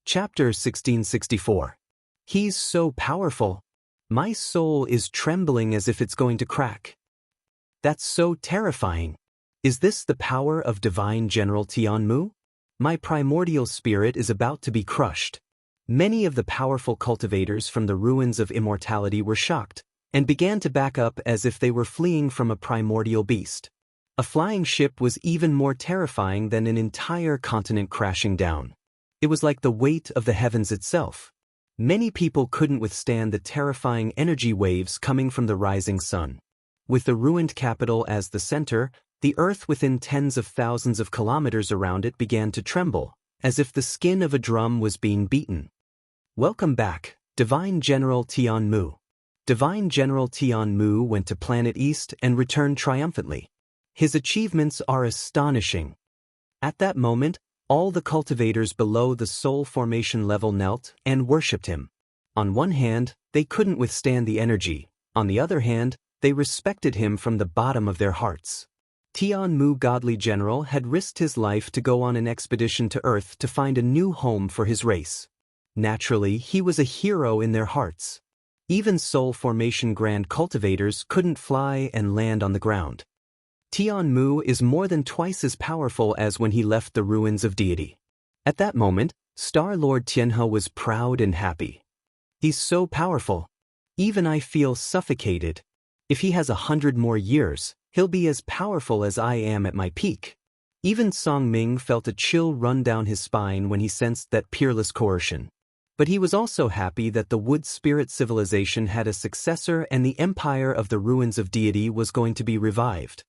Chapter 1664. He's so powerful. My soul is trembling as if it's going to crack. That's so terrifying. Is this the power of Divine General Tianmu? My primordial spirit is about to be crushed. Many of the powerful cultivators from the ruins of immortality were shocked, and began to back up as if they were fleeing from a primordial beast. A flying ship was even more terrifying than an entire continent crashing down. It was like the weight of the heavens itself. Many people couldn't withstand the terrifying energy waves coming from the rising sun. With the ruined capital as the center, the earth within tens of thousands of kilometers around it began to tremble, as if the skin of a drum was being beaten. Welcome back, Divine General Tianmu. Divine General Tianmu went to Planet East and returned triumphantly. His achievements are astonishing. At that moment, all the cultivators below the soul formation level knelt and worshipped him. On one hand, they couldn't withstand the energy. On the other hand, they respected him from the bottom of their hearts. Tianmu Godly General had risked his life to go on an expedition to Earth to find a new home for his race. Naturally, he was a hero in their hearts. Even soul formation grand cultivators couldn't fly and land on the ground. Tianmu is more than twice as powerful as when he left the ruins of deity. At that moment, Star Lord Tianhe was proud and happy. He's so powerful. Even I feel suffocated. If he has 100 more years, he'll be as powerful as I am at my peak. Even Song Ming felt a chill run down his spine when he sensed that peerless coercion. But he was also happy that the wood spirit civilization had a successor and the empire of the ruins of deity was going to be revived.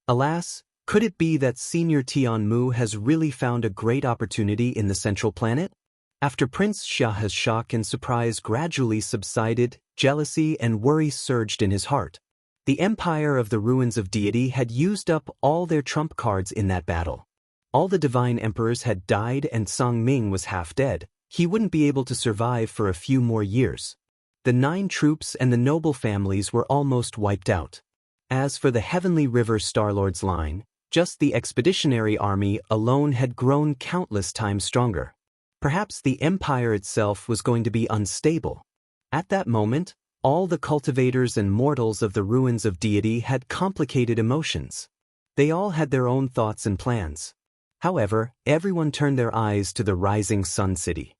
Alas, could it be that Senior Tianmu has really found a great opportunity in the central planet? After Prince Xiahe's shock and surprise gradually subsided, jealousy and worry surged in his heart. The empire of the ruins of deity had used up all their trump cards in that battle. All the divine emperors had died and Song Ming was half dead. He wouldn't be able to survive for a few more years. The 9 troops and the noble families were almost wiped out. As for the Heavenly River Starlord's line, just the expeditionary army alone had grown countless times stronger. Perhaps the empire itself was going to be unstable. At that moment, all the cultivators and mortals of the ruins of deity had complicated emotions. They all had their own thoughts and plans. However, everyone turned their eyes to the rising sun city.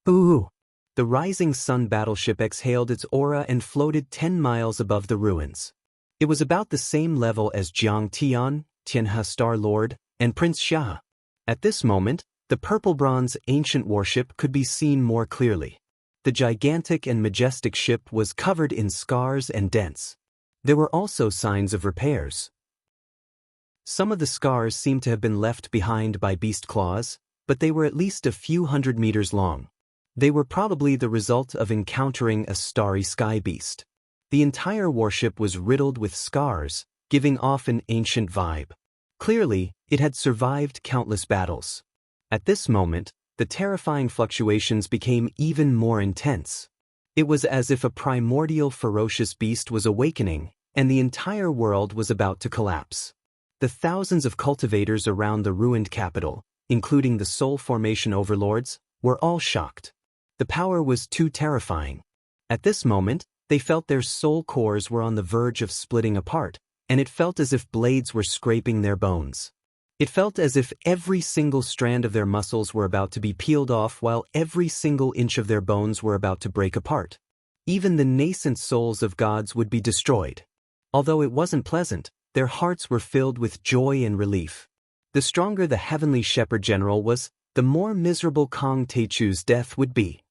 Ooh! The rising sun battleship exhaled its aura and floated 10 miles above the ruins. It was about the same level as Jiang Tian, Tianhe Star Lord, and Prince Xia. At this moment, the purple bronze ancient warship could be seen more clearly. The gigantic and majestic ship was covered in scars and dents. There were also signs of repairs. Some of the scars seemed to have been left behind by beast claws, but they were at least a few hundred meters long. They were probably the result of encountering a starry sky beast. The entire warship was riddled with scars, giving off an ancient vibe. Clearly, it had survived countless battles. At this moment, the terrifying fluctuations became even more intense. It was as if a primordial ferocious beast was awakening, and the entire world was about to collapse. The thousands of cultivators around the ruined capital, including the soul formation overlords, were all shocked. The power was too terrifying. At this moment, they felt their soul cores were on the verge of splitting apart, and it felt as if blades were scraping their bones. It felt as if every single strand of their muscles were about to be peeled off while every single inch of their bones were about to break apart. Even the nascent souls of gods would be destroyed. Although it wasn't pleasant, their hearts were filled with joy and relief. The stronger the Heavenly Shepherd General was, the more miserable Kong Teichu's death would be.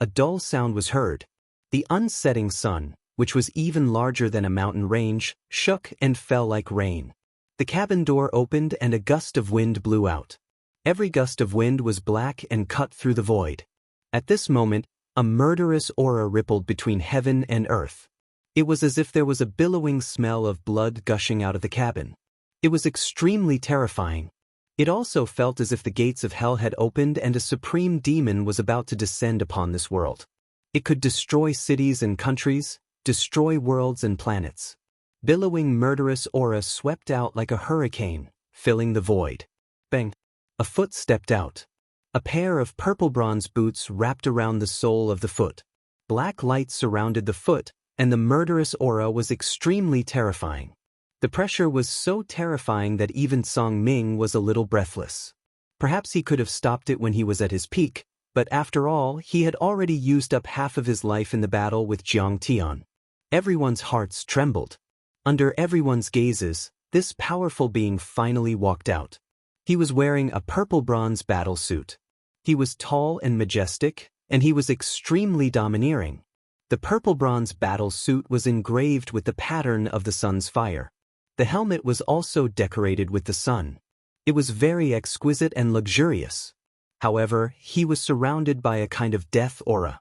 A dull sound was heard. The unsetting sun, which was even larger than a mountain range, shook and fell like rain. The cabin door opened and a gust of wind blew out. Every gust of wind was black and cut through the void. At this moment, a murderous aura rippled between heaven and earth. It was as if there was a billowing smell of blood gushing out of the cabin. It was extremely terrifying. It also felt as if the gates of hell had opened and a supreme demon was about to descend upon this world. It could destroy cities and countries, destroy worlds and planets. Billowing murderous aura swept out like a hurricane, filling the void. Bang! A foot stepped out. A pair of purple bronze boots wrapped around the sole of the foot. Black light surrounded the foot, and the murderous aura was extremely terrifying. The pressure was so terrifying that even Song Ming was a little breathless. Perhaps he could have stopped it when he was at his peak, but after all, he had already used up half of his life in the battle with Jiang Tian. Everyone's hearts trembled. Under everyone's gazes, this powerful being finally walked out. He was wearing a purple bronze battle suit. He was tall and majestic, and he was extremely domineering. The purple bronze battle suit was engraved with the pattern of the sun's fire. The helmet was also decorated with the sun. It was very exquisite and luxurious. However, he was surrounded by a kind of death aura.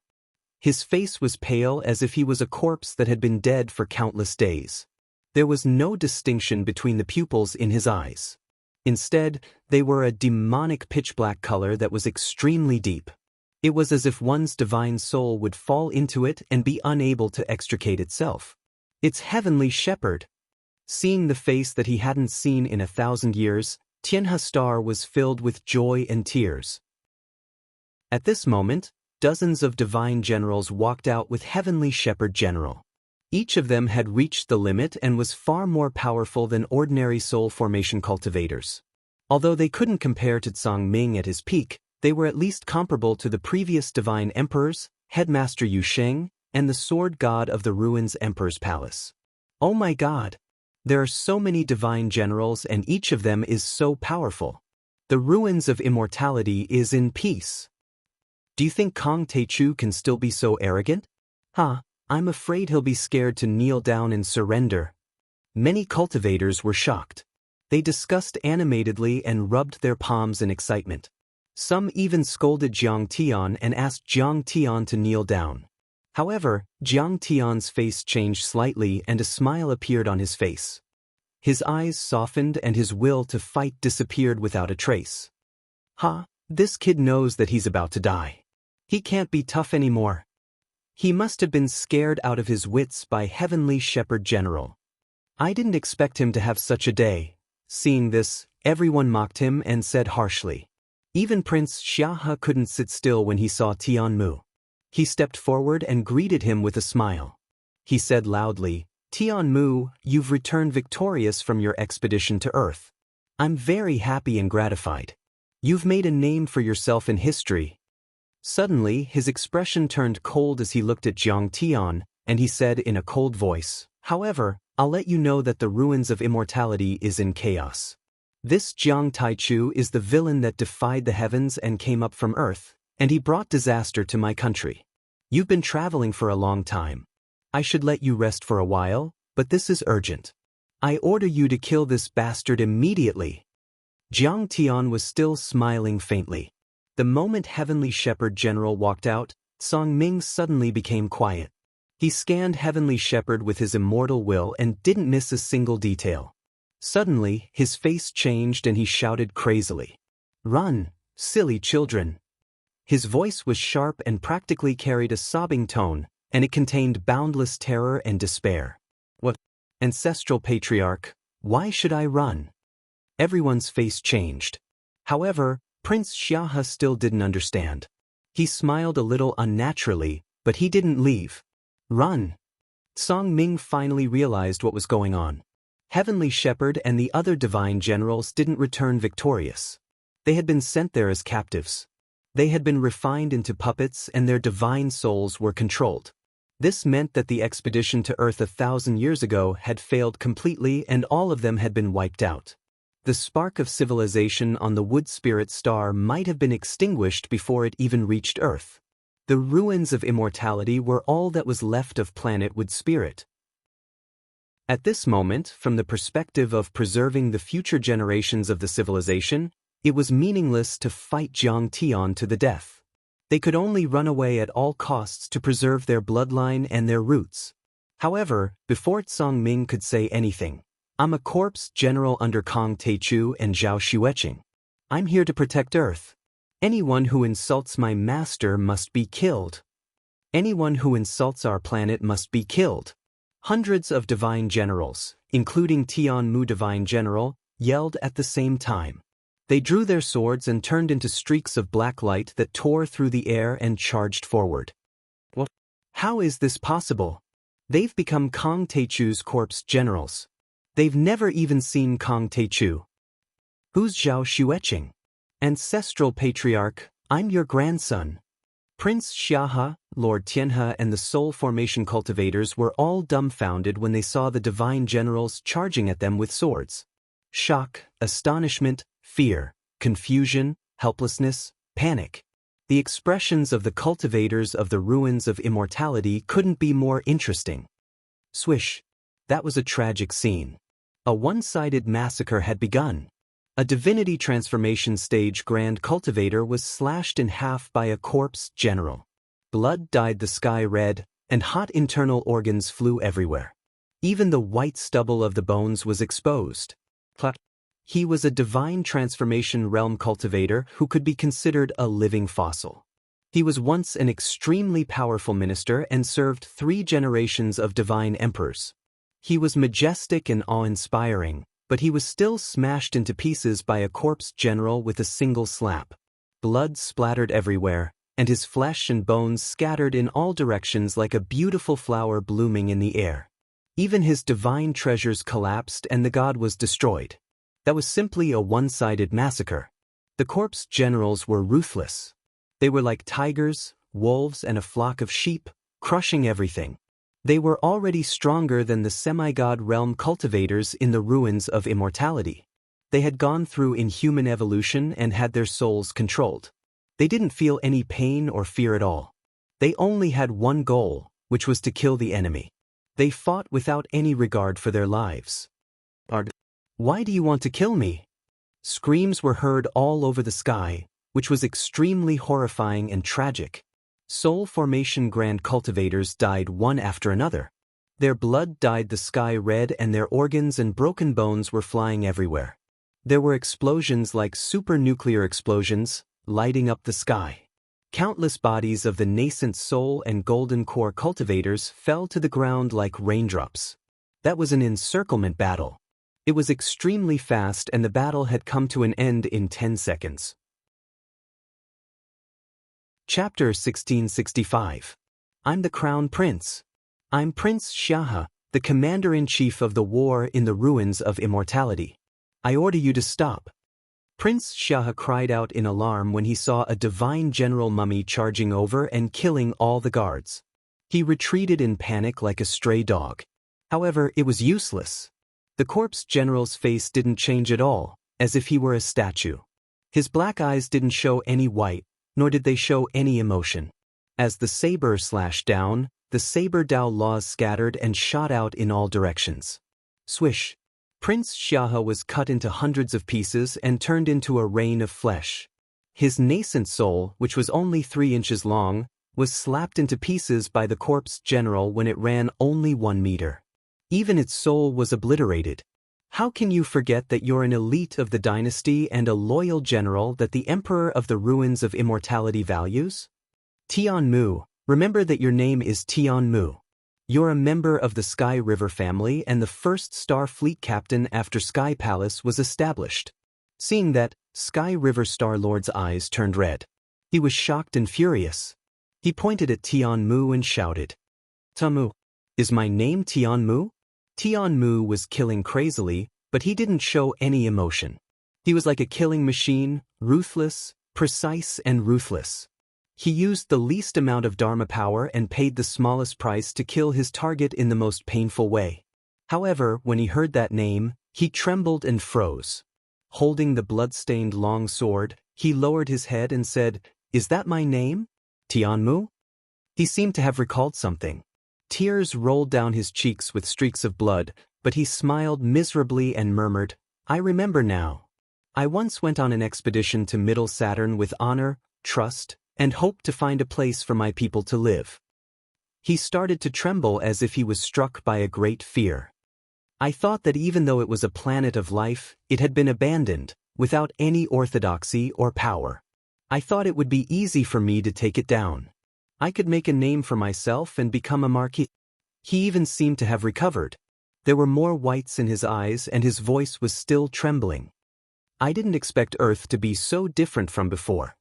His face was pale as if he was a corpse that had been dead for countless days. There was no distinction between the pupils in his eyes. Instead, they were a demonic pitch-black color that was extremely deep. It was as if one's divine soul would fall into it and be unable to extricate itself. Its heavenly shepherd. Seeing the face that he hadn't seen in 1,000 years, Tianhe Star was filled with joy and tears. At this moment, dozens of divine generals walked out with Heavenly Shepherd General. Each of them had reached the limit and was far more powerful than ordinary soul formation cultivators. Although they couldn't compare to Song Ming at his peak, they were at least comparable to the previous divine emperors, Headmaster Yu Sheng, and the sword god of the ruins Emperor's Palace. Oh my god! There are so many divine generals and each of them is so powerful. The ruins of immortality is in peace. Do you think Kong Taichu can still be so arrogant? I'm afraid he'll be scared to kneel down and surrender. Many cultivators were shocked. They discussed animatedly and rubbed their palms in excitement. Some even scolded Jiang Tian and asked Jiang Tian to kneel down. However, Jiang Tian's face changed slightly and a smile appeared on his face. His eyes softened and his will to fight disappeared without a trace. This kid knows that he's about to die. He can't be tough anymore. He must have been scared out of his wits by Heavenly Shepherd General. I didn't expect him to have such a day. Seeing this, everyone mocked him and said harshly. Even Prince Xiahe couldn't sit still when he saw Tian Mu. He stepped forward and greeted him with a smile. He said loudly, Tian Mu, you've returned victorious from your expedition to Earth. I'm very happy and gratified. You've made a name for yourself in history. Suddenly, his expression turned cold as he looked at Jiang Tian, and he said in a cold voice, however, I'll let you know that the ruins of immortality is in chaos. This Jiang Taichu is the villain that defied the heavens and came up from Earth, and he brought disaster to my country. You've been traveling for a long time. I should let you rest for a while, but this is urgent. I order you to kill this bastard immediately. Jiang Tian was still smiling faintly. The moment Heavenly Shepherd General walked out, Song Ming suddenly became quiet. He scanned Heavenly Shepherd with his immortal will and didn't miss a single detail. Suddenly, his face changed and he shouted crazily. Run, silly children. His voice was sharp and practically carried a sobbing tone, and it contained boundless terror and despair. What? Ancestral Patriarch, why should I run? Everyone's face changed. However, Prince Xiahe still didn't understand. He smiled a little unnaturally, but he didn't leave. Run! Song Ming finally realized what was going on. Heavenly Shepherd and the other divine generals didn't return victorious. They had been sent there as captives. They had been refined into puppets and their divine souls were controlled. This meant that the expedition to Earth 1,000 years ago had failed completely and all of them had been wiped out. The spark of civilization on the Wood Spirit Star might have been extinguished before it even reached Earth. The ruins of immortality were all that was left of planet Wood Spirit. At this moment, from the perspective of preserving the future generations of the civilization, it was meaningless to fight Jiang Tian to the death. They could only run away at all costs to preserve their bloodline and their roots. However, before Song Ming could say anything, I'm a corpse general under Kong Taichu and Zhao Xueqing. I'm here to protect Earth. Anyone who insults my master must be killed. Anyone who insults our planet must be killed. Hundreds of divine generals, including Tian Mu Divine General, yelled at the same time. They drew their swords and turned into streaks of black light that tore through the air and charged forward. What? How is this possible? They've become Kong Teichu's corpse generals. They've never even seen Kong Teichu. Who's Zhao Xueqing? Ancestral patriarch, I'm your grandson. Prince Xiahe, Lord Tianhe and the soul formation cultivators were all dumbfounded when they saw the divine generals charging at them with swords. Shock, astonishment, fear, confusion, helplessness, panic. The expressions of the cultivators of the ruins of immortality couldn't be more interesting. Swish. That was a tragic scene. A one-sided massacre had begun. A divinity transformation stage grand cultivator was slashed in half by a corpse general. Blood dyed the sky red, and hot internal organs flew everywhere. Even the white stubble of the bones was exposed. He was a divine transformation realm cultivator who could be considered a living fossil. He was once an extremely powerful minister and served 3 generations of divine emperors. He was majestic and awe-inspiring, but he was still smashed into pieces by a corpse general with a single slap. Blood splattered everywhere, and his flesh and bones scattered in all directions like a beautiful flower blooming in the air. Even his divine treasures collapsed and the god was destroyed. That was simply a one-sided massacre. The corpse generals were ruthless. They were like tigers, wolves, and a flock of sheep, crushing everything. They were already stronger than the semi-god realm cultivators in the ruins of immortality. They had gone through inhuman evolution and had their souls controlled. They didn't feel any pain or fear at all. They only had one goal, which was to kill the enemy. They fought without any regard for their lives. Why do you want to kill me? Screams were heard all over the sky, which was extremely horrifying and tragic. Soul formation grand cultivators died one after another. Their blood dyed the sky red and their organs and broken bones were flying everywhere. There were explosions like supernuclear explosions, lighting up the sky. Countless bodies of the nascent soul and golden core cultivators fell to the ground like raindrops. That was an encirclement battle. It was extremely fast and the battle had come to an end in 10 seconds. Chapter 1665. I'm the Crown Prince. I'm Prince Xiahe, the Commander-in-Chief of the war in the ruins of immortality. I order you to stop. Prince Xiahe cried out in alarm when he saw a divine general mummy charging over and killing all the guards. He retreated in panic like a stray dog. However, it was useless. The corpse general's face didn't change at all, as if he were a statue. His black eyes didn't show any white, nor did they show any emotion. As the saber slashed down, the saber Dao laws scattered and shot out in all directions. Swish! Prince Xiahe was cut into hundreds of pieces and turned into a rain of flesh. His nascent soul, which was only 3 inches long, was slapped into pieces by the corpse general when it ran only 1 meter. Even its soul was obliterated. How can you forget that you're an elite of the dynasty and a loyal general that the Emperor of the Ruins of Immortality values? Tian Mu, remember that your name is Tian Mu. You're a member of the Sky River family and the first Star Fleet captain after Sky Palace was established. Seeing that, Sky River Star Lord's eyes turned red. He was shocked and furious. He pointed at Tian Mu and shouted, "Tamu, is my name Tian Mu?" Tian Mu was killing crazily, but he didn't show any emotion. He was like a killing machine, ruthless, precise and ruthless. He used the least amount of Dharma power and paid the smallest price to kill his target in the most painful way. However, when he heard that name, he trembled and froze. Holding the blood-stained long sword, he lowered his head and said, "Is that my name? Tian Mu?" He seemed to have recalled something. Tears rolled down his cheeks with streaks of blood, but he smiled miserably and murmured, "I remember now. I once went on an expedition to Middle Saturn with honor, trust, and hoped to find a place for my people to live." He started to tremble as if he was struck by a great fear. "I thought that even though it was a planet of life, it had been abandoned, without any orthodoxy or power. I thought it would be easy for me to take it down. I could make a name for myself and become a marquis." He even seemed to have recovered. There were more whites in his eyes and his voice was still trembling. I didn't expect Earth to be so different from before.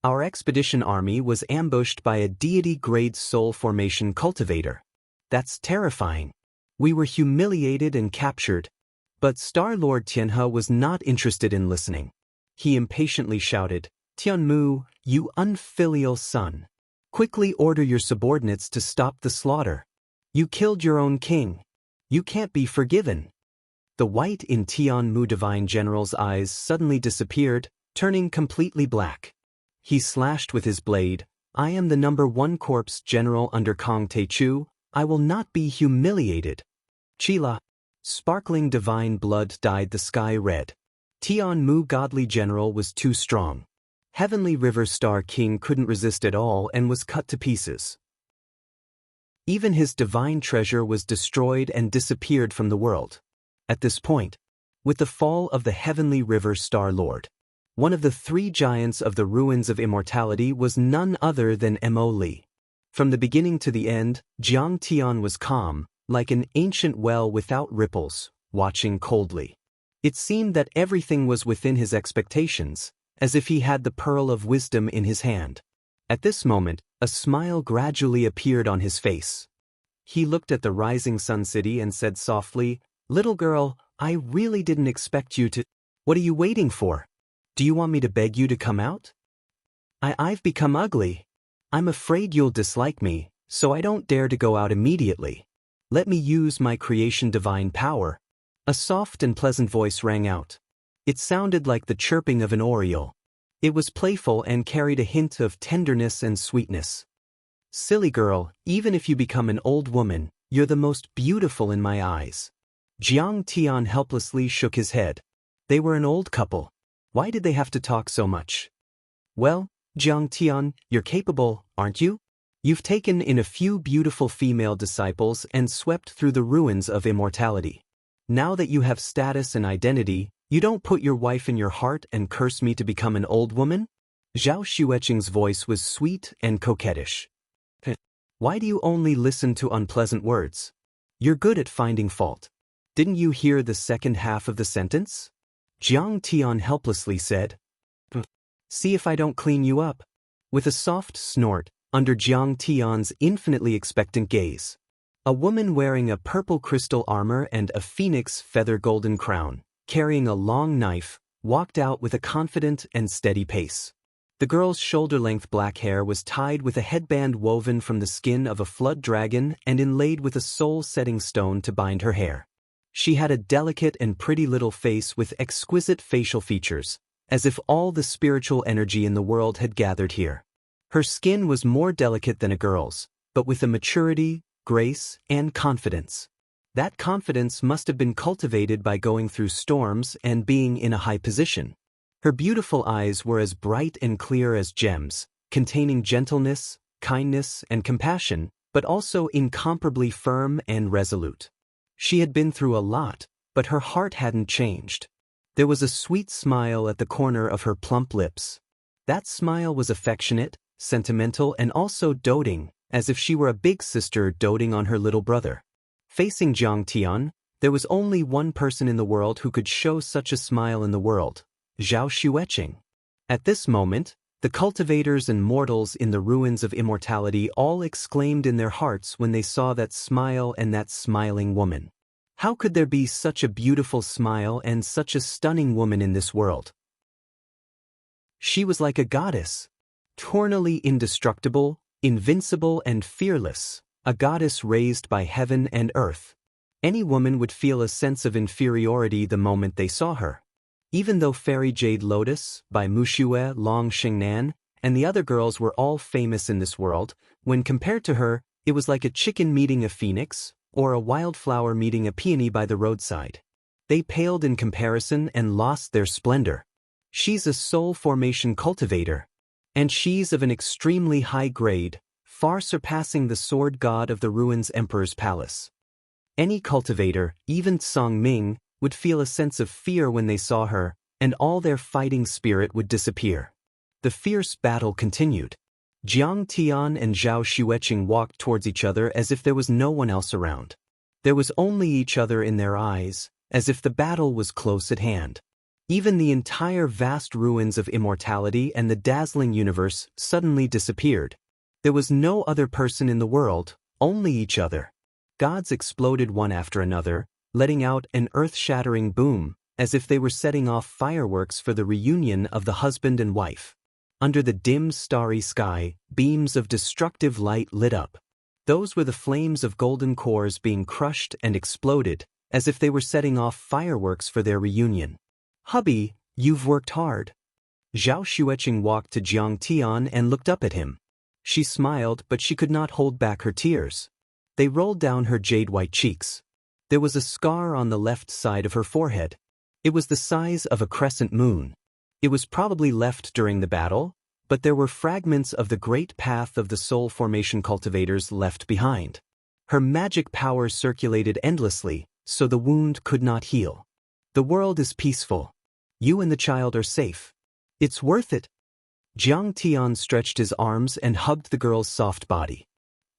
Our expedition army was ambushed by a deity-grade soul formation cultivator. That's terrifying. We were humiliated and captured, but Star-Lord Tianhe was not interested in listening. He impatiently shouted, "Tianmu, you unfilial son. Quickly order your subordinates to stop the slaughter. You killed your own king. You can't be forgiven." The white in Tianmu Divine General's eyes suddenly disappeared, turning completely black. He slashed with his blade, "I am the #1 corpse general under Kong Teichu. I will not be humiliated." Chila. Sparkling divine blood dyed the sky red. Tianmu Godly General was too strong. Heavenly River Star King couldn't resist at all and was cut to pieces. Even his divine treasure was destroyed and disappeared from the world. At this point, with the fall of the Heavenly River Star Lord, one of the 3 giants of the ruins of immortality was none other than Mo Li. From the beginning to the end, Jiang Tian was calm, like an ancient well without ripples, watching coldly. It seemed that everything was within his expectations, as if he had the pearl of wisdom in his hand. At this moment, a smile gradually appeared on his face. He looked at the rising sun city and said softly, "Little girl, I really didn't expect you to—" "What are you waiting for? Do you want me to beg you to come out?" I've become ugly. I'm afraid you'll dislike me, so I don't dare to go out immediately. Let me use my creation divine power." A soft and pleasant voice rang out. It sounded like the chirping of an oriole. It was playful and carried a hint of tenderness and sweetness. "Silly girl, even if you become an old woman, you're the most beautiful in my eyes." Jiang Tian helplessly shook his head. They were an old couple. Why did they have to talk so much? "Well, Jiang Tian, you're capable, aren't you? You've taken in a few beautiful female disciples and swept through the ruins of immortality. Now that you have status and identity, you don't put your wife in your heart and curse me to become an old woman?" Zhao Xueqing's voice was sweet and coquettish. "Why do you only listen to unpleasant words? You're good at finding fault. Didn't you hear the second half of the sentence?" Jiang Tian helplessly said. "See if I don't clean you up." With a soft snort, under Jiang Tian's infinitely expectant gaze, a woman wearing a purple crystal armor and a phoenix feather golden crown, carrying a long knife, walked out with a confident and steady pace. The girl's shoulder-length black hair was tied with a headband woven from the skin of a flood dragon and inlaid with a soul-setting stone to bind her hair. She had a delicate and pretty little face with exquisite facial features, as if all the spiritual energy in the world had gathered here. Her skin was more delicate than a girl's, but with a maturity, grace, and confidence. That confidence must have been cultivated by going through storms and being in a high position. Her beautiful eyes were as bright and clear as gems, containing gentleness, kindness, and compassion, but also incomparably firm and resolute. She had been through a lot, but her heart hadn't changed. There was a sweet smile at the corner of her plump lips. That smile was affectionate, sentimental, and also doting, as if she were a big sister doting on her little brother. Facing Jiang Tian, there was only one person in the world who could show such a smile in the world, Zhao Xueqing. At this moment, the cultivators and mortals in the ruins of immortality all exclaimed in their hearts when they saw that smile and that smiling woman. How could there be such a beautiful smile and such a stunning woman in this world? She was like a goddess, eternally indestructible, invincible, and fearless, a goddess raised by heaven and earth. Any woman would feel a sense of inferiority the moment they saw her. Even though Fairy Jade Lotus, by Muxue Long Xingnan, and the other girls were all famous in this world, when compared to her, it was like a chicken meeting a phoenix, or a wildflower meeting a peony by the roadside. They paled in comparison and lost their splendor. She's a soul formation cultivator, and she's of an extremely high grade, far surpassing the sword god of the ruins Emperor's palace. Any cultivator, even Song Ming, would feel a sense of fear when they saw her, and all their fighting spirit would disappear. The fierce battle continued. Jiang Tian and Zhao Xueqing walked towards each other as if there was no one else around. There was only each other in their eyes, as if the battle was close at hand. Even the entire vast ruins of immortality and the dazzling universe suddenly disappeared. There was no other person in the world, only each other. Gods exploded one after another, letting out an earth-shattering boom, as if they were setting off fireworks for the reunion of the husband and wife. Under the dim, starry sky, beams of destructive light lit up. Those were the flames of golden cores being crushed and exploded, as if they were setting off fireworks for their reunion. "Hubby, you've worked hard." Zhao Xueqing walked to Jiang Tian and looked up at him. She smiled, but she could not hold back her tears. They rolled down her jade-white cheeks. There was a scar on the left side of her forehead. It was the size of a crescent moon. It was probably left during the battle, but there were fragments of the great path of the soul formation cultivators left behind. Her magic power circulated endlessly, so the wound could not heal. "The world is peaceful. You and the child are safe. It's worth it." Jiang Tian stretched his arms and hugged the girl's soft body.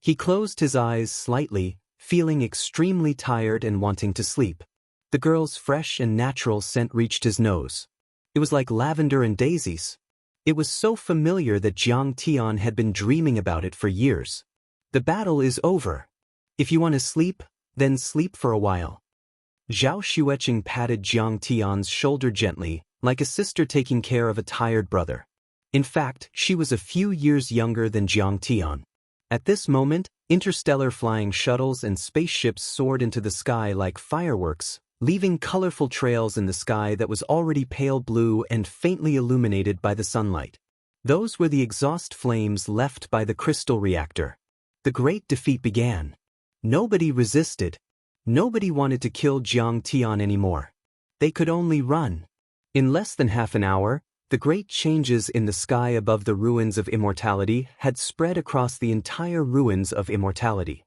He closed his eyes slightly, feeling extremely tired and wanting to sleep. The girl's fresh and natural scent reached his nose. It was like lavender and daisies. It was so familiar that Jiang Tian had been dreaming about it for years. "The battle is over. If you want to sleep, then sleep for a while." Zhao Xueqing patted Jiang Tian's shoulder gently, like a sister taking care of a tired brother. In fact, she was a few years younger than Jiang Tian. At this moment, interstellar flying shuttles and spaceships soared into the sky like fireworks, leaving colorful trails in the sky that was already pale blue and faintly illuminated by the sunlight. Those were the exhaust flames left by the crystal reactor. The great defeat began. Nobody resisted. Nobody wanted to kill Jiang Tian anymore. They could only run. In less than half an hour, the great changes in the sky above the ruins of immortality had spread across the entire ruins of immortality.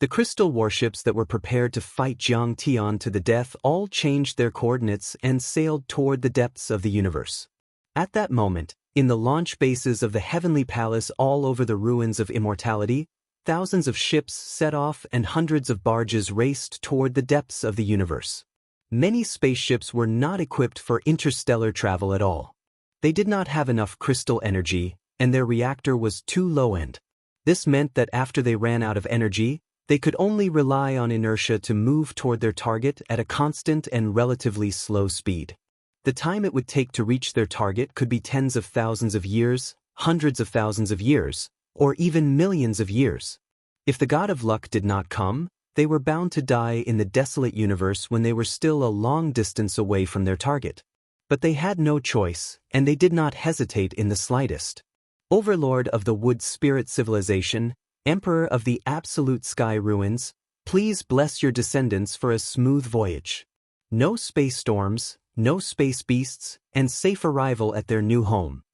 The crystal warships that were prepared to fight Jiang Tian to the death all changed their coordinates and sailed toward the depths of the universe. At that moment, in the launch bases of the heavenly palace all over the ruins of immortality, thousands of ships set off and hundreds of barges raced toward the depths of the universe. Many spaceships were not equipped for interstellar travel at all. They did not have enough crystal energy, and their reactor was too low-end. This meant that after they ran out of energy, they could only rely on inertia to move toward their target at a constant and relatively slow speed. The time it would take to reach their target could be tens of thousands of years, hundreds of thousands of years, or even millions of years. If the god of luck did not come, they were bound to die in the desolate universe when they were still a long distance away from their target. But they had no choice, and they did not hesitate in the slightest. Overlord of the Wood Spirit Civilization, Emperor of the Absolute Sky Ruins, please bless your descendants for a smooth voyage. No space storms, no space beasts, and safe arrival at their new home.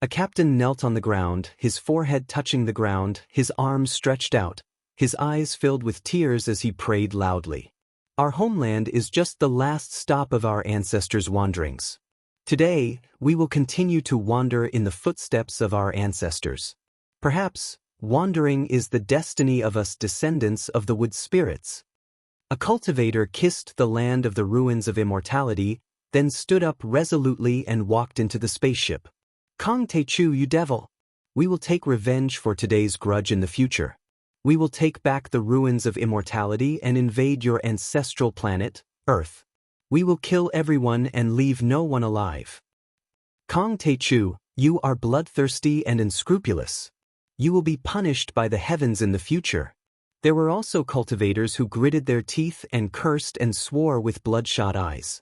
A captain knelt on the ground, his forehead touching the ground, his arms stretched out, his eyes filled with tears as he prayed loudly. Our homeland is just the last stop of our ancestors' wanderings. Today, we will continue to wander in the footsteps of our ancestors. Perhaps, wandering is the destiny of us descendants of the wood spirits. A cultivator kissed the land of the ruins of immortality, then stood up resolutely and walked into the spaceship. "Kong Techu, you devil! We will take revenge for today's grudge in the future. We will take back the ruins of immortality and invade your ancestral planet, Earth. We will kill everyone and leave no one alive. Kong Techu, you are bloodthirsty and unscrupulous. You will be punished by the heavens in the future." There were also cultivators who gritted their teeth and cursed and swore with bloodshot eyes.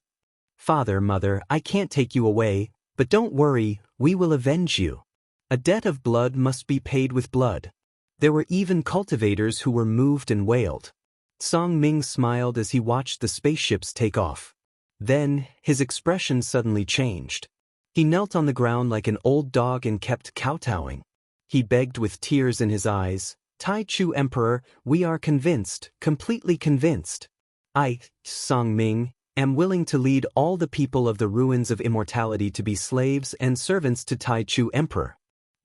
"Father, mother, I can't take you away, but don't worry, we will avenge you. A debt of blood must be paid with blood." There were even cultivators who were moved and wailed. Song Ming smiled as he watched the spaceships take off. Then, his expression suddenly changed. He knelt on the ground like an old dog and kept kowtowing. He begged with tears in his eyes, "Tai Chu Emperor, we are convinced, completely convinced. I, Song Ming, am willing to lead all the people of the ruins of immortality to be slaves and servants to Tai Chu Emperor.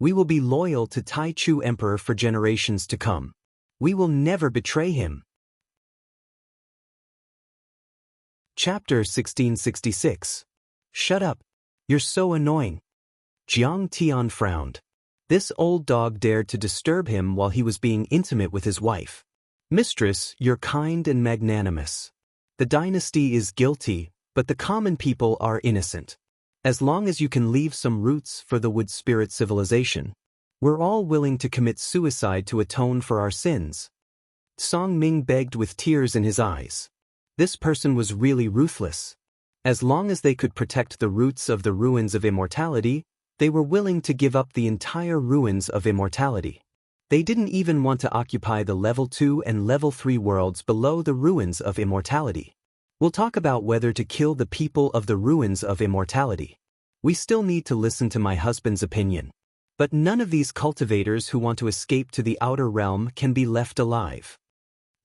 We will be loyal to Tai Chu Emperor for generations to come. We will never betray him." Chapter 1666. Shut up. You're so annoying. Jiang Tian frowned. This old dog dared to disturb him while he was being intimate with his wife. Mistress, you're kind and magnanimous. The dynasty is guilty, but the common people are innocent. As long as you can leave some roots for the wood spirit civilization, we're all willing to commit suicide to atone for our sins. Song Ming begged with tears in his eyes. This person was really ruthless. As long as they could protect the roots of the ruins of immortality, they were willing to give up the entire ruins of immortality. They didn't even want to occupy the level 2 and level 3 worlds below the ruins of immortality. We'll talk about whether to kill the people of the ruins of immortality. We still need to listen to my husband's opinion. But none of these cultivators who want to escape to the outer realm can be left alive.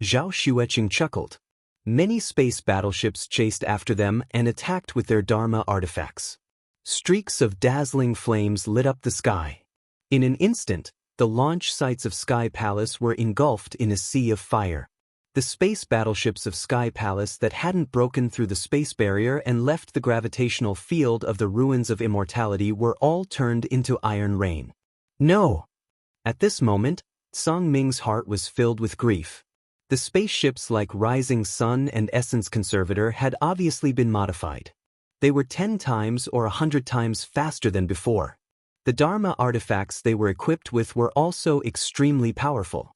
Zhao Xueqing chuckled. Many space battleships chased after them and attacked with their Dharma artifacts. Streaks of dazzling flames lit up the sky. In an instant, the launch sites of Sky Palace were engulfed in a sea of fire. The space battleships of Sky Palace that hadn't broken through the space barrier and left the gravitational field of the ruins of immortality were all turned into iron rain. No! At this moment, Song Ming's heart was filled with grief. The spaceships like Rising Sun and Essence Conservator had obviously been modified. They were 10 times or 100 times faster than before. The Dharma artifacts they were equipped with were also extremely powerful.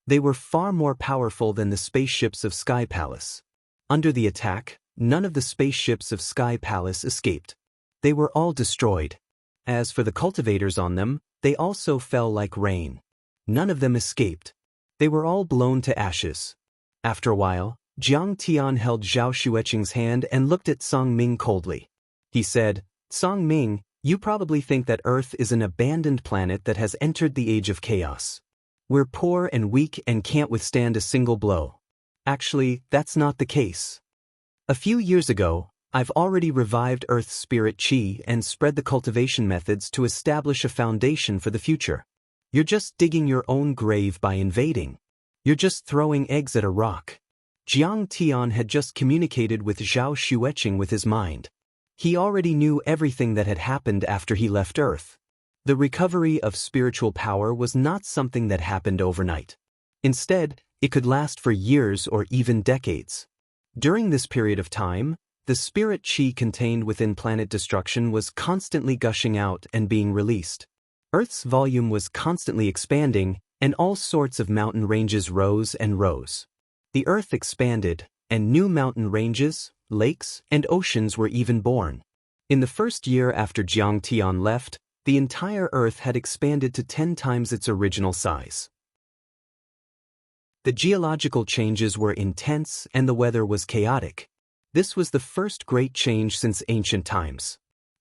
They were far more powerful than the spaceships of Sky Palace. Under the attack, none of the spaceships of Sky Palace escaped. They were all destroyed. As for the cultivators on them, they also fell like rain. None of them escaped. They were all blown to ashes. After a while, Jiang Tian held Zhao Xueqing's hand and looked at Song Ming coldly. He said, Song Ming, you probably think that Earth is an abandoned planet that has entered the age of chaos. We're poor and weak and can't withstand a single blow. Actually, that's not the case. A few years ago, I've already revived Earth's spirit chi and spread the cultivation methods to establish a foundation for the future. You're just digging your own grave by invading. You're just throwing eggs at a rock. Jiang Tian had just communicated with Zhao Xueqing with his mind. He already knew everything that had happened after he left Earth. The recovery of spiritual power was not something that happened overnight. Instead, it could last for years or even decades. During this period of time, the spirit chi contained within planet destruction was constantly gushing out and being released. Earth's volume was constantly expanding, and all sorts of mountain ranges rose and rose. The Earth expanded, and new mountain ranges, lakes, and oceans were even born. In the first year after Jiang Tian left, the entire Earth had expanded to 10 times its original size. The geological changes were intense and the weather was chaotic. This was the first great change since ancient times.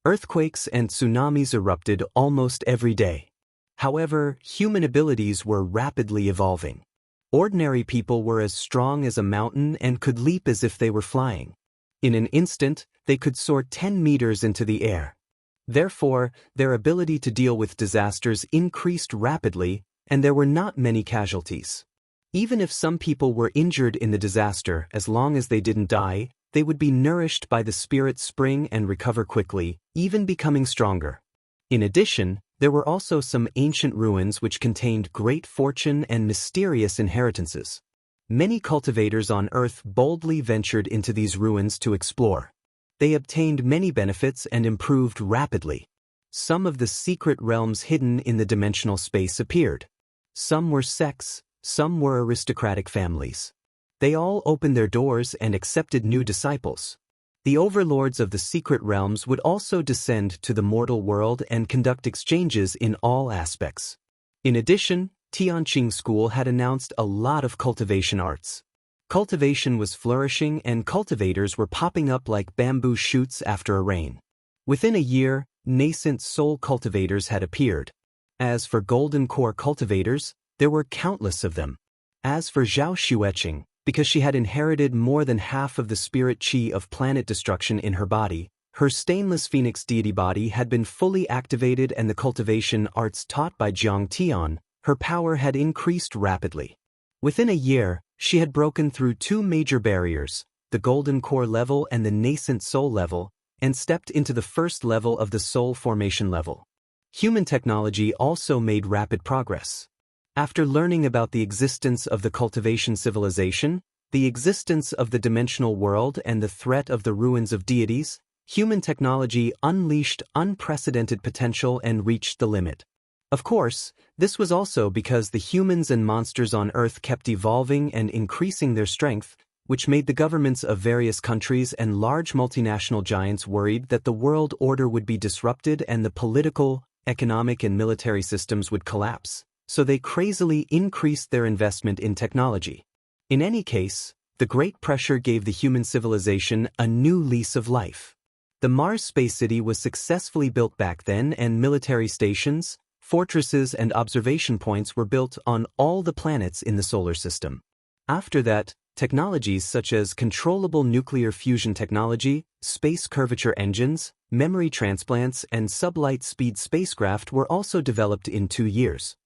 Earthquakes and tsunamis erupted almost every day. However, human abilities were rapidly evolving. Ordinary people were as strong as a mountain and could leap as if they were flying. In an instant, they could soar 10 meters into the air. Therefore, their ability to deal with disasters increased rapidly, and there were not many casualties. Even if some people were injured in the disaster, as long as they didn't die, they would be nourished by the spirit spring and recover quickly, even becoming stronger. In addition, there were also some ancient ruins which contained great fortune and mysterious inheritances. Many cultivators on Earth boldly ventured into these ruins to explore. They obtained many benefits and improved rapidly. Some of the secret realms hidden in the dimensional space appeared. Some were sects, some were aristocratic families. They all opened their doors and accepted new disciples. The overlords of the secret realms would also descend to the mortal world and conduct exchanges in all aspects. In addition, Tianqing School had announced a lot of cultivation arts. Cultivation was flourishing and cultivators were popping up like bamboo shoots after a rain. Within a year, nascent soul cultivators had appeared. As for golden core cultivators, there were countless of them. As for Zhao Xueqing, because she had inherited more than half of the spirit chi of planet destruction in her body, her stainless phoenix deity body had been fully activated and the cultivation arts taught by Jiang Tian, her power had increased rapidly. Within a year, she had broken through 2 major barriers, the golden core level and the nascent soul level, and stepped into the first level of the soul formation level. Human technology also made rapid progress. After learning about the existence of the cultivation civilization, the existence of the dimensional world and the threat of the ruins of deities, human technology unleashed unprecedented potential and reached the limit. Of course, this was also because the humans and monsters on Earth kept evolving and increasing their strength, which made the governments of various countries and large multinational giants worried that the world order would be disrupted and the political, economic and military systems would collapse, so they crazily increased their investment in technology. In any case, the great pressure gave the human civilization a new lease of life. The Mars Space City was successfully built back then, and military stations, fortresses and observation points were built on all the planets in the solar system. After that, technologies such as controllable nuclear fusion technology, space curvature engines, memory transplants, and sublight-speed spacecraft were also developed in 2 years.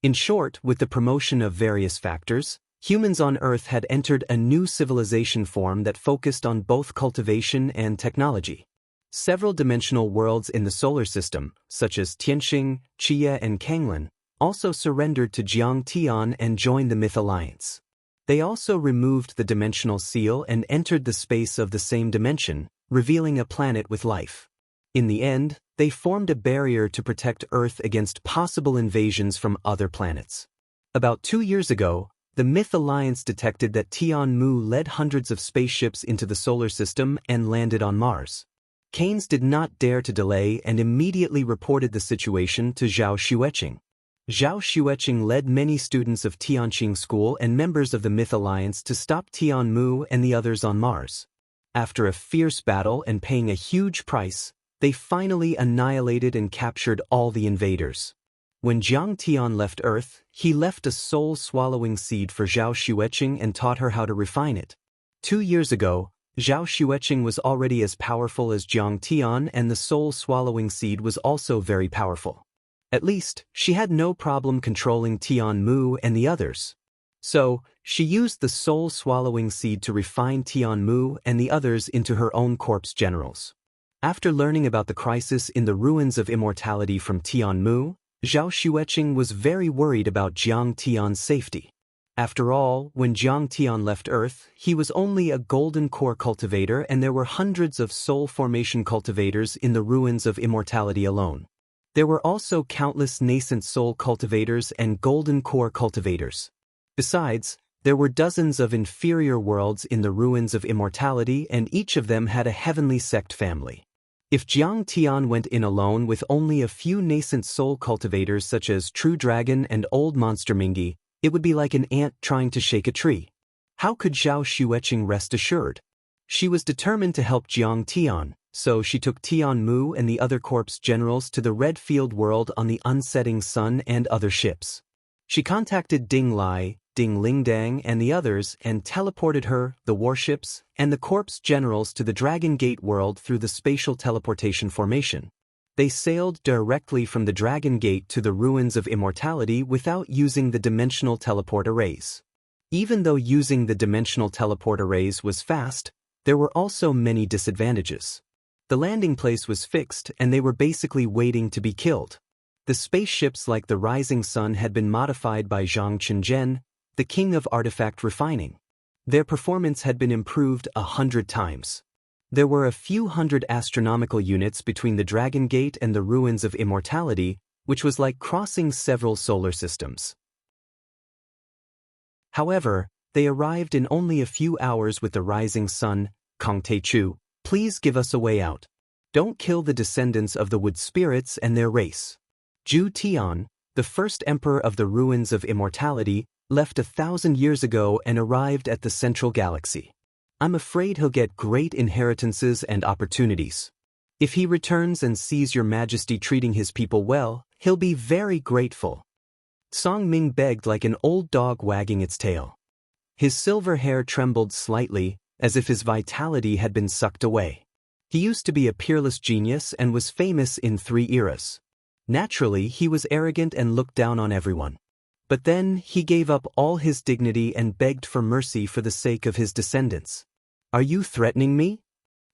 In short, with the promotion of various factors, humans on Earth had entered a new civilization form that focused on both cultivation and technology. Several dimensional worlds in the solar system, such as Tianxing, Chia, and Kanglan, also surrendered to Jiang Tian and joined the Myth Alliance. They also removed the dimensional seal and entered the space of the same dimension, revealing a planet with life. In the end, they formed a barrier to protect Earth against possible invasions from other planets. About 2 years ago, the Myth Alliance detected that Tianmu led hundreds of spaceships into the solar system and landed on Mars. Keynes did not dare to delay and immediately reported the situation to Zhao Xueqing. Zhao Xueqing led many students of Tianqing School and members of the Myth Alliance to stop Tianmu and the others on Mars. After a fierce battle and paying a huge price, they finally annihilated and captured all the invaders. When Jiang Tian left Earth, he left a soul-swallowing seed for Zhao Xueqing and taught her how to refine it. 2 years ago, Zhao Xueqing was already as powerful as Jiang Tian, and the soul-swallowing seed was also very powerful. At least, she had no problem controlling Tianmu and the others. So, she used the soul-swallowing seed to refine Tianmu and the others into her own corpse generals. After learning about the crisis in the ruins of immortality from Tianmu, Zhao Xueqing was very worried about Jiang Tian's safety. After all, when Jiang Tian left Earth, he was only a golden core cultivator, and there were hundreds of soul formation cultivators in the ruins of immortality alone. There were also countless nascent soul cultivators and golden core cultivators. Besides, there were dozens of inferior worlds in the ruins of immortality, and each of them had a heavenly sect family. If Jiang Tian went in alone with only a few nascent soul cultivators such as True Dragon and Old Monster Mingi, it would be like an ant trying to shake a tree. How could Zhao Xueqing rest assured? She was determined to help Jiang Tian, so she took Tianmu and the other corpse generals to the Red Field world on the unsetting sun and other ships. She contacted Ding Lai, Ding Lingdang and the others and teleported her, the warships, and the corpse generals to the Dragon Gate world through the spatial teleportation formation. They sailed directly from the Dragon Gate to the ruins of immortality without using the dimensional teleport arrays. Even though using the dimensional teleport arrays was fast, there were also many disadvantages. The landing place was fixed and they were basically waiting to be killed. The spaceships like the Rising Sun had been modified by Zhang Qinzhen, the king of artifact refining. Their performance had been improved 100 times. There were a few hundred astronomical units between the Dragon Gate and the ruins of immortality, which was like crossing several solar systems. However, they arrived in only a few hours with the Rising Sun. Kong Teichu, please give us a way out. Don't kill the descendants of the wood spirits and their race. Zhu Tian, the first emperor of the ruins of immortality, left 1,000 years ago and arrived at the central galaxy. I'm afraid he'll get great inheritances and opportunities. If he returns and sees your majesty treating his people well, he'll be very grateful. Song Ming begged like an old dog wagging its tail. His silver hair trembled slightly, as if his vitality had been sucked away. He used to be a peerless genius and was famous in 3 eras. Naturally, he was arrogant and looked down on everyone. But then he gave up all his dignity and begged for mercy for the sake of his descendants. Are you threatening me?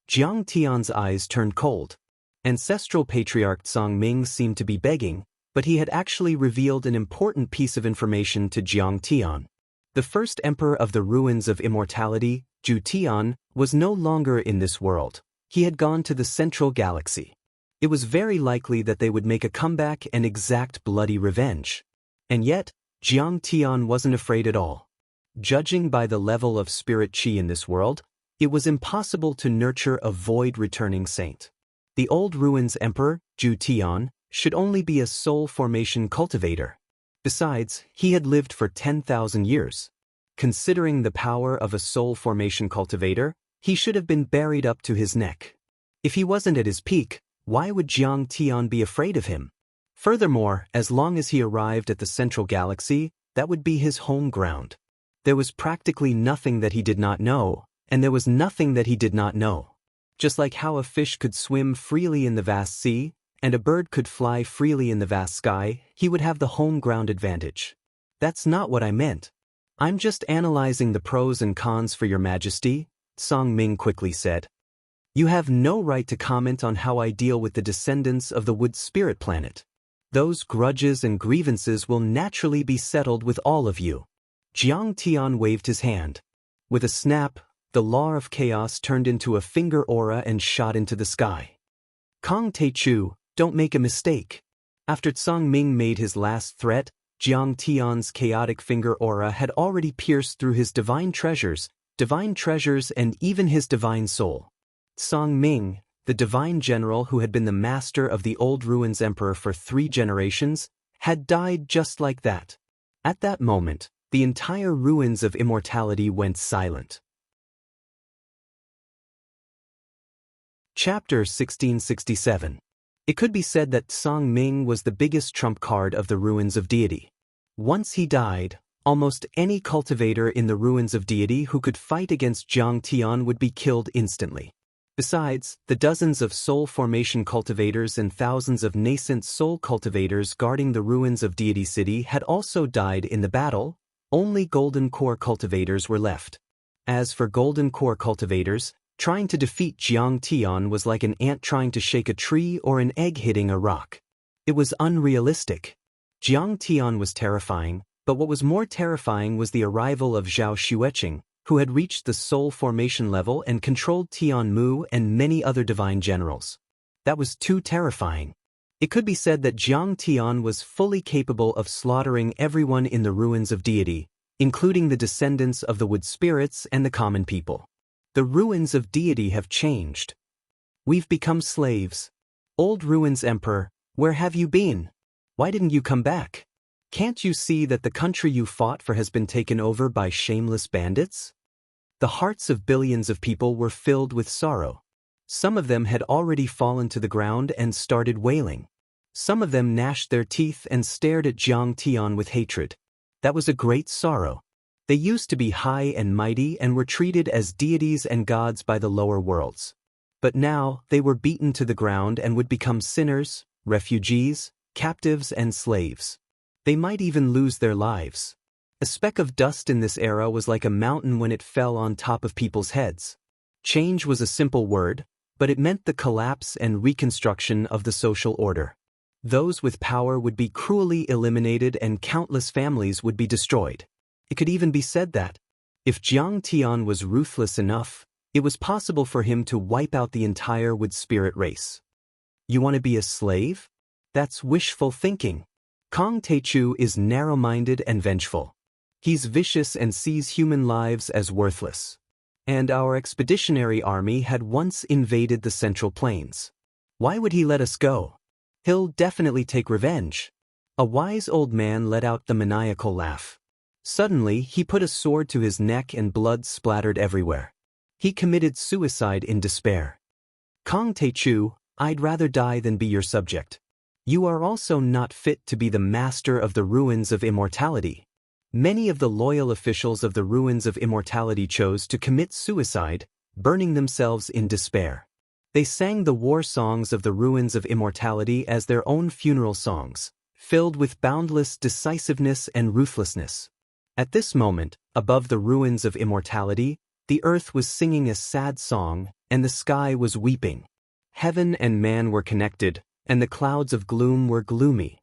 Jiang Tian's eyes turned cold. Ancestral patriarch Song Ming seemed to be begging, but he had actually revealed an important piece of information to Jiang Tian. The first emperor of the ruins of immortality, Zhu Tian, was no longer in this world. He had gone to the central galaxy. It was very likely that they would make a comeback and exact bloody revenge. And yet, Jiang Tian wasn't afraid at all. Judging by the level of spirit qi in this world, it was impossible to nurture a void-returning saint. The old ruins emperor, Zhu Tian, should only be a soul formation cultivator. Besides, he had lived for 10,000 years. Considering the power of a soul formation cultivator, he should have been buried up to his neck. If he wasn't at his peak, why would Jiang Tian be afraid of him? Furthermore, as long as he arrived at the central galaxy, that would be his home ground. There was practically nothing that he did not know, and there was nothing that he did not know. Just like how a fish could swim freely in the vast sea, and a bird could fly freely in the vast sky, he would have the home ground advantage. That's not what I meant. I'm just analyzing the pros and cons for your majesty, Song Ming quickly said. You have no right to comment on how I deal with the descendants of the wood spirit planet. Those grudges and grievances will naturally be settled with all of you. Jiang Tian waved his hand. With a snap, the law of chaos turned into a finger aura and shot into the sky. Kong Teichu, don't make a mistake. After Song Ming made his last threat, Jiang Tian's chaotic finger aura had already pierced through his divine treasures, and even his divine soul. Song Ming, the divine general who had been the master of the old ruins emperor for 3 generations, had died just like that. At that moment, the entire ruins of immortality went silent. Chapter 1667. It could be said that Song Ming was the biggest trump card of the ruins of deity. Once he died, almost any cultivator in the ruins of deity who could fight against Jiang Tian would be killed instantly. Besides, the dozens of soul formation cultivators and thousands of nascent soul cultivators guarding the ruins of Deity City had also died in the battle. Only golden core cultivators were left. As for golden core cultivators, trying to defeat Jiang Tian was like an ant trying to shake a tree or an egg hitting a rock. It was unrealistic. Jiang Tian was terrifying, but what was more terrifying was the arrival of Zhao Xueqing, who had reached the soul formation level and controlled Tian Mu and many other divine generals. That was too terrifying. It could be said that Jiang Tian was fully capable of slaughtering everyone in the ruins of deity, including the descendants of the wood spirits and the common people. The ruins of deity have changed. We've become slaves. Old ruins emperor, where have you been? Why didn't you come back? Can't you see that the country you fought for has been taken over by shameless bandits? The hearts of billions of people were filled with sorrow. Some of them had already fallen to the ground and started wailing. Some of them gnashed their teeth and stared at Jiang Tian with hatred. That was a great sorrow. They used to be high and mighty and were treated as deities and gods by the lower worlds. But now they were beaten to the ground and would become sinners, refugees, captives and slaves. They might even lose their lives. A speck of dust in this era was like a mountain when it fell on top of people's heads. Change was a simple word, but it meant the collapse and reconstruction of the social order. Those with power would be cruelly eliminated and countless families would be destroyed. It could even be said that, if Jiang Tian was ruthless enough, it was possible for him to wipe out the entire wood spirit race. You want to be a slave? That's wishful thinking. Kong Teichu is narrow-minded and vengeful. He's vicious and sees human lives as worthless. And our expeditionary army had once invaded the Central Plains. Why would he let us go? He'll definitely take revenge. A wise old man let out the maniacal laugh. Suddenly, he put a sword to his neck and blood splattered everywhere. He committed suicide in despair. Kong Teichu, I'd rather die than be your subject. You are also not fit to be the master of the ruins of immortality. Many of the loyal officials of the ruins of immortality chose to commit suicide, burning themselves in despair. They sang the war songs of the ruins of immortality as their own funeral songs, filled with boundless decisiveness and ruthlessness. At this moment, above the ruins of immortality, the earth was singing a sad song, and the sky was weeping. Heaven and man were connected, and the clouds of gloom were gloomy.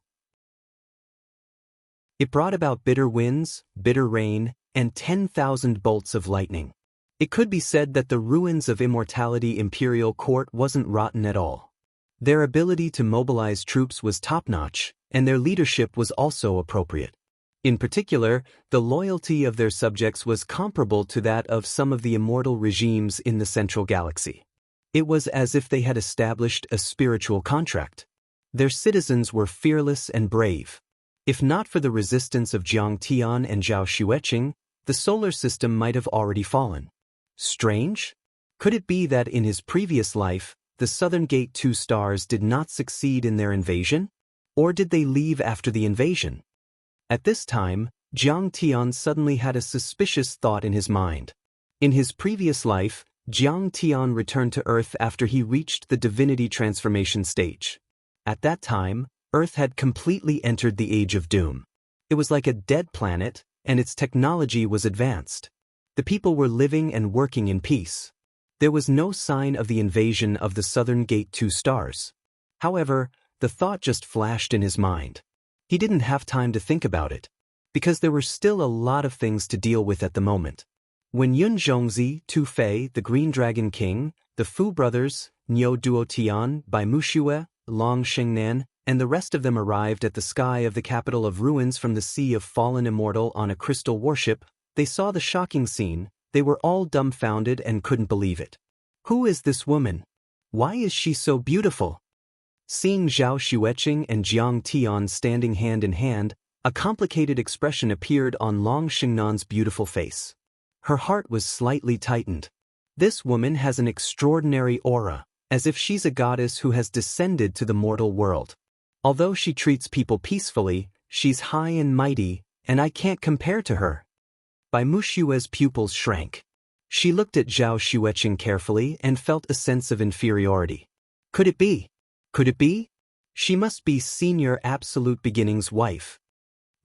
It brought about bitter winds, bitter rain, and 10,000 bolts of lightning. It could be said that the ruins of Immortality Imperial Court wasn't rotten at all. Their ability to mobilize troops was top-notch, and their leadership was also appropriate. In particular, the loyalty of their subjects was comparable to that of some of the immortal regimes in the Central Galaxy. It was as if they had established a spiritual contract. Their citizens were fearless and brave. If not for the resistance of Jiang Tian and Zhao Xueqing, the solar system might have already fallen. Strange? Could it be that in his previous life, the Southern Gate 2 stars did not succeed in their invasion? Or did they leave after the invasion? At this time, Jiang Tian suddenly had a suspicious thought in his mind. In his previous life, Jiang Tian returned to Earth after he reached the divinity transformation stage. At that time, Earth had completely entered the Age of Doom. It was like a dead planet, and its technology was advanced. The people were living and working in peace. There was no sign of the invasion of the Southern Gate 2 stars. However, the thought just flashed in his mind. He didn't have time to think about it, because there were still a lot of things to deal with at the moment. When Yun Zhongzi, Tu Fei, the Green Dragon King, the Fu brothers, Niu Duotian, Bai Muxue, Long Shengnan, and the rest of them arrived at the sky of the capital of ruins from the Sea of Fallen Immortal on a crystal warship, they saw the shocking scene. They were all dumbfounded and couldn't believe it. Who is this woman? Why is she so beautiful? Seeing Zhao Xueqing and Jiang Tian standing hand in hand, a complicated expression appeared on Long Shengnan's beautiful face. Her heart was slightly tightened. This woman has an extraordinary aura, as if she's a goddess who has descended to the mortal world. Although she treats people peacefully, she's high and mighty, and I can't compare to her. Bai Muxue's pupils shrank. She looked at Zhao Xueqing carefully and felt a sense of inferiority. Could it be? Could it be? She must be Senior Absolute Beginning's wife.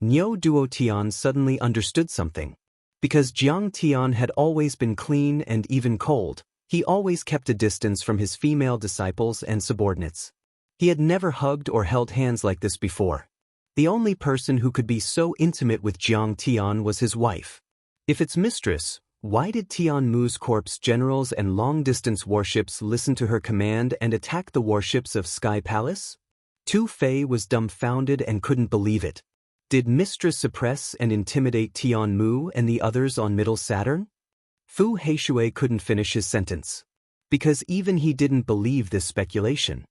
Niu Duotian suddenly understood something. Because Jiang Tian had always been clean and even cold, he always kept a distance from his female disciples and subordinates. He had never hugged or held hands like this before. The only person who could be so intimate with Jiang Tian was his wife. If its mistress, why did Tian Mu's corpse generals and long-distance warships listen to her command and attack the warships of Sky Palace? Tu Fei was dumbfounded and couldn't believe it. Did Mistress suppress and intimidate Tian Mu and the others on Middle Saturn? Fu Heishui couldn't finish his sentence. Because even he didn't believe this speculation.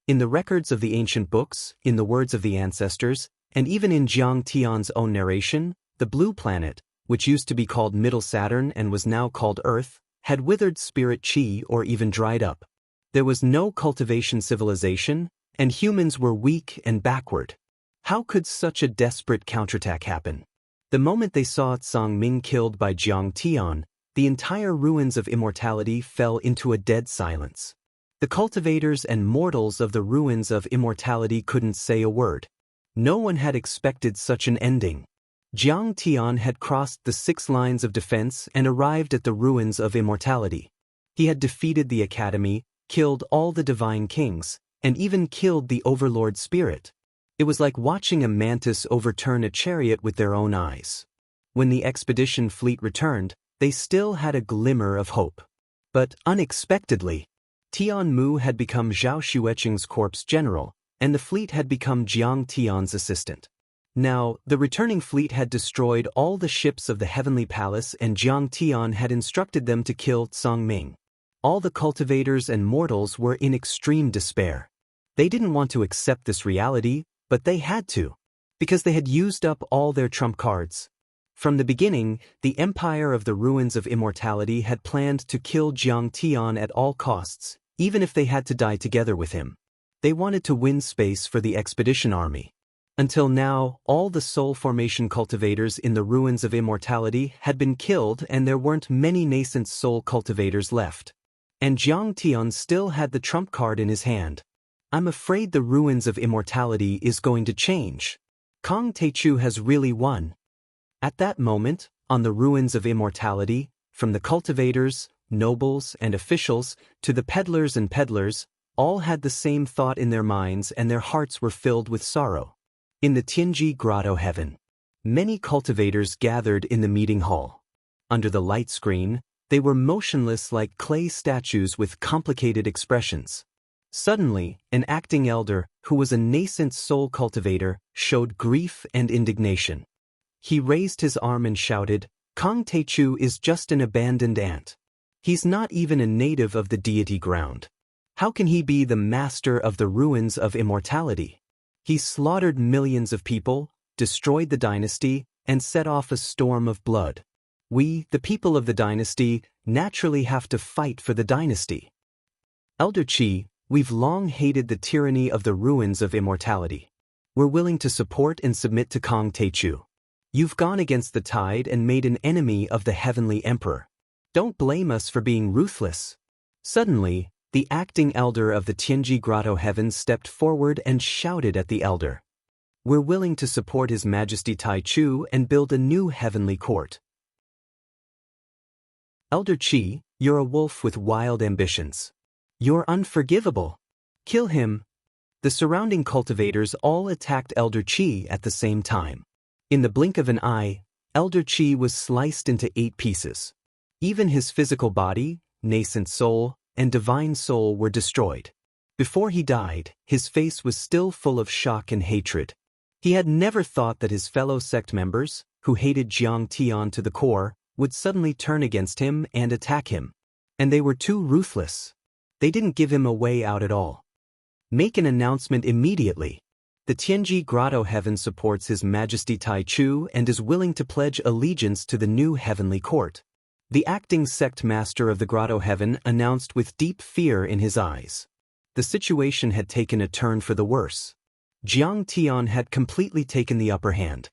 In the records of the ancient books, in the words of the ancestors, and even in Jiang Tian's own narration, the blue planet, which used to be called Middle Saturn and was now called Earth, had withered spirit chi or even dried up. There was no cultivation civilization, and humans were weak and backward. How could such a desperate counterattack happen? The moment they saw Tsang Ming killed by Jiang Tian, the entire ruins of immortality fell into a dead silence. The cultivators and mortals of the ruins of immortality couldn't say a word. No one had expected such an ending. Jiang Tian had crossed the 6 lines of defense and arrived at the ruins of immortality. He had defeated the academy, killed all the divine kings, and even killed the overlord spirit. It was like watching a mantis overturn a chariot with their own eyes. When the expedition fleet returned, they still had a glimmer of hope. But unexpectedly, Tian Mu had become Zhao Xueqing's corpse general, and the fleet had become Jiang Tian's assistant. Now, the returning fleet had destroyed all the ships of the Heavenly Palace and Jiang Tian had instructed them to kill Tsang Ming. All the cultivators and mortals were in extreme despair. They didn't want to accept this reality, but they had to, because they had used up all their trump cards. From the beginning, the Empire of the Ruins of Immortality had planned to kill Jiang Tian at all costs, even if they had to die together with him. They wanted to win space for the expedition army. Until now, all the soul formation cultivators in the Ruins of Immortality had been killed and there weren't many nascent soul cultivators left. And Jiang Tian still had the trump card in his hand. I'm afraid the ruins of immortality is going to change. Kong Taechu has really won. At that moment, on the ruins of immortality, from the cultivators, nobles, and officials, to the peddlers and peddlers, all had the same thought in their minds and their hearts were filled with sorrow. In the Tianji Grotto heaven, many cultivators gathered in the meeting hall. Under the light screen, they were motionless like clay statues with complicated expressions. Suddenly, an acting elder, who was a nascent soul cultivator, showed grief and indignation. He raised his arm and shouted, "Kong Taechu is just an abandoned ant. He's not even a native of the deity ground. How can he be the master of the ruins of immortality? He slaughtered millions of people, destroyed the dynasty, and set off a storm of blood. We, the people of the dynasty, naturally have to fight for the dynasty. Elder Qi, we've long hated the tyranny of the ruins of immortality. We're willing to support and submit to Kong Taechu. You've gone against the tide and made an enemy of the heavenly emperor. Don't blame us for being ruthless." Suddenly, the acting elder of the Tianji Grotto heaven stepped forward and shouted at the elder. "We're willing to support His Majesty Taichu and build a new heavenly court." Elder Qi, you're a wolf with wild ambitions. You're unforgivable. Kill him. The surrounding cultivators all attacked Elder Qi at the same time. In the blink of an eye, Elder Qi was sliced into 8 pieces. Even his physical body, nascent soul, and divine soul were destroyed. Before he died, his face was still full of shock and hatred. He had never thought that his fellow sect members, who hated Jiang Tian to the core, would suddenly turn against him and attack him. And they were too ruthless. They didn't give him a way out at all. Make an announcement immediately. The Tianji Grotto heaven supports His Majesty Taichu and is willing to pledge allegiance to the new heavenly court. The acting sect master of the Grotto heaven announced with deep fear in his eyes. The situation had taken a turn for the worse. Jiang Tian had completely taken the upper hand.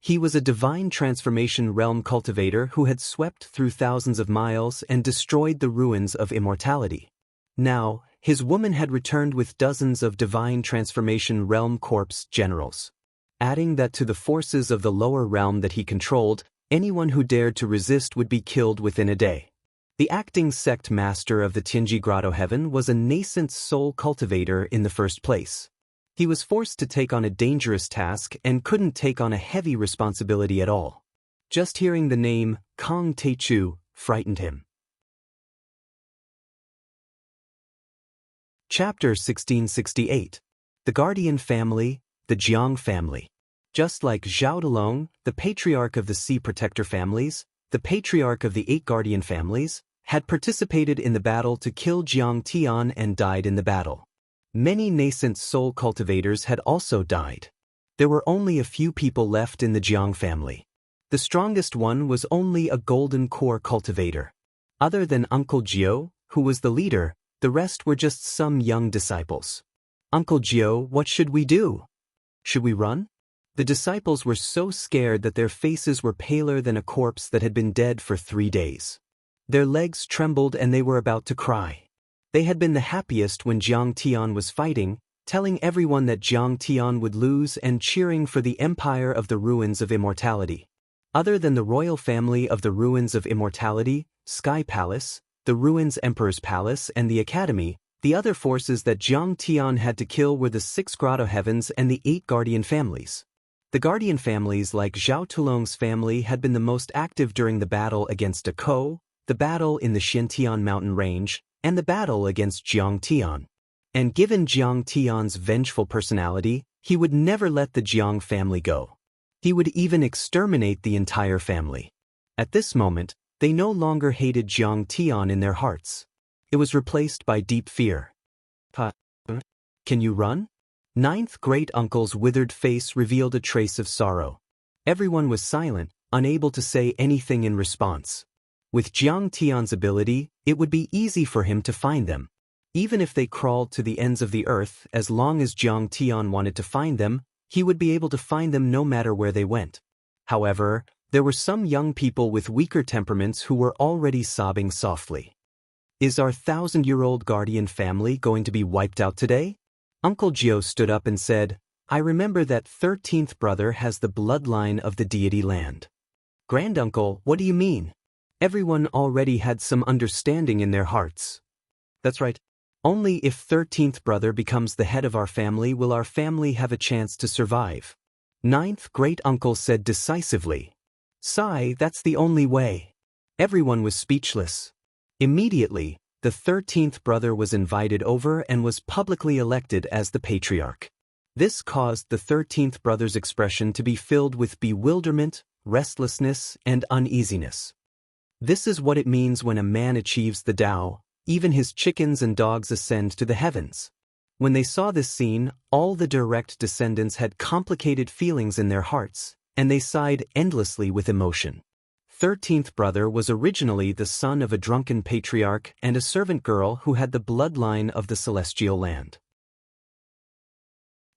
He was a divine transformation realm cultivator who had swept through thousands of miles and destroyed the ruins of immortality. Now, his woman had returned with dozens of divine transformation realm corpse generals. Adding that to the forces of the lower realm that he controlled, anyone who dared to resist would be killed within a day. The acting sect master of the Tianji Grotto heaven was a nascent soul cultivator in the first place. He was forced to take on a dangerous task and couldn't take on a heavy responsibility at all. Just hearing the name Kong Taechu frightened him. Chapter 1668. The Guardian Family, the Jiang Family. Just like Zhao Dalong, the patriarch of the Sea Protector families, the patriarch of the 8 Guardian families, had participated in the battle to kill Jiang Tian and died in the battle. Many nascent soul cultivators had also died. There were only a few people left in the Jiang family. The strongest one was only a golden core cultivator. Other than Uncle Jiao, who was the leader, the rest were just some young disciples. "Uncle Jiao, what should we do? Should we run?" The disciples were so scared that their faces were paler than a corpse that had been dead for 3 days. Their legs trembled and they were about to cry. They had been the happiest when Jiang Tian was fighting, telling everyone that Jiang Tian would lose and cheering for the empire of the ruins of immortality. Other than the royal family of the ruins of immortality, Sky Palace, the ruins Emperor's Palace and the Academy, the other forces that Jiang Tian had to kill were the 6 Grotto Heavens and the 8 Guardian families. The Guardian families like Zhao Tulong's family had been the most active during the battle against Dako, the battle in the Xintian mountain range, and the battle against Jiang Tian. And given Jiang Tian's vengeful personality, he would never let the Jiang family go. He would even exterminate the entire family. At this moment, they no longer hated Jiang Tian in their hearts. It was replaced by deep fear. "Can you run?" Ninth great-uncle's withered face revealed a trace of sorrow. Everyone was silent, unable to say anything in response. With Jiang Tian's ability, it would be easy for him to find them. Even if they crawled to the ends of the earth, as long as Jiang Tian wanted to find them, he would be able to find them no matter where they went. However, there were some young people with weaker temperaments who were already sobbing softly. "Is our 1,000-year-old guardian family going to be wiped out today? Uncle Gio stood up and said, "I remember that 13th brother has the bloodline of the deity land." "Granduncle, what do you mean?" Everyone already had some understanding in their hearts. "That's right. Only if 13th brother becomes the head of our family will our family have a chance to survive." 9th great-uncle said decisively, "Sai, that's the only way." Everyone was speechless. Immediately, the 13th brother was invited over and was publicly elected as the patriarch. This caused the 13th brother's expression to be filled with bewilderment, restlessness, and uneasiness. This is what it means when a man achieves the Tao. Even his chickens and dogs ascend to the heavens. When they saw this scene, all the direct descendants had complicated feelings in their hearts, and they sighed endlessly with emotion. 13th brother was originally the son of a drunken patriarch and a servant girl who had the bloodline of the celestial land.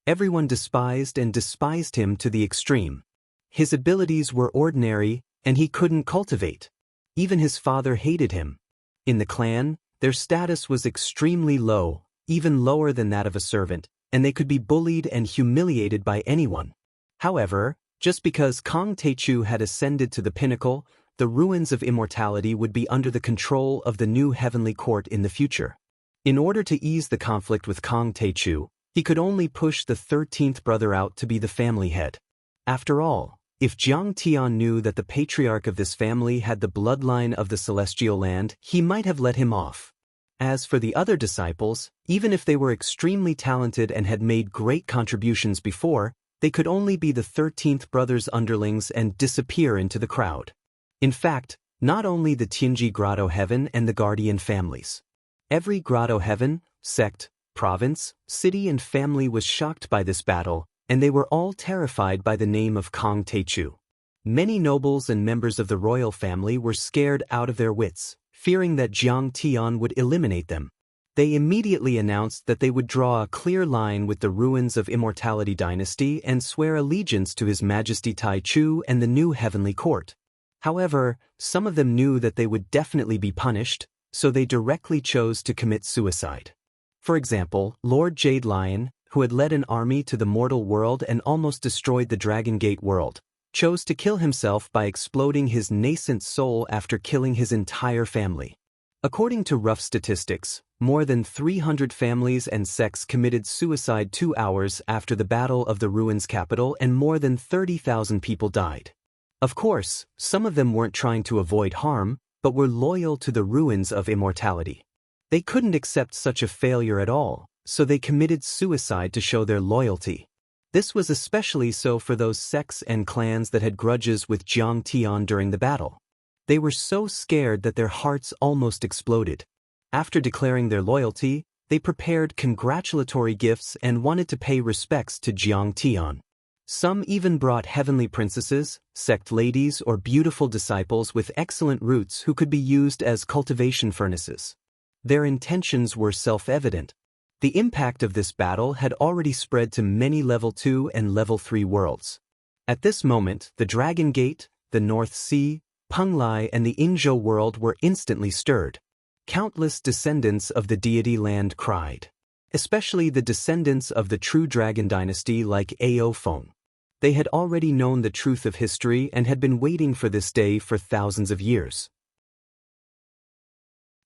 Everyone despised him to the extreme. His abilities were ordinary, and he couldn't cultivate. Even his father hated him. In the clan, their status was extremely low, even lower than that of a servant, and they could be bullied and humiliated by anyone. However, just because Kang Taechu had ascended to the pinnacle, the ruins of immortality would be under the control of the new heavenly court in the future. In order to ease the conflict with Kang Taechu, he could only push the 13th brother out to be the family head. After all, if Jiang Tian knew that the patriarch of this family had the bloodline of the celestial land, he might have let him off. As for the other disciples, even if they were extremely talented and had made great contributions before, they could only be the 13th brother's underlings and disappear into the crowd. In fact, not only the Tianji Grotto Heaven and the Guardian families. Every Grotto Heaven, sect, province, city and family was shocked by this battle, and they were all terrified by the name of Kang Taechu. Many nobles and members of the royal family were scared out of their wits, fearing that Jiang Tian would eliminate them. They immediately announced that they would draw a clear line with the ruins of Immortality Dynasty and swear allegiance to His Majesty Tai Chu and the new heavenly court. However, some of them knew that they would definitely be punished, so they directly chose to commit suicide. For example, Lord Jade Lion, who had led an army to the mortal world and almost destroyed the Dragon Gate world, chose to kill himself by exploding his nascent soul after killing his entire family. According to rough statistics, more than 300 families and sects committed suicide 2 hours after the Battle of the Ruins capital, and more than 30,000 people died. Of course, some of them weren't trying to avoid harm, but were loyal to the ruins of immortality. They couldn't accept such a failure at all, so they committed suicide to show their loyalty. This was especially so for those sects and clans that had grudges with Jiang Tian during the battle. They were so scared that their hearts almost exploded. After declaring their loyalty, they prepared congratulatory gifts and wanted to pay respects to Jiang Tian. Some even brought heavenly princesses, sect ladies, or beautiful disciples with excellent roots who could be used as cultivation furnaces. Their intentions were self-evident. The impact of this battle had already spread to many Level 2 and Level 3 worlds. At this moment, the Dragon Gate, the North Sea, Penglai and the Inzhou world were instantly stirred. Countless descendants of the deity land cried. Especially the descendants of the true dragon dynasty like Ao Feng. They had already known the truth of history and had been waiting for this day for thousands of years.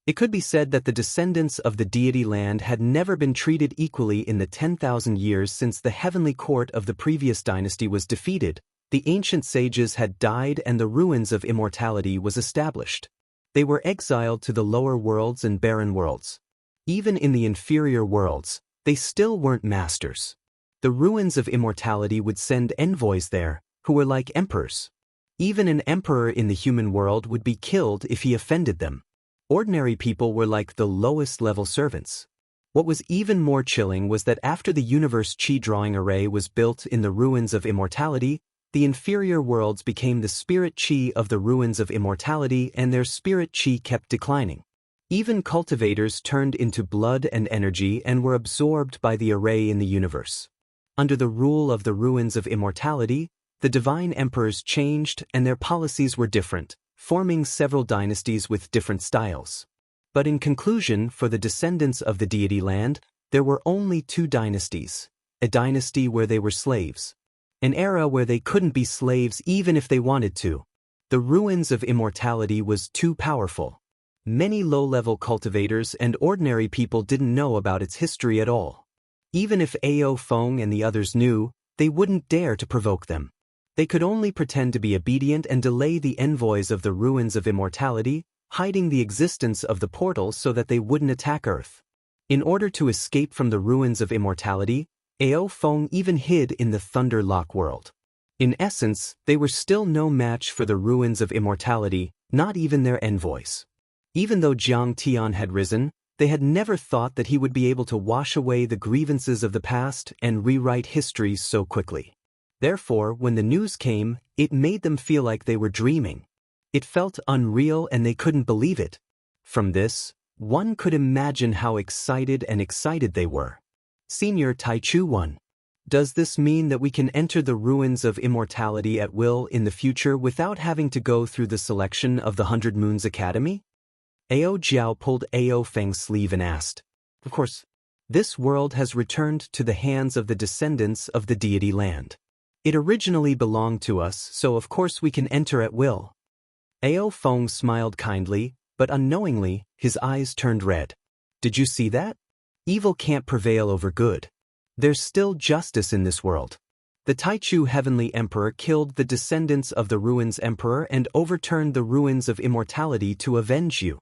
It could be said that the descendants of the deity land had never been treated equally in the 10,000 years since the heavenly court of the previous dynasty was defeated. The ancient sages had died and the ruins of immortality was established. They were exiled to the lower worlds and barren worlds. Even in the inferior worlds, they still weren't masters. The ruins of immortality would send envoys there, who were like emperors. Even an emperor in the human world would be killed if he offended them. Ordinary people were like the lowest level servants. What was even more chilling was that after the universe chi drawing array was built in the ruins of immortality, the inferior worlds became the spirit chi of the ruins of immortality and their spirit chi kept declining. Even cultivators turned into blood and energy and were absorbed by the array in the universe. Under the rule of the ruins of immortality, the divine emperors changed and their policies were different, forming several dynasties with different styles. But in conclusion, for the descendants of the deity land, There were only two dynasties. A dynasty where they were slaves. An era where they couldn't be slaves even if they wanted to. The ruins of immortality was too powerful. Many low-level cultivators and ordinary people didn't know about its history at all. Even if Ao Feng and the others knew, they wouldn't dare to provoke them. They could only pretend to be obedient and delay the envoys of the ruins of immortality, hiding the existence of the portal so that they wouldn't attack Earth. In order to escape from the ruins of immortality, Ao Feng even hid in the Thunder Lock world. In essence, they were still no match for the ruins of immortality, not even their envoys. Even though Jiang Tian had risen, they had never thought that he would be able to wash away the grievances of the past and rewrite history so quickly. Therefore, when the news came, it made them feel like they were dreaming. It felt unreal and they couldn't believe it. From this, one could imagine how excited they were. Senior Taichu 1. Does this mean that we can enter the ruins of immortality at will in the future without having to go through the selection of the 100 Moons Academy? Ao Jiao pulled Ao Feng's sleeve and asked. Of course, this world has returned to the hands of the descendants of the deity land. It originally belonged to us, so of course we can enter at will. Ao Feng smiled kindly, but unknowingly, his eyes turned red. Did you see that? Evil can't prevail over good. There's still justice in this world. The Taichu Heavenly Emperor killed the descendants of the Ruins Emperor and overturned the ruins of immortality to avenge you.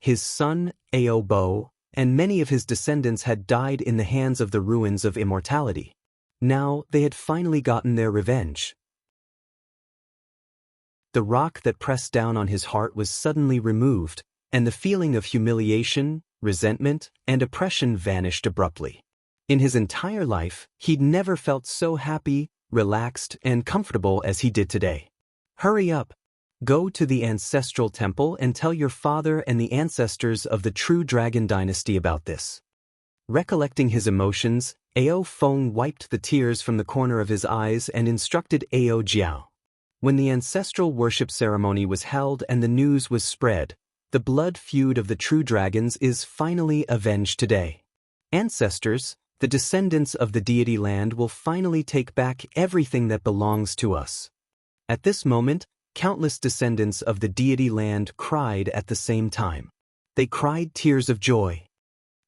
His son, Ao Bo, and many of his descendants had died in the hands of the ruins of immortality. Now, they had finally gotten their revenge. The rock that pressed down on his heart was suddenly removed, and the feeling of humiliation, resentment, and oppression vanished abruptly. In his entire life, he'd never felt so happy, relaxed, and comfortable as he did today. Hurry up. Go to the ancestral temple and tell your father and the ancestors of the true dragon dynasty about this. Recollecting his emotions, Ao Feng wiped the tears from the corner of his eyes and instructed Ao Jiao. When the ancestral worship ceremony was held and the news was spread, the blood feud of the true dragons is finally avenged today. Ancestors, the descendants of the deity land will finally take back everything that belongs to us. At this moment, countless descendants of the deity land cried at the same time. They cried tears of joy.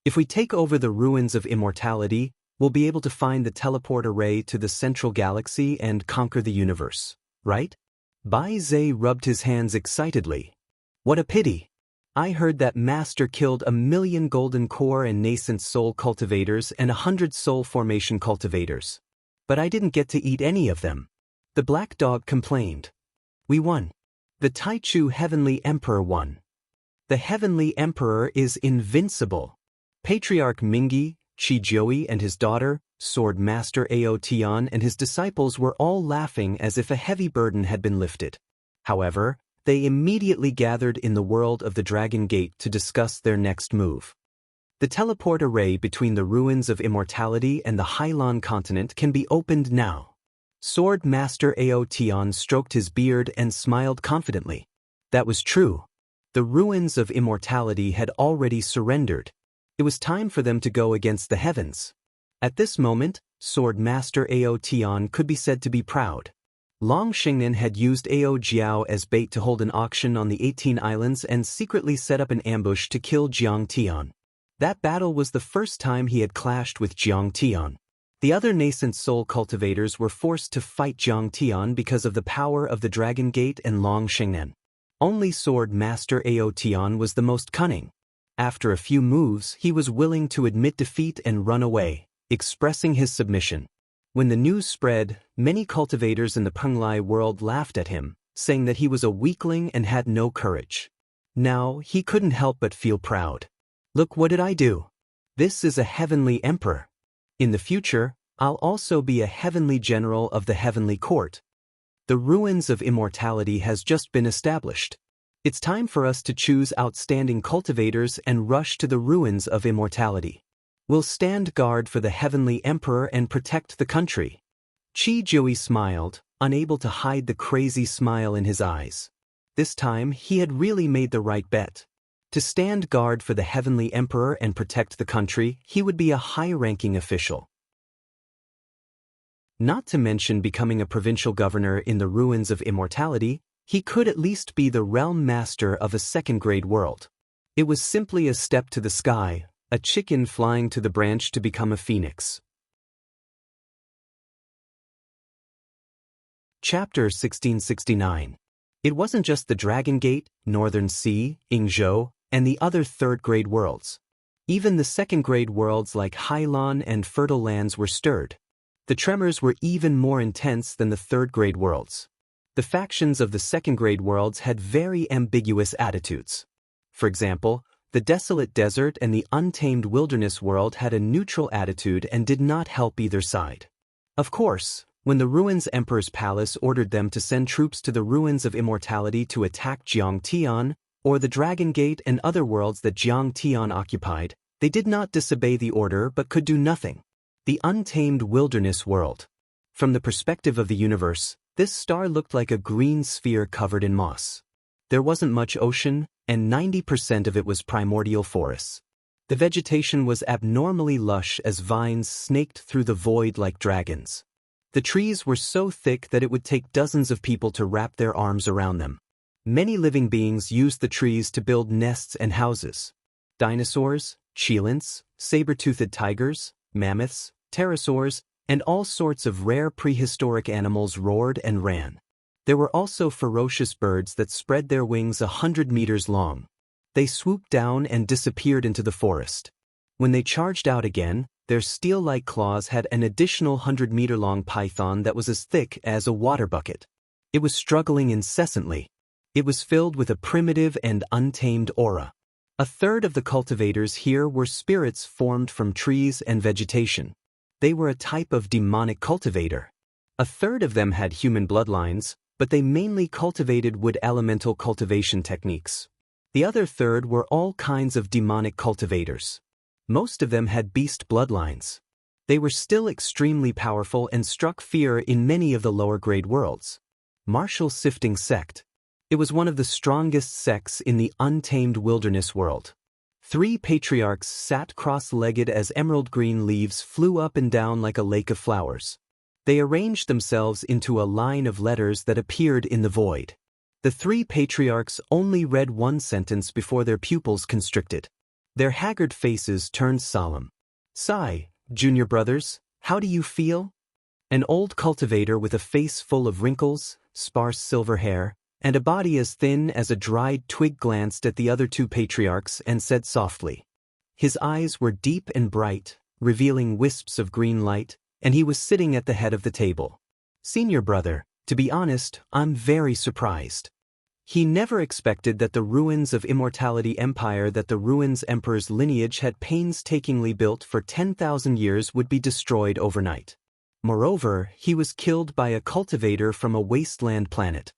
If we take over the ruins of immortality, we'll be able to find the teleport array to the central galaxy and conquer the universe, right? Bai Zhe rubbed his hands excitedly. What a pity! I heard that Master killed 1,000,000 golden core and nascent soul cultivators and 100 soul formation cultivators. But I didn't get to eat any of them. The black dog complained. We won. The Taichu Heavenly Emperor won. The Heavenly Emperor is invincible. Patriarch Mingi, Shi Jiui and his daughter, Sword Master Ao Tian and his disciples were all laughing as if a heavy burden had been lifted. However, they immediately gathered in the world of the Dragon Gate to discuss their next move. The teleport array between the ruins of immortality and the Hailan continent can be opened now. Sword Master Ao Tian stroked his beard and smiled confidently. That was true. The ruins of immortality had already surrendered. It was time for them to go against the heavens. At this moment, Sword Master Ao Tian could be said to be proud. Long Xingnan had used Ao Jiao as bait to hold an auction on the 18 islands and secretly set up an ambush to kill Jiang Tian. That battle was the first time he had clashed with Jiang Tian. The other nascent soul cultivators were forced to fight Jiang Tian because of the power of the Dragon Gate and Long Xingnan. Only Sword Master Ao Tian was the most cunning. After a few moves, he was willing to admit defeat and run away, expressing his submission. When the news spread, many cultivators in the Penglai world laughed at him, saying that he was a weakling and had no courage. Now, he couldn't help but feel proud. Look, what did I do? This is a heavenly emperor. In the future, I'll also be a heavenly general of the heavenly court. The ruins of immortality has just been established. It's time for us to choose outstanding cultivators and rush to the ruins of immortality. We'll stand guard for the heavenly emperor and protect the country. Chi Jiui smiled, unable to hide the crazy smile in his eyes. This time, he had really made the right bet. To stand guard for the heavenly emperor and protect the country, he would be a high-ranking official. Not to mention becoming a provincial governor in the ruins of immortality, he could at least be the realm master of a second-grade world. It was simply a step to the sky, a chicken flying to the branch to become a phoenix. Chapter 1669. It wasn't just the Dragon Gate, Northern Sea, Yingzhou, and the other third-grade worlds. Even the second-grade worlds like Hailan and Fertile Lands were stirred. The tremors were even more intense than the third-grade worlds. The factions of the second-grade worlds had very ambiguous attitudes. For example, the Desolate Desert and the Untamed Wilderness world had a neutral attitude and did not help either side. Of course, when the Ruins Emperor's palace ordered them to send troops to the Ruins of Immortality to attack Jiangtian, or the Dragon Gate and other worlds that Jiangtian occupied, they did not disobey the order but could do nothing. The Untamed Wilderness world. From the perspective of the universe, this star looked like a green sphere covered in moss. There wasn't much ocean, and 90% of it was primordial forests. The vegetation was abnormally lush as vines snaked through the void like dragons. The trees were so thick that it would take dozens of people to wrap their arms around them. Many living beings used the trees to build nests and houses. Dinosaurs, cheilants, saber-toothed tigers, mammoths, pterosaurs, and all sorts of rare prehistoric animals roared and ran. There were also ferocious birds that spread their wings 100 meters long. They swooped down and disappeared into the forest. When they charged out again, their steel-like claws had an additional 100-meter-long python that was as thick as a water bucket. It was struggling incessantly. It was filled with a primitive and untamed aura. A third of the cultivators here were spirits formed from trees and vegetation. They were a type of demonic cultivator. A third of them had human bloodlines, but they mainly cultivated wood elemental cultivation techniques. The other third were all kinds of demonic cultivators. Most of them had beast bloodlines. They were still extremely powerful and struck fear in many of the lower-grade worlds. Martial Sifting Sect. It was one of the strongest sects in the Untamed Wilderness world. 3 patriarchs sat cross-legged as emerald green leaves flew up and down like a lake of flowers. They arranged themselves into a line of letters that appeared in the void. The 3 patriarchs only read one sentence before their pupils constricted. Their haggard faces turned solemn. "Sigh, junior brothers, how do you feel?" An old cultivator with a face full of wrinkles, sparse silver hair, and a body as thin as a dried twig glanced at the other 2 patriarchs and said softly. His eyes were deep and bright, revealing wisps of green light, and he was sitting at the head of the table. "Senior brother, to be honest, I'm very surprised." He never expected that the Ruins of Immortality Empire that the Ruins Emperor's lineage had painstakingly built for 10,000 years would be destroyed overnight. Moreover, he was killed by a cultivator from a wasteland planet.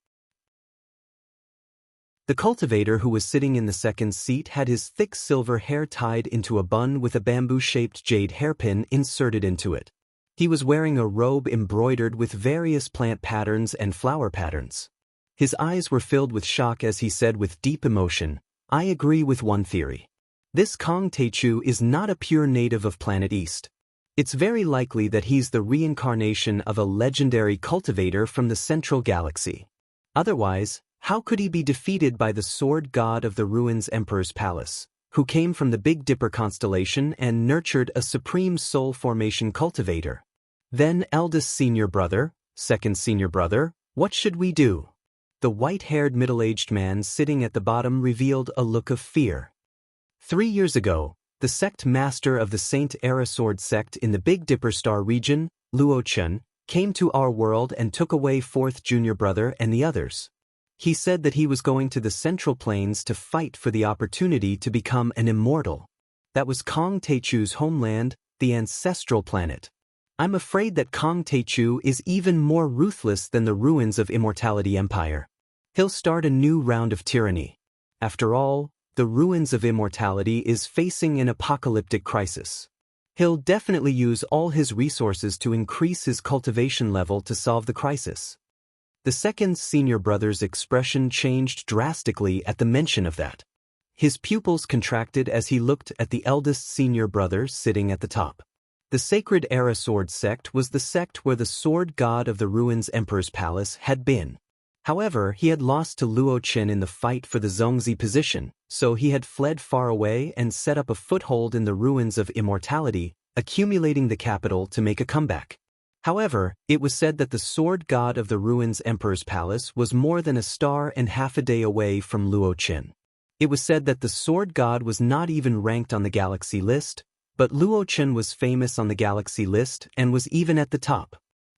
The cultivator who was sitting in the second seat had his thick silver hair tied into a bun with a bamboo-shaped jade hairpin inserted into it. He was wearing a robe embroidered with various plant patterns and flower patterns. His eyes were filled with shock as he said with deep emotion, "I agree with one theory. This Kong Teichu is not a pure native of Planet East. It's very likely that he's the reincarnation of a legendary cultivator from the Central Galaxy. Otherwise, how could he be defeated by the sword god of the Ruins Emperor's palace, who came from the Big Dipper constellation and nurtured a supreme soul formation cultivator? Then eldest senior brother, second senior brother, what should we do?" The white-haired middle-aged man sitting at the bottom revealed a look of fear. 3 years ago, the sect master of the Saint Era Sword sect in the Big Dipper star region, Luo Chun, came to our world and took away 4th junior brother and the others. He said that he was going to the Central Plains to fight for the opportunity to become an immortal. That was Kong Teichu's homeland, the ancestral planet. I'm afraid that Kong Teichu is even more ruthless than the Ruins of Immortality Empire. He'll start a new round of tyranny. After all, the Ruins of Immortality is facing an apocalyptic crisis. He'll definitely use all his resources to increase his cultivation level to solve the crisis. The second senior brother's expression changed drastically at the mention of that. His pupils contracted as he looked at the eldest senior brother sitting at the top. The Sacred Era Sword Sect was the sect where the sword god of the ruins Emperor's Palace had been. However, he had lost to Luo Qin in the fight for the Zhongzi position, so he had fled far away and set up a foothold in the ruins of immortality, accumulating the capital to make a comeback. However, it was said that the sword god of the ruins Emperor's Palace was more than a star and half a day away from Luo Qin. It was said that the sword god was not even ranked on the galaxy list, but Luo Qin was famous on the galaxy list and was even at the top.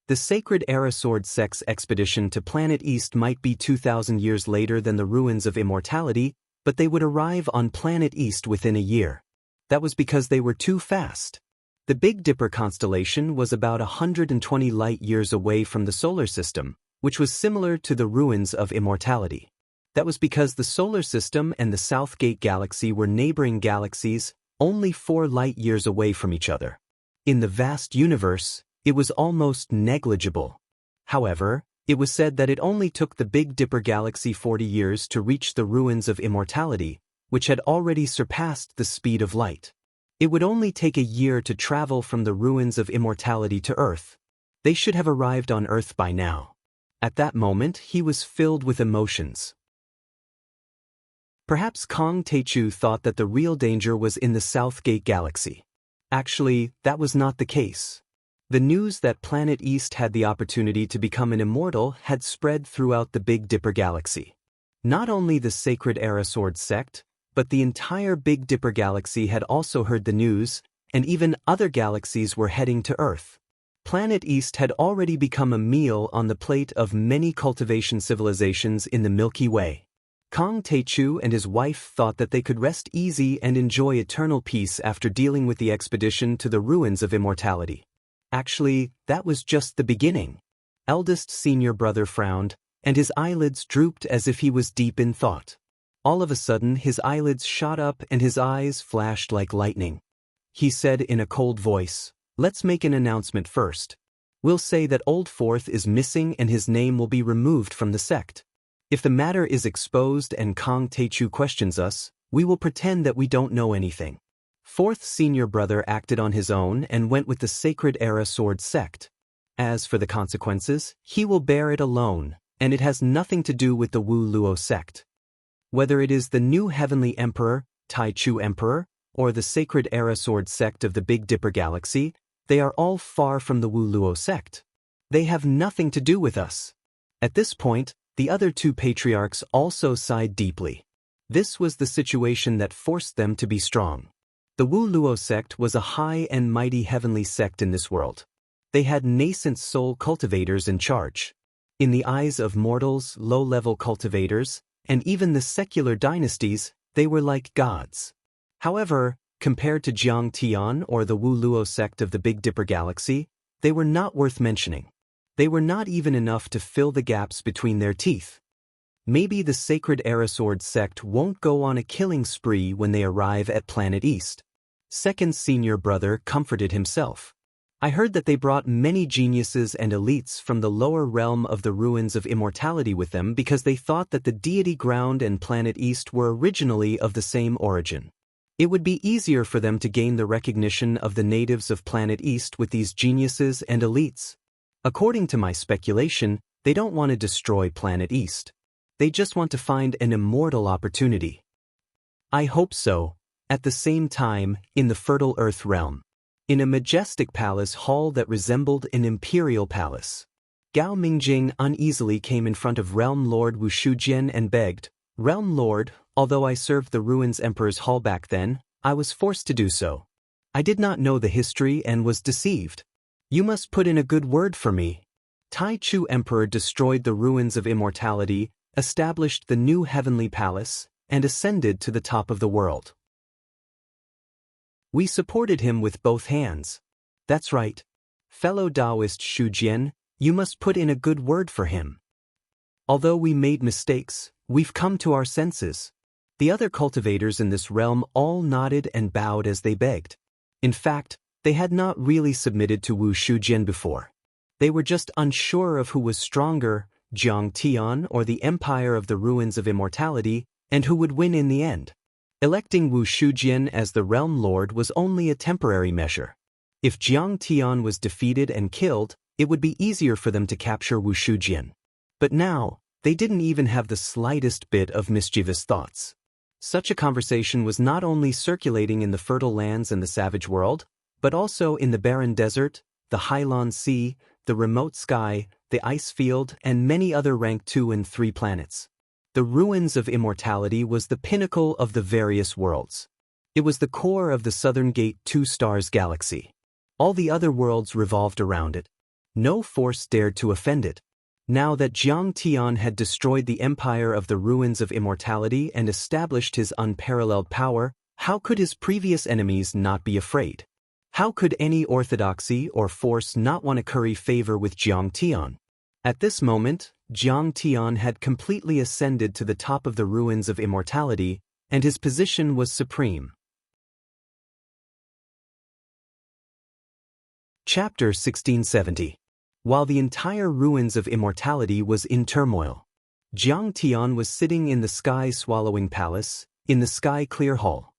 The Sacred Era Sword Sect's expedition to Planet East might be 2,000 years later than the ruins of immortality, but they would arrive on Planet East within a year. That was because they were too fast. The Big Dipper constellation was about 120 light-years away from the solar system, which was similar to the ruins of immortality. That was because the solar system and the Southgate galaxy were neighboring galaxies, only 4 light-years away from each other. In the vast universe, it was almost negligible. However, it was said that it only took the Big Dipper galaxy 40 years to reach the ruins of immortality, which had already surpassed the speed of light. It would only take a year to travel from the ruins of immortality to Earth. They should have arrived on Earth by now. At that moment, he was filled with emotions. Perhaps Kong Teichu thought that the real danger was in the Southgate galaxy. Actually, that was not the case. The news that Planet East had the opportunity to become an immortal had spread throughout the Big Dipper galaxy. Not only the Sacred Era Sword Sect, but the entire Big Dipper galaxy had also heard the news, and even other galaxies were heading to Earth. Planet East had already become a meal on the plate of many cultivation civilizations in the Milky Way. Kong Teichu and his wife thought that they could rest easy and enjoy eternal peace after dealing with the expedition to the ruins of immortality. Actually, that was just the beginning. Eldest senior brother frowned, and his eyelids drooped as if he was deep in thought. All of a sudden, his eyelids shot up and his eyes flashed like lightning. He said in a cold voice, "Let's make an announcement first. We'll say that Old Fourth is missing and his name will be removed from the sect. If the matter is exposed and Kong Teichu questions us, we will pretend that we don't know anything." Fourth senior brother acted on his own and went with the Sacred Era Sword Sect. As for the consequences, he will bear it alone, and it has nothing to do with the Wu Luo sect. Whether it is the new Heavenly Emperor, Taichu Emperor, or the Sacred Era Sword Sect of the Big Dipper Galaxy, they are all far from the Wu Luo sect. They have nothing to do with us. At this point, the other 2 patriarchs also sighed deeply. This was the situation that forced them to be strong. The Wu Luo sect was a high and mighty heavenly sect in this world. They had nascent soul cultivators in charge. In the eyes of mortals, low-level cultivators, and even the secular dynasties, they were like gods. However, compared to Jiang Tian or the Wu Luo sect of the Big Dipper Galaxy, they were not worth mentioning. They were not even enough to fill the gaps between their teeth. Maybe the Sacred Era Sword sect won't go on a killing spree when they arrive at Planet East. Second senior brother comforted himself. I heard that they brought many geniuses and elites from the lower realm of the ruins of immortality with them because they thought that the deity ground and Planet East were originally of the same origin. It would be easier for them to gain the recognition of the natives of Planet East with these geniuses and elites. According to my speculation, they don't want to destroy Planet East. They just want to find an immortal opportunity. I hope so. At the same time, in the Fertile Earth realm, in a majestic palace hall that resembled an imperial palace, Gao Mingjing uneasily came in front of Realm Lord Wu Shujian and begged, "Realm Lord, although I served the Ruins Emperor's hall back then, I was forced to do so. I did not know the history and was deceived. You must put in a good word for me." Taichu Emperor destroyed the ruins of immortality, established the new heavenly palace, and ascended to the top of the world. We supported him with both hands. That's right. Fellow Taoist Shujian, you must put in a good word for him. Although we made mistakes, we've come to our senses. The other cultivators in this realm all nodded and bowed as they begged. In fact, they had not really submitted to Wu Shujian before. They were just unsure of who was stronger, Jiang Tian or the Empire of the Ruins of Immortality, and who would win in the end. Electing Wu Shujian as the realm lord was only a temporary measure. If Jiang Tian was defeated and killed, it would be easier for them to capture Wu Shujian. But now, they didn't even have the slightest bit of mischievous thoughts. Such a conversation was not only circulating in the fertile lands and the savage world, but also in the barren desert, the Hailan Sea, the remote sky, the ice field, and many other rank 2 and 3 planets. The ruins of immortality was the pinnacle of the various worlds. It was the core of the Southern Gate 2 stars galaxy. All the other worlds revolved around it. No force dared to offend it. Now that Jiang Tian had destroyed the empire of the ruins of immortality and established his unparalleled power, how could his previous enemies not be afraid? How could any orthodoxy or force not want to curry favor with Jiang Tian? At this moment, Jiang Tian had completely ascended to the top of the ruins of immortality, and his position was supreme. Chapter 1670. While the entire ruins of immortality was in turmoil, Jiang Tian was sitting in the sky-swallowing palace, in the sky-clear hall.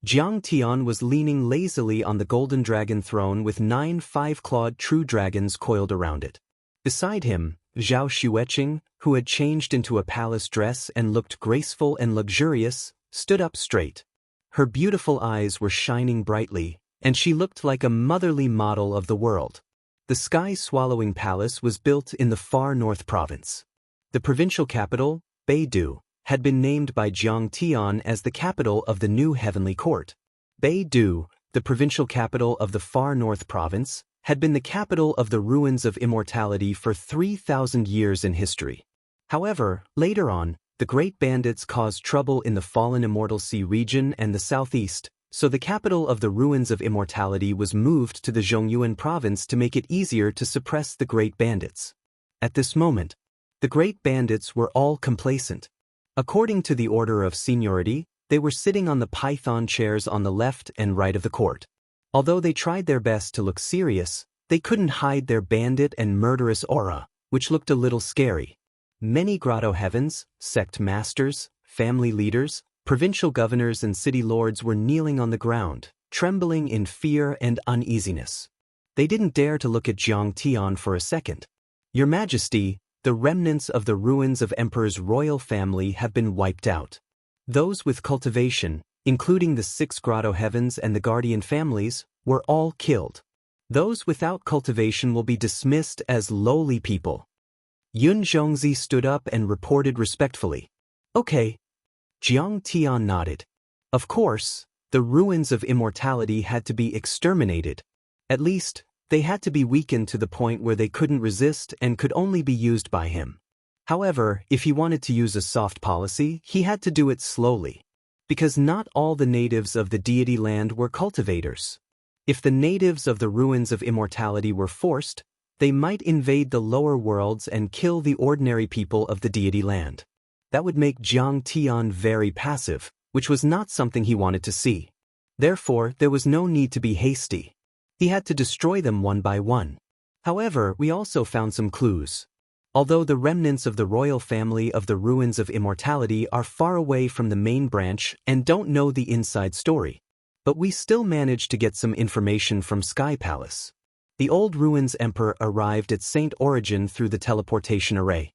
Jiang Tian was leaning lazily on the golden dragon throne with 9 5-clawed true dragons coiled around it. Beside him, Zhao Xueqing, who had changed into a palace dress and looked graceful and luxurious, stood up straight. Her beautiful eyes were shining brightly, and she looked like a motherly model of the world. The sky-swallowing palace was built in the far north province. The provincial capital, Beidou, had been named by Jiang Tian as the capital of the new heavenly court. Beidou, the provincial capital of the far north province, had been the capital of the ruins of immortality for 3,000 years in history. However, later on, the great bandits caused trouble in the fallen Immortal Sea region and the southeast, so the capital of the ruins of immortality was moved to the Zhongyuan province to make it easier to suppress the great bandits. At this moment, the great bandits were all complacent. According to the order of seniority, they were sitting on the python chairs on the left and right of the court. Although they tried their best to look serious, they couldn't hide their bandit and murderous aura, which looked a little scary. Many grotto heavens, sect masters, family leaders, provincial governors and city lords were kneeling on the ground, trembling in fear and uneasiness. They didn't dare to look at Jiang Tian for a second. "Your Majesty, the remnants of the ruins of Emperor's royal family have been wiped out. Those with cultivation, including the 6 grotto heavens and the guardian families, were all killed. Those without cultivation will be dismissed as lowly people." Yun Zhongzi stood up and reported respectfully. "Okay." Jiang Tian nodded. Of course, the ruins of immortality had to be exterminated. At least, they had to be weakened to the point where they couldn't resist and could only be used by him. However, if he wanted to use a soft policy, he had to do it slowly. Because not all the natives of the deity land were cultivators. If the natives of the ruins of immortality were forced, they might invade the lower worlds and kill the ordinary people of the deity land. That would make Jiang Tian very passive, which was not something he wanted to see. Therefore, there was no need to be hasty. He had to destroy them one by one. However, we also found some clues. Although the remnants of the royal family of the ruins of immortality are far away from the main branch and don't know the inside story, but we still managed to get some information from Sky Palace. The old ruins emperor arrived at Saint Origin through the teleportation array.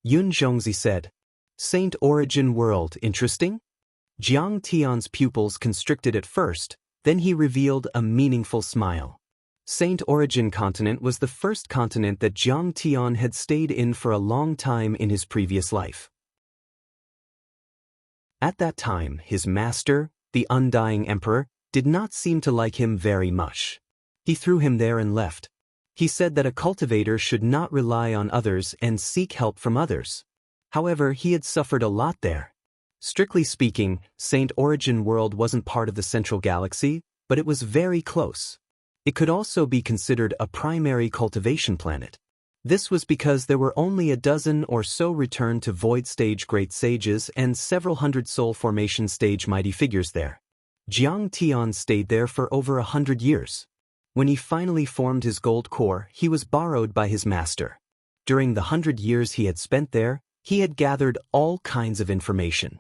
Yun Zhongzi said, "Saint Origin world, interesting?" Jiang Tian's pupils constricted at first, then he revealed a meaningful smile. Saint Origin continent was the first continent that Jiang Tian had stayed in for a long time in his previous life. At that time, his master, the undying emperor, did not seem to like him very much. He threw him there and left. He said that a cultivator should not rely on others and seek help from others. However, he had suffered a lot there. Strictly speaking, Saint Origin world wasn't part of the central galaxy, but it was very close. It could also be considered a primary cultivation planet. This was because there were only a dozen or so return to void stage great sages and several hundred soul formation stage mighty figures there. Jiang Tian stayed there for over 100 years. When he finally formed his gold core, he was borrowed by his master. During the 100 years he had spent there, he had gathered all kinds of information.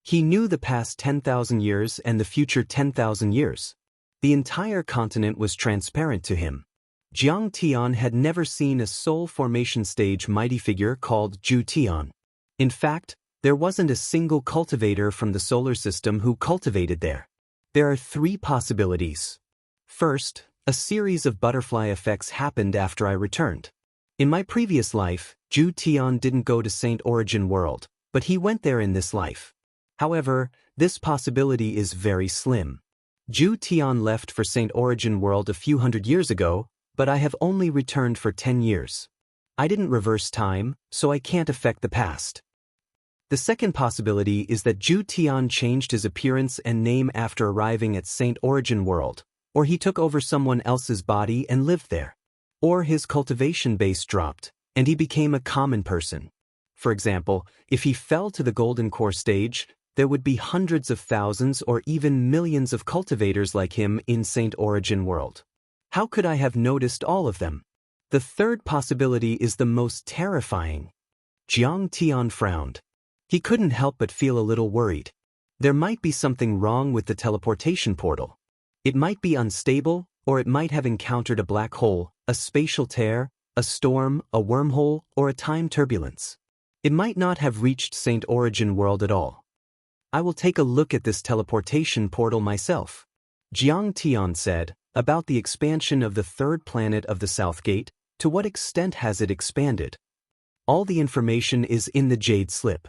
He knew the past 10,000 years and the future 10,000 years. The entire continent was transparent to him. Jiang Tian had never seen a soul formation stage mighty figure called Zhu Tian. In fact, there wasn't a single cultivator from the solar system who cultivated there. There are three possibilities. First, a series of butterfly effects happened after I returned. In my previous life, Zhu Tian didn't go to Saint Origin World, but he went there in this life. However, this possibility is very slim. Zhu Tian left for Saint Origin World a few hundred years ago, but I have only returned for 10 years. I didn't reverse time, so I can't affect the past. The second possibility is that Zhu Tian changed his appearance and name after arriving at Saint Origin World, or he took over someone else's body and lived there. Or his cultivation base dropped, and he became a common person. For example, if he fell to the golden core stage, there would be hundreds of thousands or even millions of cultivators like him in Saint Origin World. How could I have noticed all of them? The third possibility is the most terrifying. Jiang Tian frowned. He couldn't help but feel a little worried. There might be something wrong with the teleportation portal. It might be unstable, or it might have encountered a black hole, a spatial tear, a storm, a wormhole, or a time turbulence. It might not have reached Saint Origin World at all. I will take a look at this teleportation portal myself. Jiang Tian said, about the expansion of the third planet of the South Gate, to what extent has it expanded? All the information is in the Jade Slip.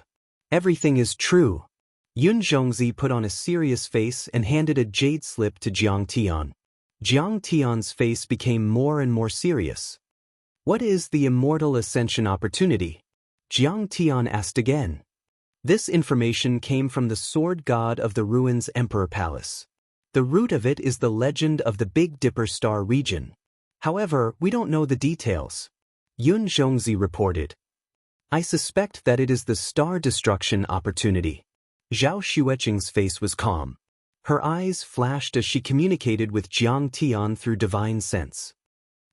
Everything is true. Yun Zhongzi put on a serious face and handed a Jade Slip to Jiang Tian. Jiang Tian's face became more and more serious. What is the immortal ascension opportunity? Jiang Tian asked again. This information came from the sword god of the ruins Emperor Palace. The root of it is the legend of the Big Dipper star region. However, we don't know the details. Yun Zhongzi reported. I suspect that it is the star destruction opportunity. Zhao Xueqing's face was calm. Her eyes flashed as she communicated with Jiang Tian through divine sense.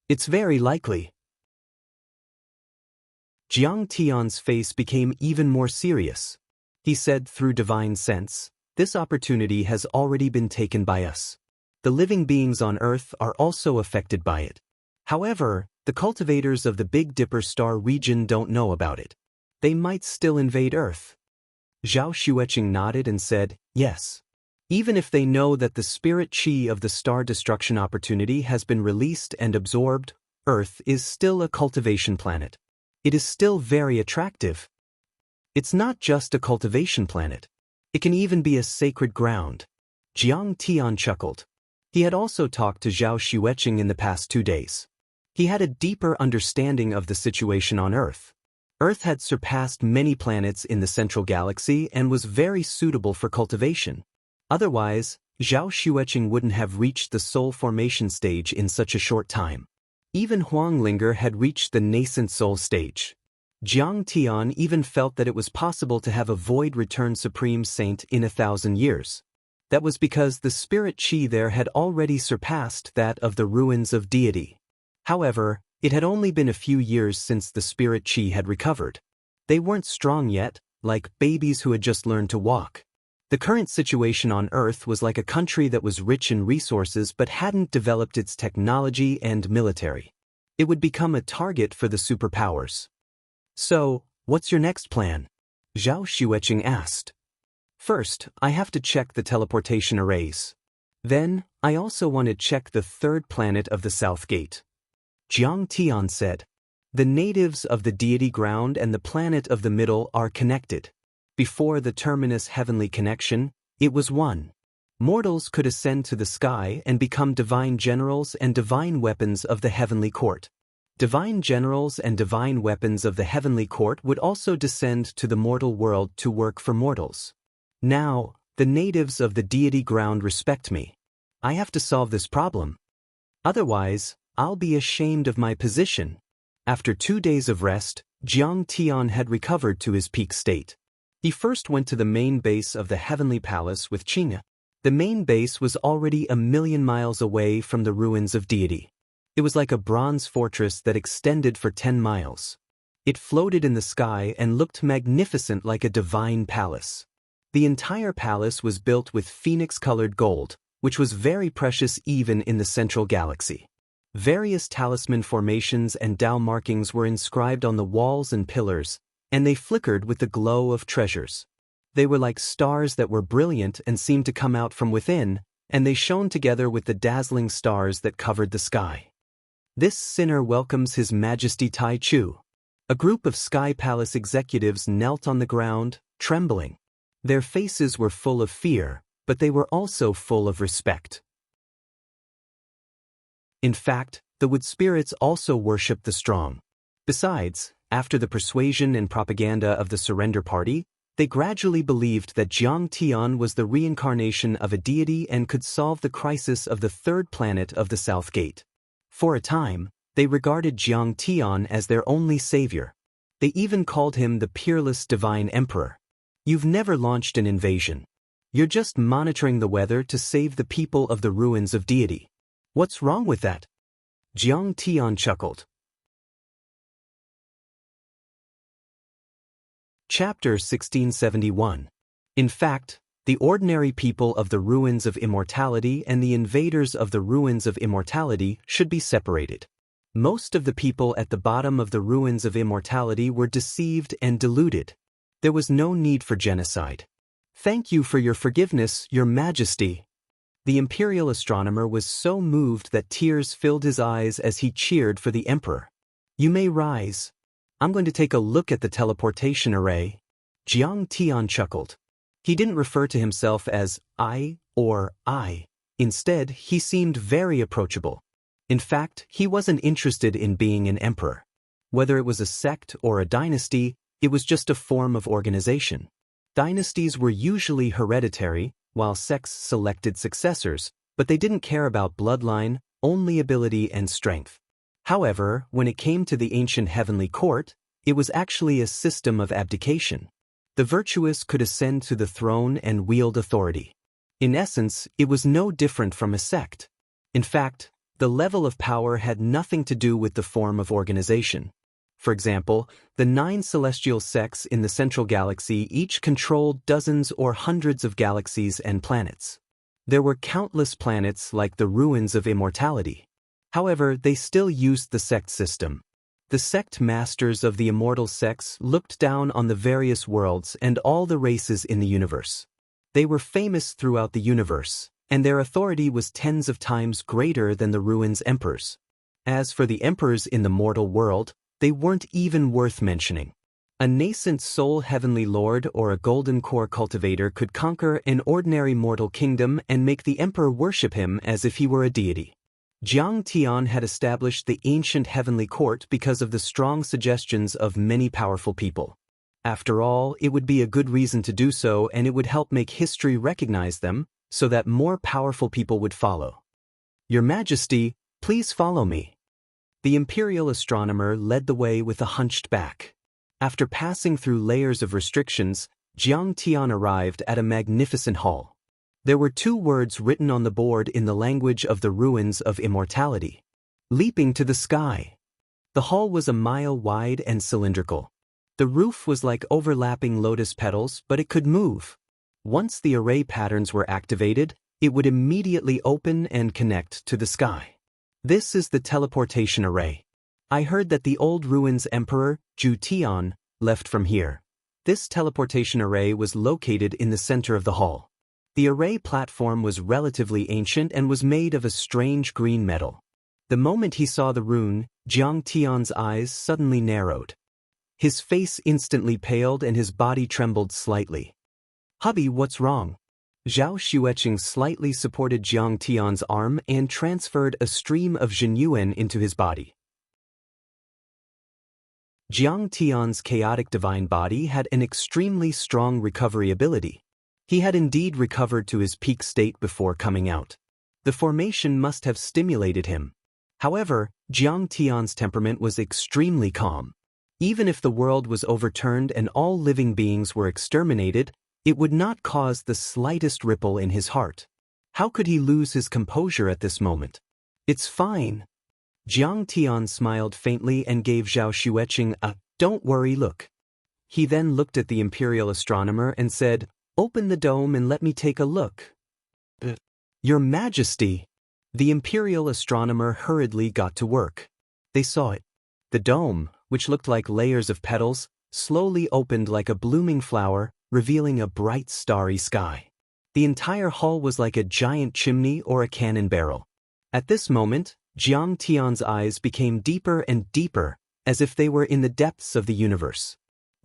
It's very likely. Jiang Tian's face became even more serious. He said through divine sense, this opportunity has already been taken by us. The living beings on Earth are also affected by it. However, the cultivators of the Big Dipper star region don't know about it. They might still invade Earth. Zhao Xueqing nodded and said, yes. Even if they know that the spirit chi of the star destruction opportunity has been released and absorbed, Earth is still a cultivation planet. It is still very attractive. It's not just a cultivation planet. It can even be a sacred ground. Jiang Tian chuckled. He had also talked to Zhao Xueqing in the past 2 days. He had a deeper understanding of the situation on Earth. Earth had surpassed many planets in the central galaxy and was very suitable for cultivation. Otherwise, Zhao Xueqing wouldn't have reached the soul formation stage in such a short time. Even Huanglinger had reached the nascent soul stage. Jiang Tian even felt that it was possible to have a void return supreme saint in 1,000 years. That was because the spirit chi there had already surpassed that of the ruins of deity. However, it had only been a few years since the spirit chi had recovered. They weren't strong yet, like babies who had just learned to walk. The current situation on Earth was like a country that was rich in resources but hadn't developed its technology and military. It would become a target for the superpowers. So, what's your next plan? Zhao Xueqing asked. First, I have to check the teleportation arrays. Then, I also want to check the third planet of the South Gate. Jiang Tian said. The natives of the deity ground and the planet of the middle are connected. Before the terminus heavenly connection, it was one. Mortals could ascend to the sky and become divine generals and divine weapons of the heavenly court. Divine generals and divine weapons of the heavenly court would also descend to the mortal world to work for mortals. Now, the natives of the deity ground respect me. I have to solve this problem. Otherwise, I'll be ashamed of my position. After 2 days of rest, Jiang Tian had recovered to his peak state. He first went to the main base of the heavenly palace with Qingya. The main base was already 1,000,000 miles away from the ruins of deity. It was like a bronze fortress that extended for 10 miles. It floated in the sky and looked magnificent like a divine palace. The entire palace was built with phoenix-colored gold, which was very precious even in the central galaxy. Various talisman formations and Tao markings were inscribed on the walls and pillars, and they flickered with the glow of treasures. They were like stars that were brilliant and seemed to come out from within, and they shone together with the dazzling stars that covered the sky. This sinner welcomes His Majesty Tai Chu. A group of Sky Palace executives knelt on the ground, trembling. Their faces were full of fear, but they were also full of respect. In fact, the wood spirits also worshipped the strong. Besides, after the persuasion and propaganda of the Surrender Party, they gradually believed that Jiang Tian was the reincarnation of a deity and could solve the crisis of the third planet of the South Gate. For a time, they regarded Jiang Tian as their only savior. They even called him the peerless divine emperor. You've never launched an invasion. You're just monitoring the weather to save the people of the ruins of deity. What's wrong with that? Jiang Tian chuckled. Chapter 1671. In fact, the ordinary people of the ruins of immortality and the invaders of the ruins of immortality should be separated. Most of the people at the bottom of the ruins of immortality were deceived and deluded. There was no need for genocide. Thank you for your forgiveness, Your Majesty. The imperial astronomer was so moved that tears filled his eyes as he cheered for the emperor. You may rise. I'm going to take a look at the teleportation array. Jiang Tian chuckled. He didn't refer to himself as I or I. Instead, he seemed very approachable. In fact, he wasn't interested in being an emperor. Whether it was a sect or a dynasty, it was just a form of organization. Dynasties were usually hereditary, while sects selected successors, but they didn't care about bloodline, only ability and strength. However, when it came to the ancient heavenly court, it was actually a system of abdication. The virtuous could ascend to the throne and wield authority. In essence, it was no different from a sect. In fact, the level of power had nothing to do with the form of organization. For example, the 9 celestial sects in the central galaxy each controlled dozens or hundreds of galaxies and planets. There were countless planets like the ruins of immortality. However, they still used the sect system. The sect masters of the immortal sects looked down on the various worlds and all the races in the universe. They were famous throughout the universe, and their authority was tens of times greater than the ruins' emperors. As for the emperors in the mortal world, they weren't even worth mentioning. A nascent soul heavenly lord or a golden core cultivator could conquer an ordinary mortal kingdom and make the emperor worship him as if he were a deity. Jiang Tian had established the ancient heavenly court because of the strong suggestions of many powerful people. After all, it would be a good reason to do so, and it would help make history recognize them, so that more powerful people would follow. Your Majesty, please follow me. The imperial astronomer led the way with a hunched back. After passing through layers of restrictions, Jiang Tian arrived at a magnificent hall. There were 2 words written on the board in the language of the ruins of immortality. Leaping to the sky. The hall was a mile wide and cylindrical. The roof was like overlapping lotus petals, but it could move. Once the array patterns were activated, it would immediately open and connect to the sky. This is the teleportation array. I heard that the old ruins emperor, Zhu Tian, left from here. This teleportation array was located in the center of the hall. The array platform was relatively ancient and was made of a strange green metal. The moment he saw the rune, Jiang Tian's eyes suddenly narrowed. His face instantly paled and his body trembled slightly. Hubby, what's wrong? Zhao Xueqing slightly supported Jiang Tian's arm and transferred a stream of Zhenyuan into his body. Jiang Tian's chaotic divine body had an extremely strong recovery ability. He had indeed recovered to his peak state before coming out. The formation must have stimulated him. However, Jiang Tian's temperament was extremely calm. Even if the world was overturned and all living beings were exterminated, it would not cause the slightest ripple in his heart. How could he lose his composure at this moment? It's fine. Jiang Tian smiled faintly and gave Zhao Xueqing a, don't worry look. He then looked at the imperial astronomer and said, Open the dome and let me take a look. Your Majesty! The imperial astronomer hurriedly got to work. They saw it. The dome, which looked like layers of petals, slowly opened like a blooming flower, revealing a bright starry sky. The entire hall was like a giant chimney or a cannon barrel. At this moment, Jiang Tian's eyes became deeper and deeper, as if they were in the depths of the universe.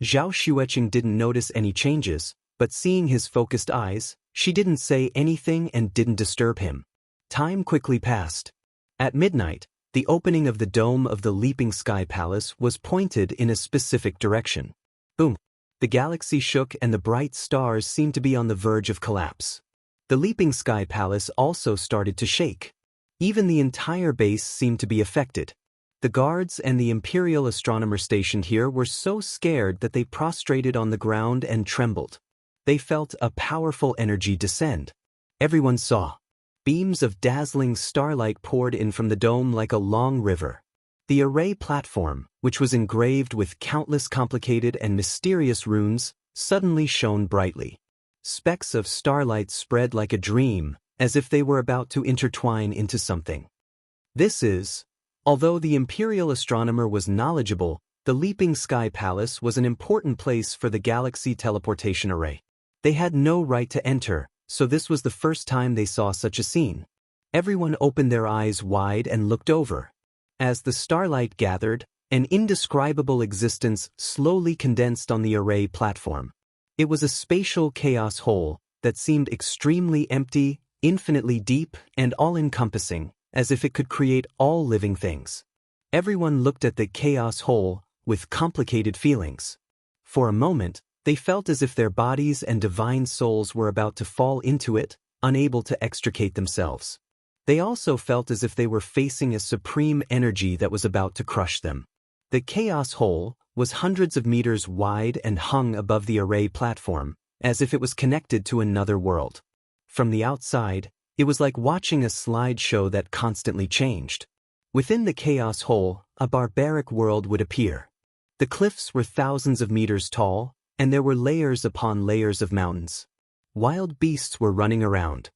Zhao Xueqing didn't notice any changes, but seeing his focused eyes, she didn't say anything and didn't disturb him. Time quickly passed. At midnight, the opening of the dome of the Leaping Sky Palace was pointed in a specific direction. Boom! The galaxy shook and the bright stars seemed to be on the verge of collapse. The Leaping Sky Palace also started to shake. Even the entire base seemed to be affected. The guards and the imperial astronomer stationed here were so scared that they prostrated on the ground and trembled. They felt a powerful energy descend. Everyone saw. Beams of dazzling starlight poured in from the dome like a long river. The array platform, which was engraved with countless complicated and mysterious runes, suddenly shone brightly. Specks of starlight spread like a dream, as if they were about to intertwine into something. Although the imperial astronomer was knowledgeable, the Leaping Sky Palace was an important place for the galaxy teleportation array. They had no right to enter, so this was the first time they saw such a scene. Everyone opened their eyes wide and looked over. As the starlight gathered, an indescribable existence slowly condensed on the array platform. It was a spatial chaos hole that seemed extremely empty, infinitely deep, and all-encompassing, as if it could create all living things. Everyone looked at the chaos hole with complicated feelings. For a moment, they felt as if their bodies and divine souls were about to fall into it, unable to extricate themselves. They also felt as if they were facing a supreme energy that was about to crush them. The chaos hole was hundreds of meters wide and hung above the array platform, as if it was connected to another world. From the outside, it was like watching a slideshow that constantly changed. Within the chaos hole, a barbaric world would appear. The cliffs were thousands of meters tall, and there were layers upon layers of mountains. Wild beasts were running around.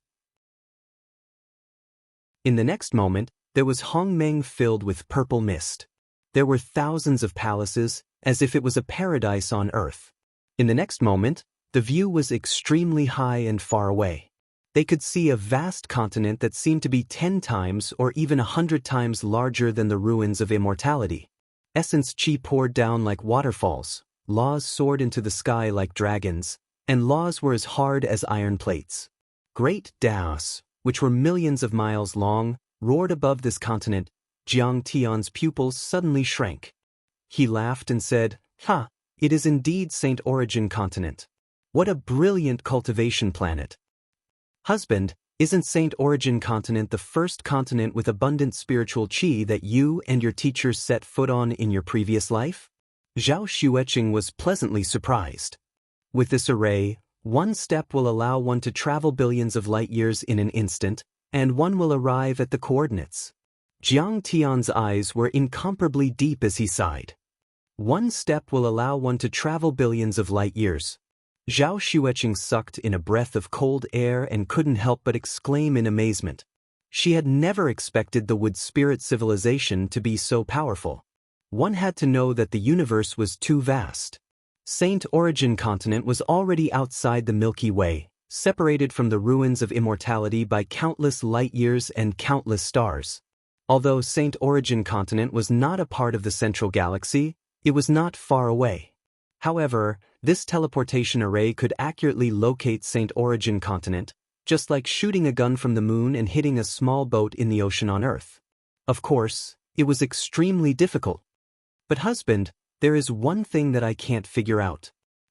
In the next moment, there was Hongmeng filled with purple mist. There were thousands of palaces, as if it was a paradise on earth. In the next moment, the view was extremely high and far away. They could see a vast continent that seemed to be 10 times or even 100 times larger than the ruins of immortality. Essence chi poured down like waterfalls. Laws soared into the sky like dragons, and laws were as hard as iron plates. Great Daos, which were millions of miles long, roared above this continent. Jiang Tian's pupils suddenly shrank. He laughed and said, "Ha, it is indeed Saint Origin continent. What a brilliant cultivation planet. Husband, isn't Saint Origin continent the first continent with abundant spiritual chi that you and your teachers set foot on in your previous life?" Zhao Xueqing was pleasantly surprised. With this array, one step will allow one to travel billions of light years in an instant, and one will arrive at the coordinates. Jiang Tian's eyes were incomparably deep as he sighed. One step will allow one to travel billions of light years. Zhao Xueqing sucked in a breath of cold air and couldn't help but exclaim in amazement. She had never expected the wood spirit civilization to be so powerful. One had to know that the universe was too vast. Saint Origin continent was already outside the Milky Way, separated from the ruins of immortality by countless light years and countless stars. Although Saint Origin continent was not a part of the central galaxy, it was not far away. However, this teleportation array could accurately locate Saint Origin continent, just like shooting a gun from the moon and hitting a small boat in the ocean on Earth. Of course, it was extremely difficult. But husband, there is one thing that I can't figure out.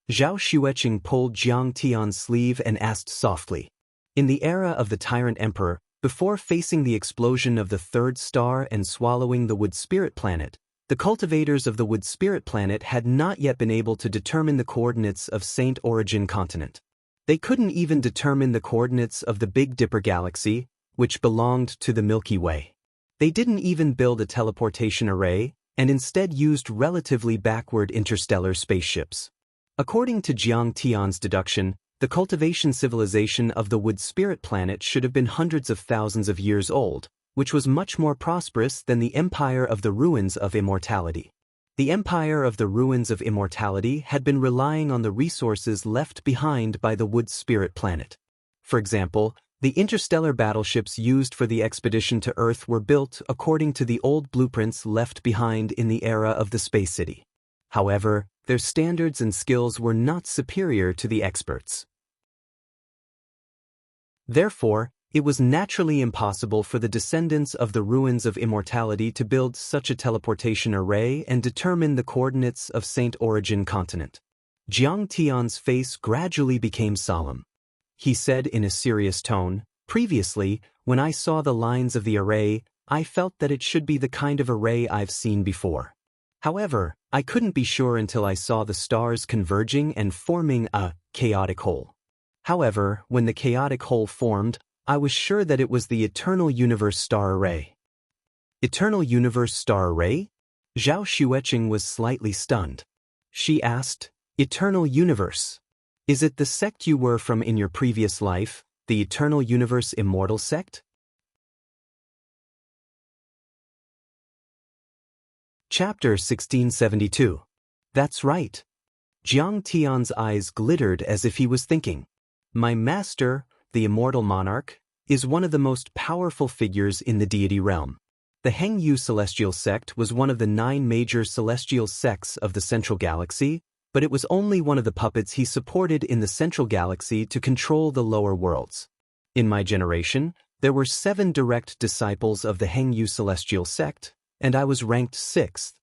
Zhao Xueqing pulled Jiang Tian's sleeve and asked softly. In the era of the Tyrant Emperor, before facing the explosion of the third star and swallowing the Wood Spirit planet, the cultivators of the Wood Spirit planet had not yet been able to determine the coordinates of Saint Origin continent. They couldn't even determine the coordinates of the Big Dipper galaxy, which belonged to the Milky Way. They didn't even build a teleportation array, and instead used relatively backward interstellar spaceships. According to Jiang Tian's deduction, the The cultivation civilization of the wood spirit planet should have been hundreds of thousands of years old, which was much more prosperous than the empire of the ruins of immortality. The empire of the ruins of immortality had been relying on the resources left behind by the wood spirit planet. For example, the interstellar battleships used for the expedition to Earth were built according to the old blueprints left behind in the era of the Space City. However, their standards and skills were not superior to the experts. Therefore, it was naturally impossible for the descendants of the ruins of immortality to build such a teleportation array and determine the coordinates of Saint Origin continent. Jiang Tian's face gradually became solemn. He said in a serious tone, "Previously, when I saw the lines of the array, I felt that it should be the kind of array I've seen before. However, I couldn't be sure until I saw the stars converging and forming a chaotic whole. However, when the chaotic whole formed, I was sure that it was the Eternal Universe Star Array." Eternal Universe Star Array? Zhao Xueqing was slightly stunned. She asked, "Eternal Universe? Is it the sect you were from in your previous life, the Eternal Universe Immortal sect?" Chapter 1672. That's right. Jiang Tian's eyes glittered as if he was thinking. My master, the immortal monarch, is one of the most powerful figures in the deity realm. The Hengyu celestial sect was one of the 9 major celestial sects of the central galaxy, but it was only one of the puppets he supported in the central galaxy to control the lower worlds. In my generation, there were 7 direct disciples of the Hengyu celestial sect, and I was ranked 6th.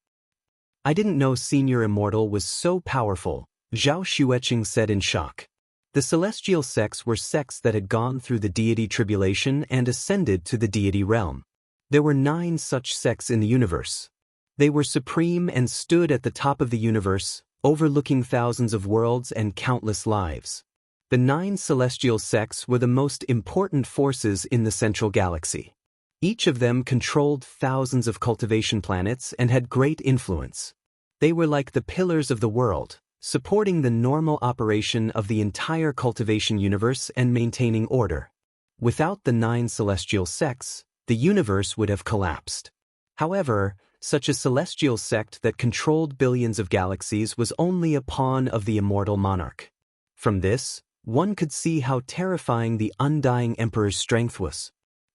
I didn't know Senior Immortal was so powerful, Zhao Xueqing said in shock. The celestial sects were sects that had gone through the deity tribulation and ascended to the deity realm. There were 9 such sects in the universe. They were supreme and stood at the top of the universe, overlooking thousands of worlds and countless lives. The 9 celestial sects were the most important forces in the central galaxy. Each of them controlled thousands of cultivation planets and had great influence. They were like the pillars of the world, supporting the normal operation of the entire cultivation universe and maintaining order. Without the 9 celestial sects, the universe would have collapsed. However, such a celestial sect that controlled billions of galaxies was only a pawn of the immortal monarch. From this, one could see how terrifying the undying emperor's strength was.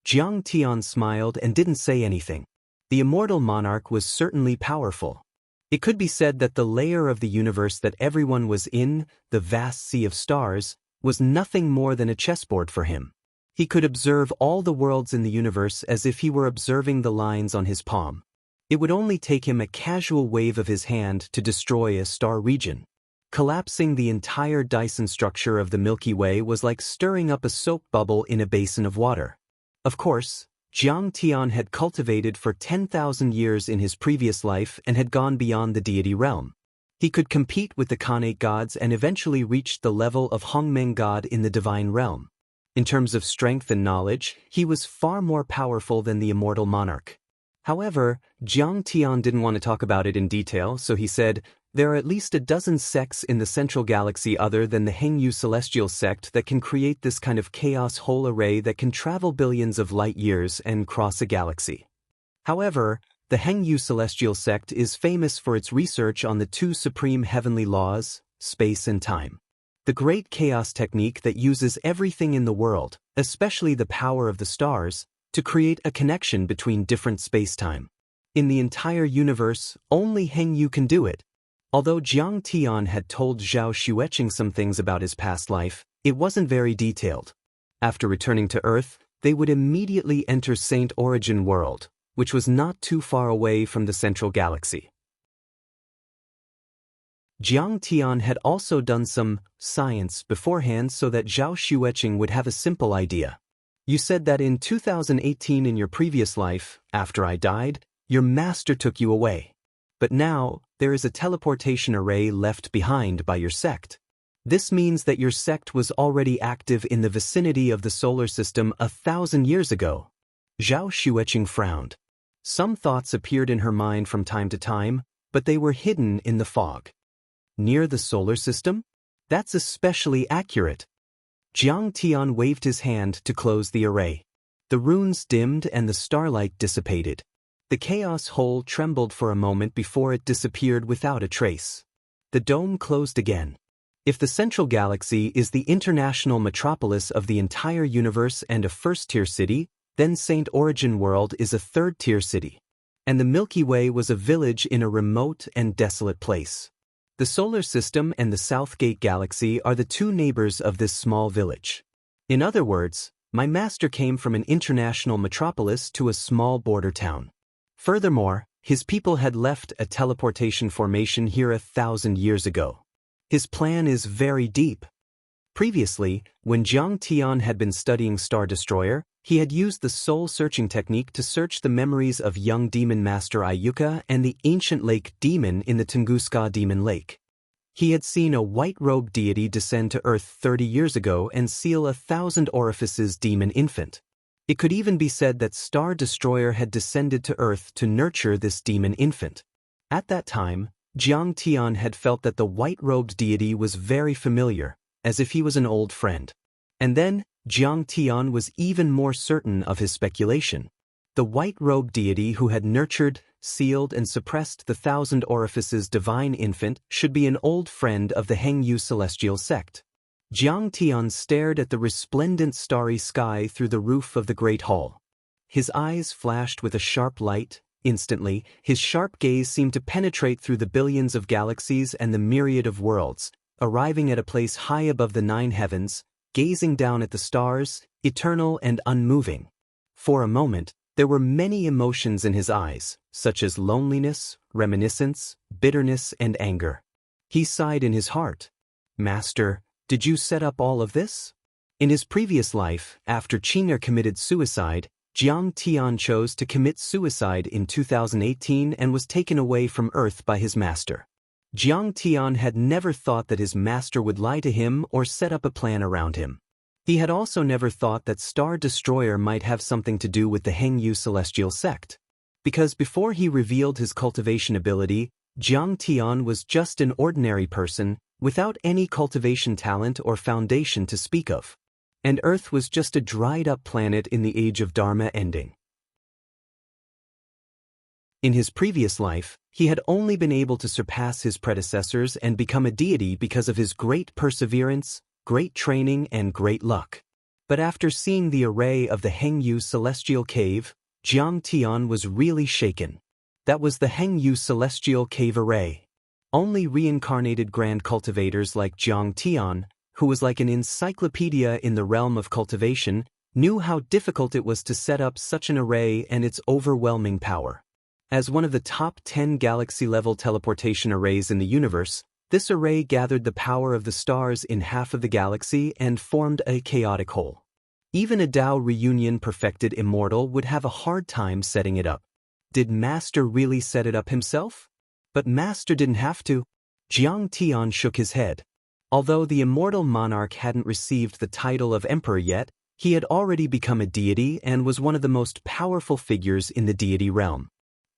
Jiang Tian smiled and didn't say anything. The immortal monarch was certainly powerful. It could be said that the layer of the universe that everyone was in, the vast sea of stars, was nothing more than a chessboard for him. He could observe all the worlds in the universe as if he were observing the lines on his palm. It would only take him a casual wave of his hand to destroy a star region. Collapsing the entire Dyson structure of the Milky Way was like stirring up a soap bubble in a basin of water. Of course, Jiang Tian had cultivated for 10,000 years in his previous life and had gone beyond the deity realm. He could compete with the Khanate gods and eventually reached the level of Hongmeng god in the divine realm. In terms of strength and knowledge, he was far more powerful than the immortal monarch. However, Jiang Tian didn't want to talk about it in detail, so he said, "There are at least a dozen sects in the central galaxy other than the Hengyu celestial sect that can create this kind of chaos whole array that can travel billions of light years and cross a galaxy. However, the Hengyu celestial sect is famous for its research on the 2 supreme heavenly laws, space and time. The great chaos technique that uses everything in the world, especially the power of the stars, to create a connection between different space-time. In the entire universe, only Hengyu can do it." Although Jiang Tian had told Zhao Xueqing some things about his past life, it wasn't very detailed. After returning to Earth, they would immediately enter Saint Origin world, which was not too far away from the central galaxy. Jiang Tian had also done some science beforehand so that Zhao Xueqing would have a simple idea. "You said that in 2018 in your previous life, after I died, your master took you away. But now, there is a teleportation array left behind by your sect. This means that your sect was already active in the vicinity of the solar system 1,000 years ago." Zhao Xueqing frowned. Some thoughts appeared in her mind from time to time, but they were hidden in the fog. Near the solar system? That's especially accurate. Jiang Tian waved his hand to close the array. The runes dimmed and the starlight dissipated. The chaos hole trembled for a moment before it disappeared without a trace. The dome closed again. If the central galaxy is the international metropolis of the entire universe and a first-tier city, then Saint Origin World is a third-tier city. And the Milky Way was a village in a remote and desolate place. The solar system and the Southgate Galaxy are the two neighbors of this small village. In other words, my master came from an international metropolis to a small border town. Furthermore, his people had left a teleportation formation here 1,000 years ago. His plan is very deep. Previously, when Jiang Tian had been studying Star Destroyer, he had used the soul-searching technique to search the memories of young demon master Ayuka and the ancient lake demon in the Tunguska Demon Lake. He had seen a white-robed deity descend to Earth 30 years ago and seal 1,000 orifices demon infant. It could even be said that Star Destroyer had descended to Earth to nurture this demon infant. At that time, Jiang Tian had felt that the white-robed deity was very familiar, as if he was an old friend. And then, Jiang Tian was even more certain of his speculation. The white-robed deity who had nurtured, sealed and suppressed the 1,000 orifices divine infant should be an old friend of the Hengyu celestial sect. Jiang Tian stared at the resplendent starry sky through the roof of the great hall. His eyes flashed with a sharp light. Instantly, his sharp gaze seemed to penetrate through the billions of galaxies and the myriad of worlds, arriving at a place high above the 9 heavens, gazing down at the stars, eternal and unmoving. For a moment, there were many emotions in his eyes, such as loneliness, reminiscence, bitterness, and anger. He sighed in his heart. "Master, did you set up all of this?" In his previous life, after Qing'er committed suicide, Jiang Tian chose to commit suicide in 2018 and was taken away from Earth by his master. Jiang Tian had never thought that his master would lie to him or set up a plan around him. He had also never thought that Star Destroyer might have something to do with the Hengyu celestial sect. Because before he revealed his cultivation ability, Jiang Tian was just an ordinary person, without any cultivation talent or foundation to speak of. And Earth was just a dried-up planet in the age of Dharma ending. In his previous life, he had only been able to surpass his predecessors and become a deity because of his great perseverance, great training, and great luck. But after seeing the array of the Hengyu celestial cave, Jiang Tian was really shaken. That was the Hengyu celestial cave array. Only reincarnated grand cultivators like Jiang Tian, who was like an encyclopedia in the realm of cultivation, knew how difficult it was to set up such an array and its overwhelming power. As one of the top 10 galaxy-level teleportation arrays in the universe, this array gathered the power of the stars in half of the galaxy and formed a chaotic whole. Even a Tao reunion perfected immortal would have a hard time setting it up. Did Master really set it up himself? But Master didn't have to. Jiang Tian shook his head. Although the immortal monarch hadn't received the title of emperor yet, he had already become a deity and was one of the most powerful figures in the deity realm.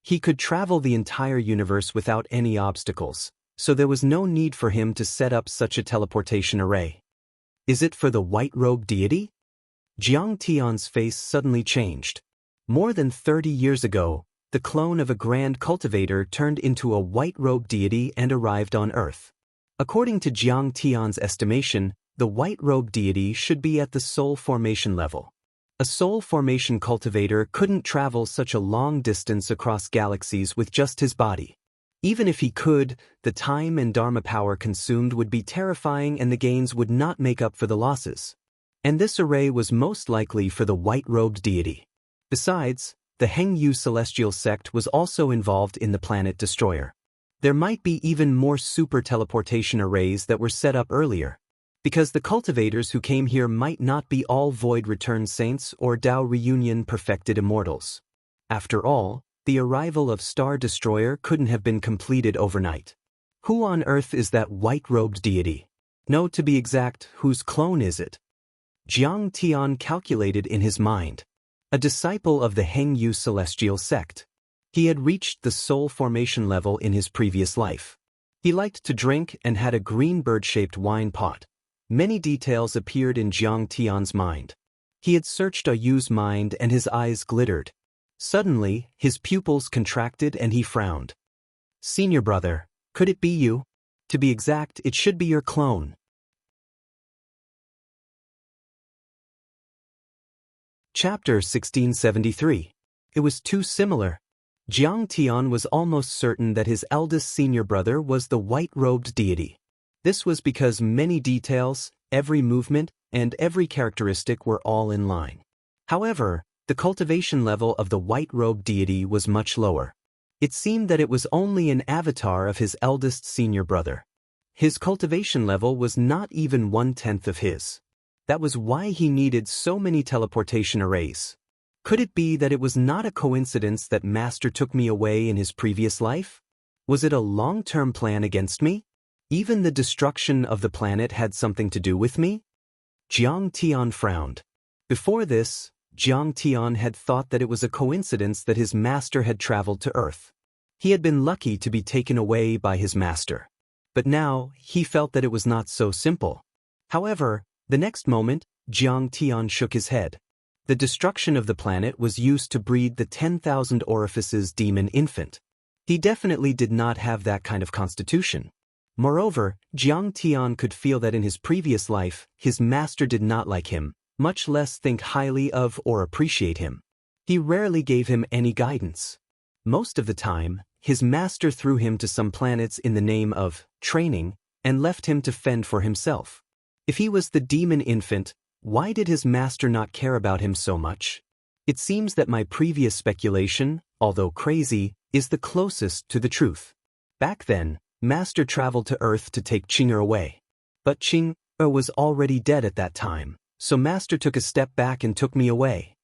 He could travel the entire universe without any obstacles, so there was no need for him to set up such a teleportation array. Is it for the white-robed deity? Jiang Tian's face suddenly changed. More than 30 years ago, the clone of a grand cultivator turned into a white-robed deity and arrived on Earth. According to Jiang Tian's estimation, the white-robed deity should be at the soul formation level. A soul formation cultivator couldn't travel such a long distance across galaxies with just his body. Even if he could, the time and dharma power consumed would be terrifying and the gains would not make up for the losses. And this array was most likely for the white-robed deity. Besides, the Hengyu celestial sect was also involved in the planet Destroyer. There might be even more super teleportation arrays that were set up earlier. Because the cultivators who came here might not be all void return saints or Tao reunion perfected immortals. After all, the arrival of Star Destroyer couldn't have been completed overnight. Who on earth is that white-robed deity? No, to be exact, whose clone is it? Jiang Tian calculated in his mind. A disciple of the Hengyu celestial sect. He had reached the soul formation level in his previous life. He liked to drink and had a green bird-shaped wine pot. Many details appeared in Jiang Tian's mind. He had searched Yu's mind and his eyes glittered. Suddenly, his pupils contracted and he frowned. Senior brother, could it be you? To be exact, it should be your clone. Chapter 1673. It was too similar. Jiang Tian was almost certain that his eldest senior brother was the white-robed deity. This was because many details, every movement, and every characteristic were all in line. However, the cultivation level of the white-robed deity was much lower. It seemed that it was only an avatar of his eldest senior brother. His cultivation level was not even 1/10 of his. That was why he needed so many teleportation arrays. Could it be that it was not a coincidence that Master took me away in his previous life? Was it a long-term plan against me? Even the destruction of the planet had something to do with me? Jiang Tian frowned. Before this, Jiang Tian had thought that it was a coincidence that his master had traveled to Earth. He had been lucky to be taken away by his master. But now, he felt that it was not so simple. However, the next moment, Jiang Tian shook his head. The destruction of the planet was used to breed the 10,000 orifices demon infant. He definitely did not have that kind of constitution. Moreover, Jiang Tian could feel that in his previous life, his master did not like him, much less think highly of or appreciate him. He rarely gave him any guidance. Most of the time, his master threw him to some planets in the name of training and left him to fend for himself. If he was the demon infant, why did his master not care about him so much? It seems that my previous speculation, although crazy, is the closest to the truth. Back then, Master traveled to Earth to take Qing'er away. But Qing'er was already dead at that time, so Master took a step back and took me away.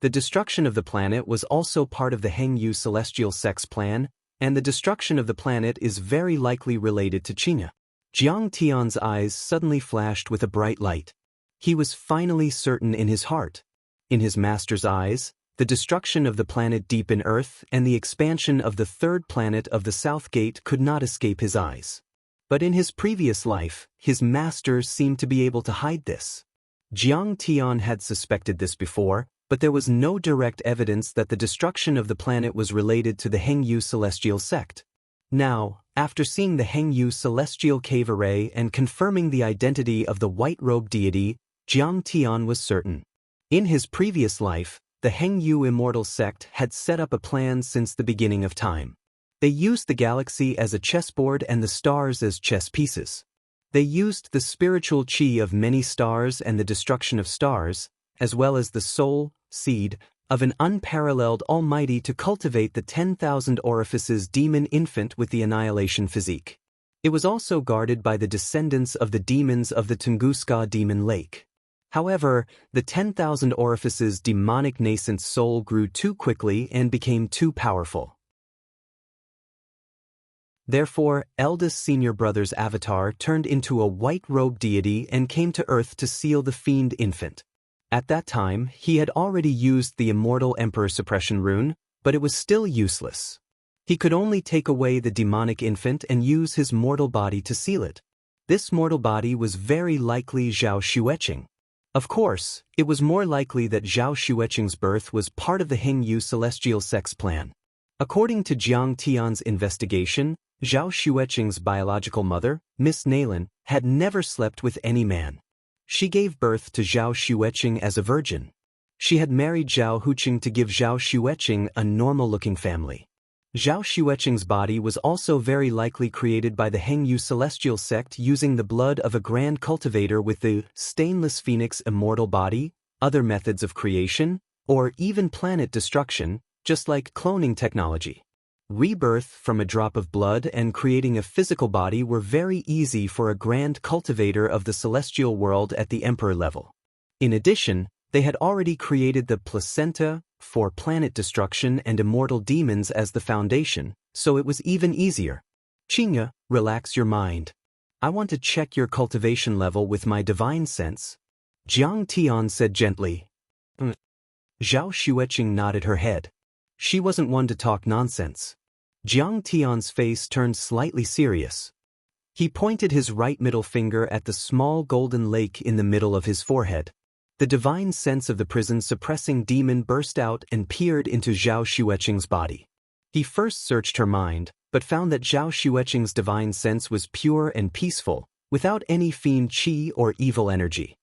The destruction of the planet was also part of the Hengyu celestial sect's plan, and the destruction of the planet is very likely related to Qing'er. Jiang Tian's eyes suddenly flashed with a bright light. He was finally certain in his heart. In his master's eyes, the destruction of the planet deep in Earth and the expansion of the third planet of the South Gate could not escape his eyes. But in his previous life, his master seemed to be able to hide this. Jiang Tian had suspected this before, but there was no direct evidence that the destruction of the planet was related to the Hengyu celestial sect. Now, after seeing the Hengyu celestial cave array and confirming the identity of the white-robed deity, Jiang Tian was certain. In his previous life, the Hengyu immortal sect had set up a plan since the beginning of time. They used the galaxy as a chessboard and the stars as chess pieces. They used the spiritual qi of many stars and the destruction of stars, as well as the soul, seed, of an unparalleled almighty to cultivate the 10,000 orifices demon infant with the annihilation physique. It was also guarded by the descendants of the demons of the Tunguska demon lake. However, the 10,000 orifices demonic nascent soul grew too quickly and became too powerful. Therefore, eldest senior brother's avatar turned into a white-robed deity and came to Earth to seal the fiend infant. At that time, he had already used the immortal emperor suppression rune, but it was still useless. He could only take away the demonic infant and use his mortal body to seal it. This mortal body was very likely Zhao Xueqing. Of course, it was more likely that Zhao Xueqing's birth was part of the Hengyu celestial sect's plan. According to Jiang Tian's investigation, Zhao Xueqing's biological mother, Miss Naylan, had never slept with any man. She gave birth to Zhao Xueqing as a virgin. She had married Zhao Huqing to give Zhao Xueqing a normal-looking family. Zhao Xueqing's body was also very likely created by the Hengyu celestial sect using the blood of a grand cultivator with the stainless phoenix immortal body, other methods of creation, or even planet destruction, just like cloning technology. Rebirth from a drop of blood and creating a physical body were very easy for a grand cultivator of the celestial world at the emperor level. In addition, they had already created the placenta for planet destruction and immortal demons as the foundation, so it was even easier. Qing'er, relax your mind. I want to check your cultivation level with my divine sense. Jiang Tian said gently. Zhao Xueqing nodded her head. She wasn't one to talk nonsense. Jiang Tian's face turned slightly serious. He pointed his right middle finger at the small golden lake in the middle of his forehead. The divine sense of the prison-suppressing demon burst out and peered into Zhao Xueqing's body. He first searched her mind, but found that Zhao Xueqing's divine sense was pure and peaceful, without any fiend qi or evil energy.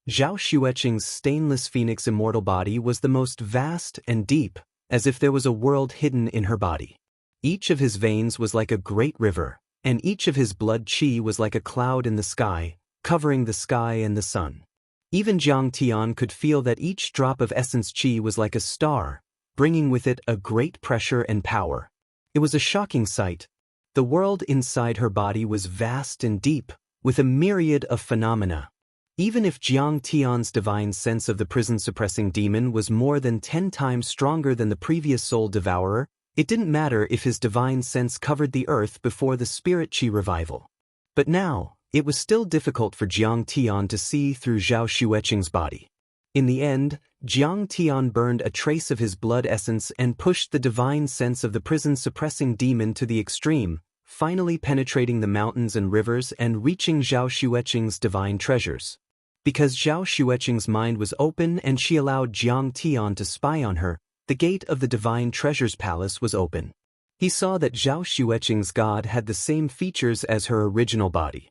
Zhao Xueqing's stainless phoenix immortal body was the most vast and deep, as if there was a world hidden in her body. Each of his veins was like a great river, and each of his blood qi was like a cloud in the sky, covering the sky and the sun. Even Jiang Tian could feel that each drop of essence qi was like a star, bringing with it a great pressure and power. It was a shocking sight. The world inside her body was vast and deep, with a myriad of phenomena. Even if Jiang Tian's divine sense of the prison-suppressing demon was more than 10 times stronger than the previous soul devourer, it didn't matter if his divine sense covered the earth before the spirit qi revival. But now, it was still difficult for Jiang Tian to see through Zhao Xueqing's body. In the end, Jiang Tian burned a trace of his blood essence and pushed the divine sense of the prison-suppressing demon to the extreme, finally penetrating the mountains and rivers and reaching Zhao Xueqing's divine treasures. Because Zhao Xueqing's mind was open and she allowed Jiang Tian to spy on her, the gate of the divine treasures palace was open. He saw that Zhao Xueqing's god had the same features as her original body.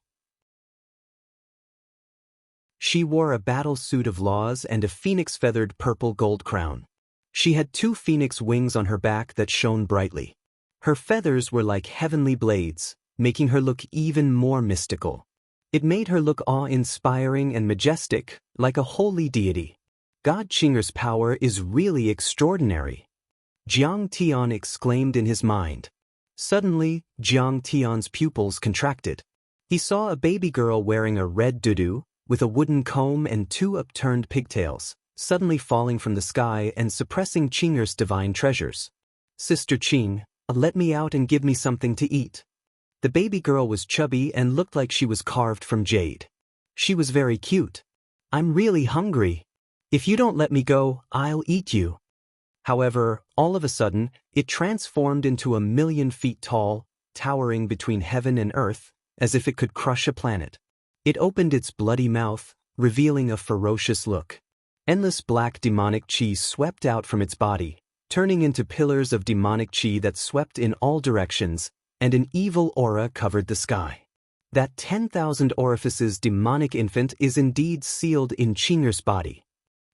She wore a battle suit of laws and a phoenix-feathered purple gold crown. She had 2 phoenix wings on her back that shone brightly. Her feathers were like heavenly blades, making her look even more mystical. It made her look awe-inspiring and majestic, like a holy deity. God Qing'er's power is really extraordinary. Jiang Tian exclaimed in his mind. Suddenly, Jiang Tian's pupils contracted. He saw a baby girl wearing a red dudu, with a wooden comb and 2 upturned pigtails, suddenly falling from the sky and suppressing Qing'er's divine treasures. Sister Qing, let me out and give me something to eat. The baby girl was chubby and looked like she was carved from jade. She was very cute. I'm really hungry. If you don't let me go, I'll eat you. However, all of a sudden, it transformed into 1,000,000 feet tall, towering between heaven and earth, as if it could crush a planet. It opened its bloody mouth, revealing a ferocious look. Endless black demonic qi swept out from its body, turning into pillars of demonic qi that swept in all directions, and an evil aura covered the sky. That 10,000 orifices demonic infant is indeed sealed in Qing'er's body.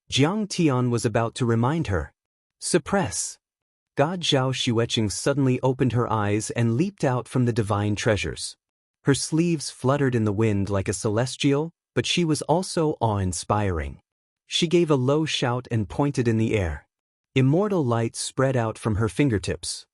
Jiang Tian was about to remind her. Suppress. God Zhao Xueqing suddenly opened her eyes and leaped out from the divine treasures. Her sleeves fluttered in the wind like a celestial, but she was also awe-inspiring. She gave a low shout and pointed in the air. Immortal light spread out from her fingertips.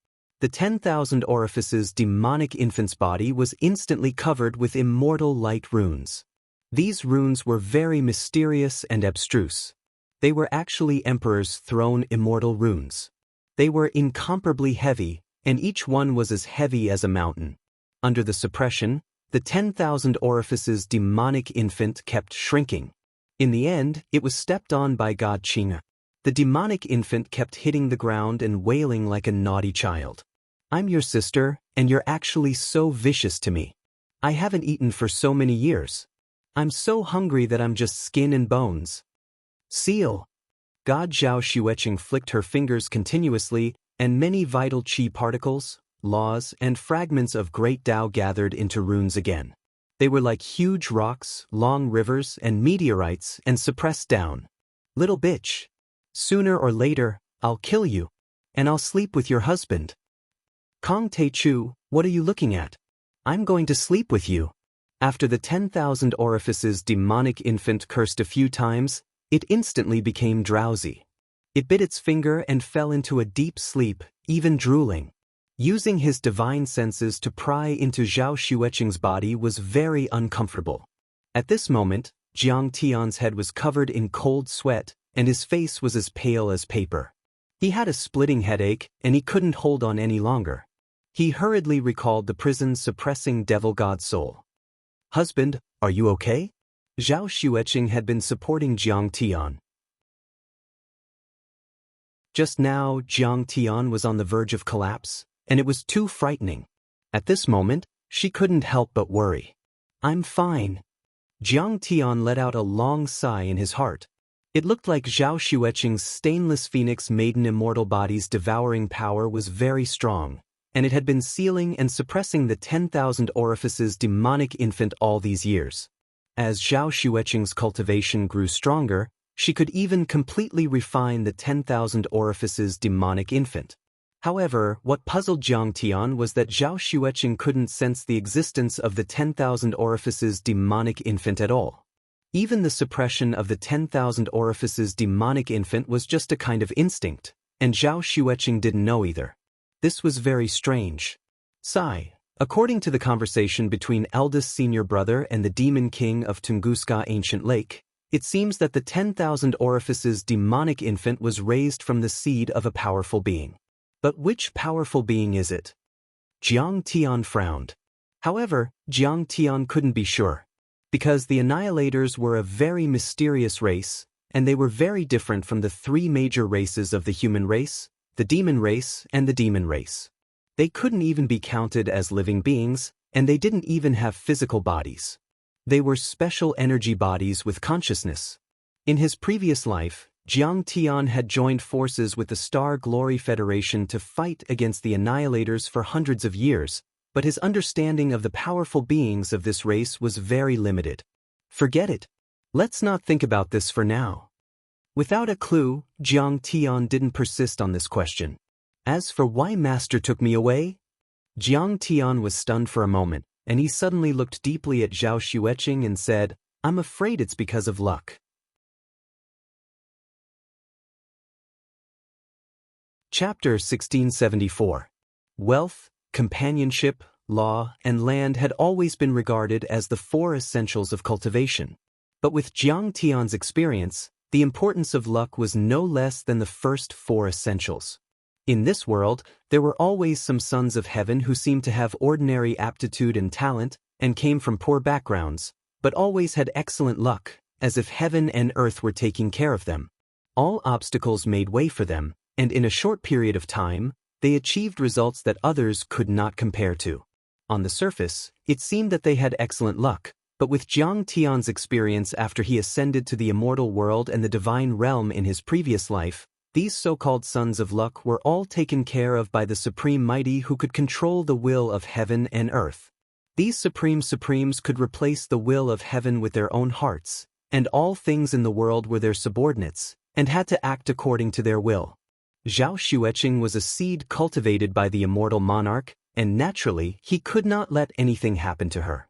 The 10,000 orifices demonic infant's body was instantly covered with immortal light runes. These runes were very mysterious and abstruse. They were actually Emperor's throne immortal runes. They were incomparably heavy, and each one was as heavy as a mountain. Under the suppression, the 10,000 orifices demonic infant kept shrinking. In the end, it was stepped on by God Qing'er. The demonic infant kept hitting the ground and wailing like a naughty child. I'm your sister, and you're actually so vicious to me. I haven't eaten for so many years. I'm so hungry that I'm just skin and bones. Seal. God Zhao Xueqing flicked her fingers continuously, and many vital qi particles, laws, and fragments of great Tao gathered into runes again. They were like huge rocks, long rivers, and meteorites, and suppressed down. Little bitch. Sooner or later, I'll kill you. And I'll sleep with your husband. Kong Te Chu, what are you looking at? I'm going to sleep with you. After the 10,000 orifices demonic infant cursed a few times, it instantly became drowsy. It bit its finger and fell into a deep sleep, even drooling. Using his divine senses to pry into Zhao Xueqing's body was very uncomfortable. At this moment, Jiang Tian's head was covered in cold sweat, and his face was as pale as paper. He had a splitting headache, and he couldn't hold on any longer. He hurriedly recalled the prison-suppressing devil god soul. Husband, are you okay? Zhao Xueqing had been supporting Jiang Tian. Just now, Jiang Tian was on the verge of collapse, and it was too frightening. At this moment, she couldn't help but worry. I'm fine. Jiang Tian let out a long sigh in his heart. It looked like Zhao Xueqing's stainless phoenix maiden immortal body's devouring power was very strong, and it had been sealing and suppressing the 10,000 orifices demonic infant all these years. As Zhao Xueqing's cultivation grew stronger, she could even completely refine the 10,000 orifices demonic infant. However, what puzzled Jiang Tian was that Zhao Xueqing couldn't sense the existence of the 10,000 orifices demonic infant at all. Even the suppression of the 10,000 orifices demonic infant was just a kind of instinct, and Zhao Xueqing didn't know either. This was very strange. Sigh. According to the conversation between eldest senior brother and the demon king of Tunguska Ancient Lake, it seems that the 10,000 orifices demonic infant was raised from the seed of a powerful being. But which powerful being is it? Jiang Tian frowned. However, Jiang Tian couldn't be sure. Because the Annihilators were a very mysterious race, and they were very different from the three major races of the human race, the demon race, and the demon race. They couldn't even be counted as living beings, and they didn't even have physical bodies. They were special energy bodies with consciousness. In his previous life, Jiang Tian had joined forces with the Star Glory Federation to fight against the Annihilators for hundreds of years, but his understanding of the powerful beings of this race was very limited. Forget it. Let's not think about this for now. Without a clue, Jiang Tian didn't persist on this question. As for why Master took me away? Jiang Tian was stunned for a moment, and he suddenly looked deeply at Zhao Xueqing and said, I'm afraid it's because of luck. Chapter 1674. Wealth, companionship, law, and land had always been regarded as the four essentials of cultivation. But with Jiang Tian's experience, the importance of luck was no less than the first four essentials. In this world, there were always some sons of heaven who seemed to have ordinary aptitude and talent, and came from poor backgrounds, but always had excellent luck, as if heaven and earth were taking care of them. All obstacles made way for them, and in a short period of time, they achieved results that others could not compare to. On the surface, it seemed that they had excellent luck, but with Jiang Tian's experience after he ascended to the immortal world and the divine realm in his previous life, these so-called sons of luck were all taken care of by the Supreme Mighty who could control the will of heaven and earth. These supremes could replace the will of heaven with their own hearts, and all things in the world were their subordinates, and had to act according to their will. Zhao Xueqing was a seed cultivated by the immortal monarch, and naturally, he could not let anything happen to her.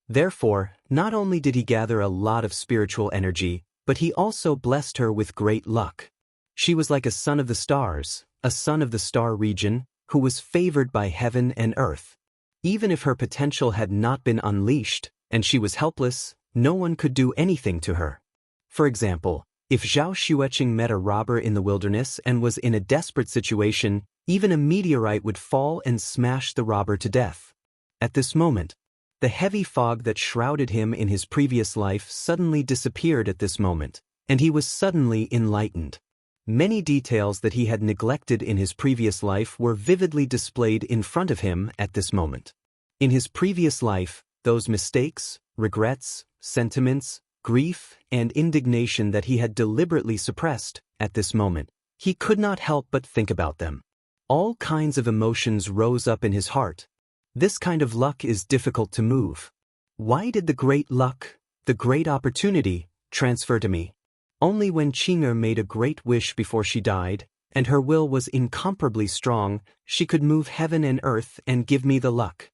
Therefore, not only did he gather a lot of spiritual energy, but he also blessed her with great luck. She was like a son of the stars, a son of the star region, who was favored by heaven and earth. Even if her potential had not been unleashed, and she was helpless, no one could do anything to her. For example, if Zhao Xueqing met a robber in the wilderness and was in a desperate situation, even a meteorite would fall and smash the robber to death. At this moment, the heavy fog that shrouded him in his previous life suddenly disappeared at this moment, and he was suddenly enlightened. Many details that he had neglected in his previous life were vividly displayed in front of him at this moment. In his previous life, those mistakes, regrets, sentiments, grief, and indignation that he had deliberately suppressed, at this moment, he could not help but think about them. All kinds of emotions rose up in his heart. This kind of luck is difficult to move. Why did the great luck, the great opportunity, transfer to me? Only when Qing'er made a great wish before she died, and her will was incomparably strong, she could move heaven and earth and give me the luck.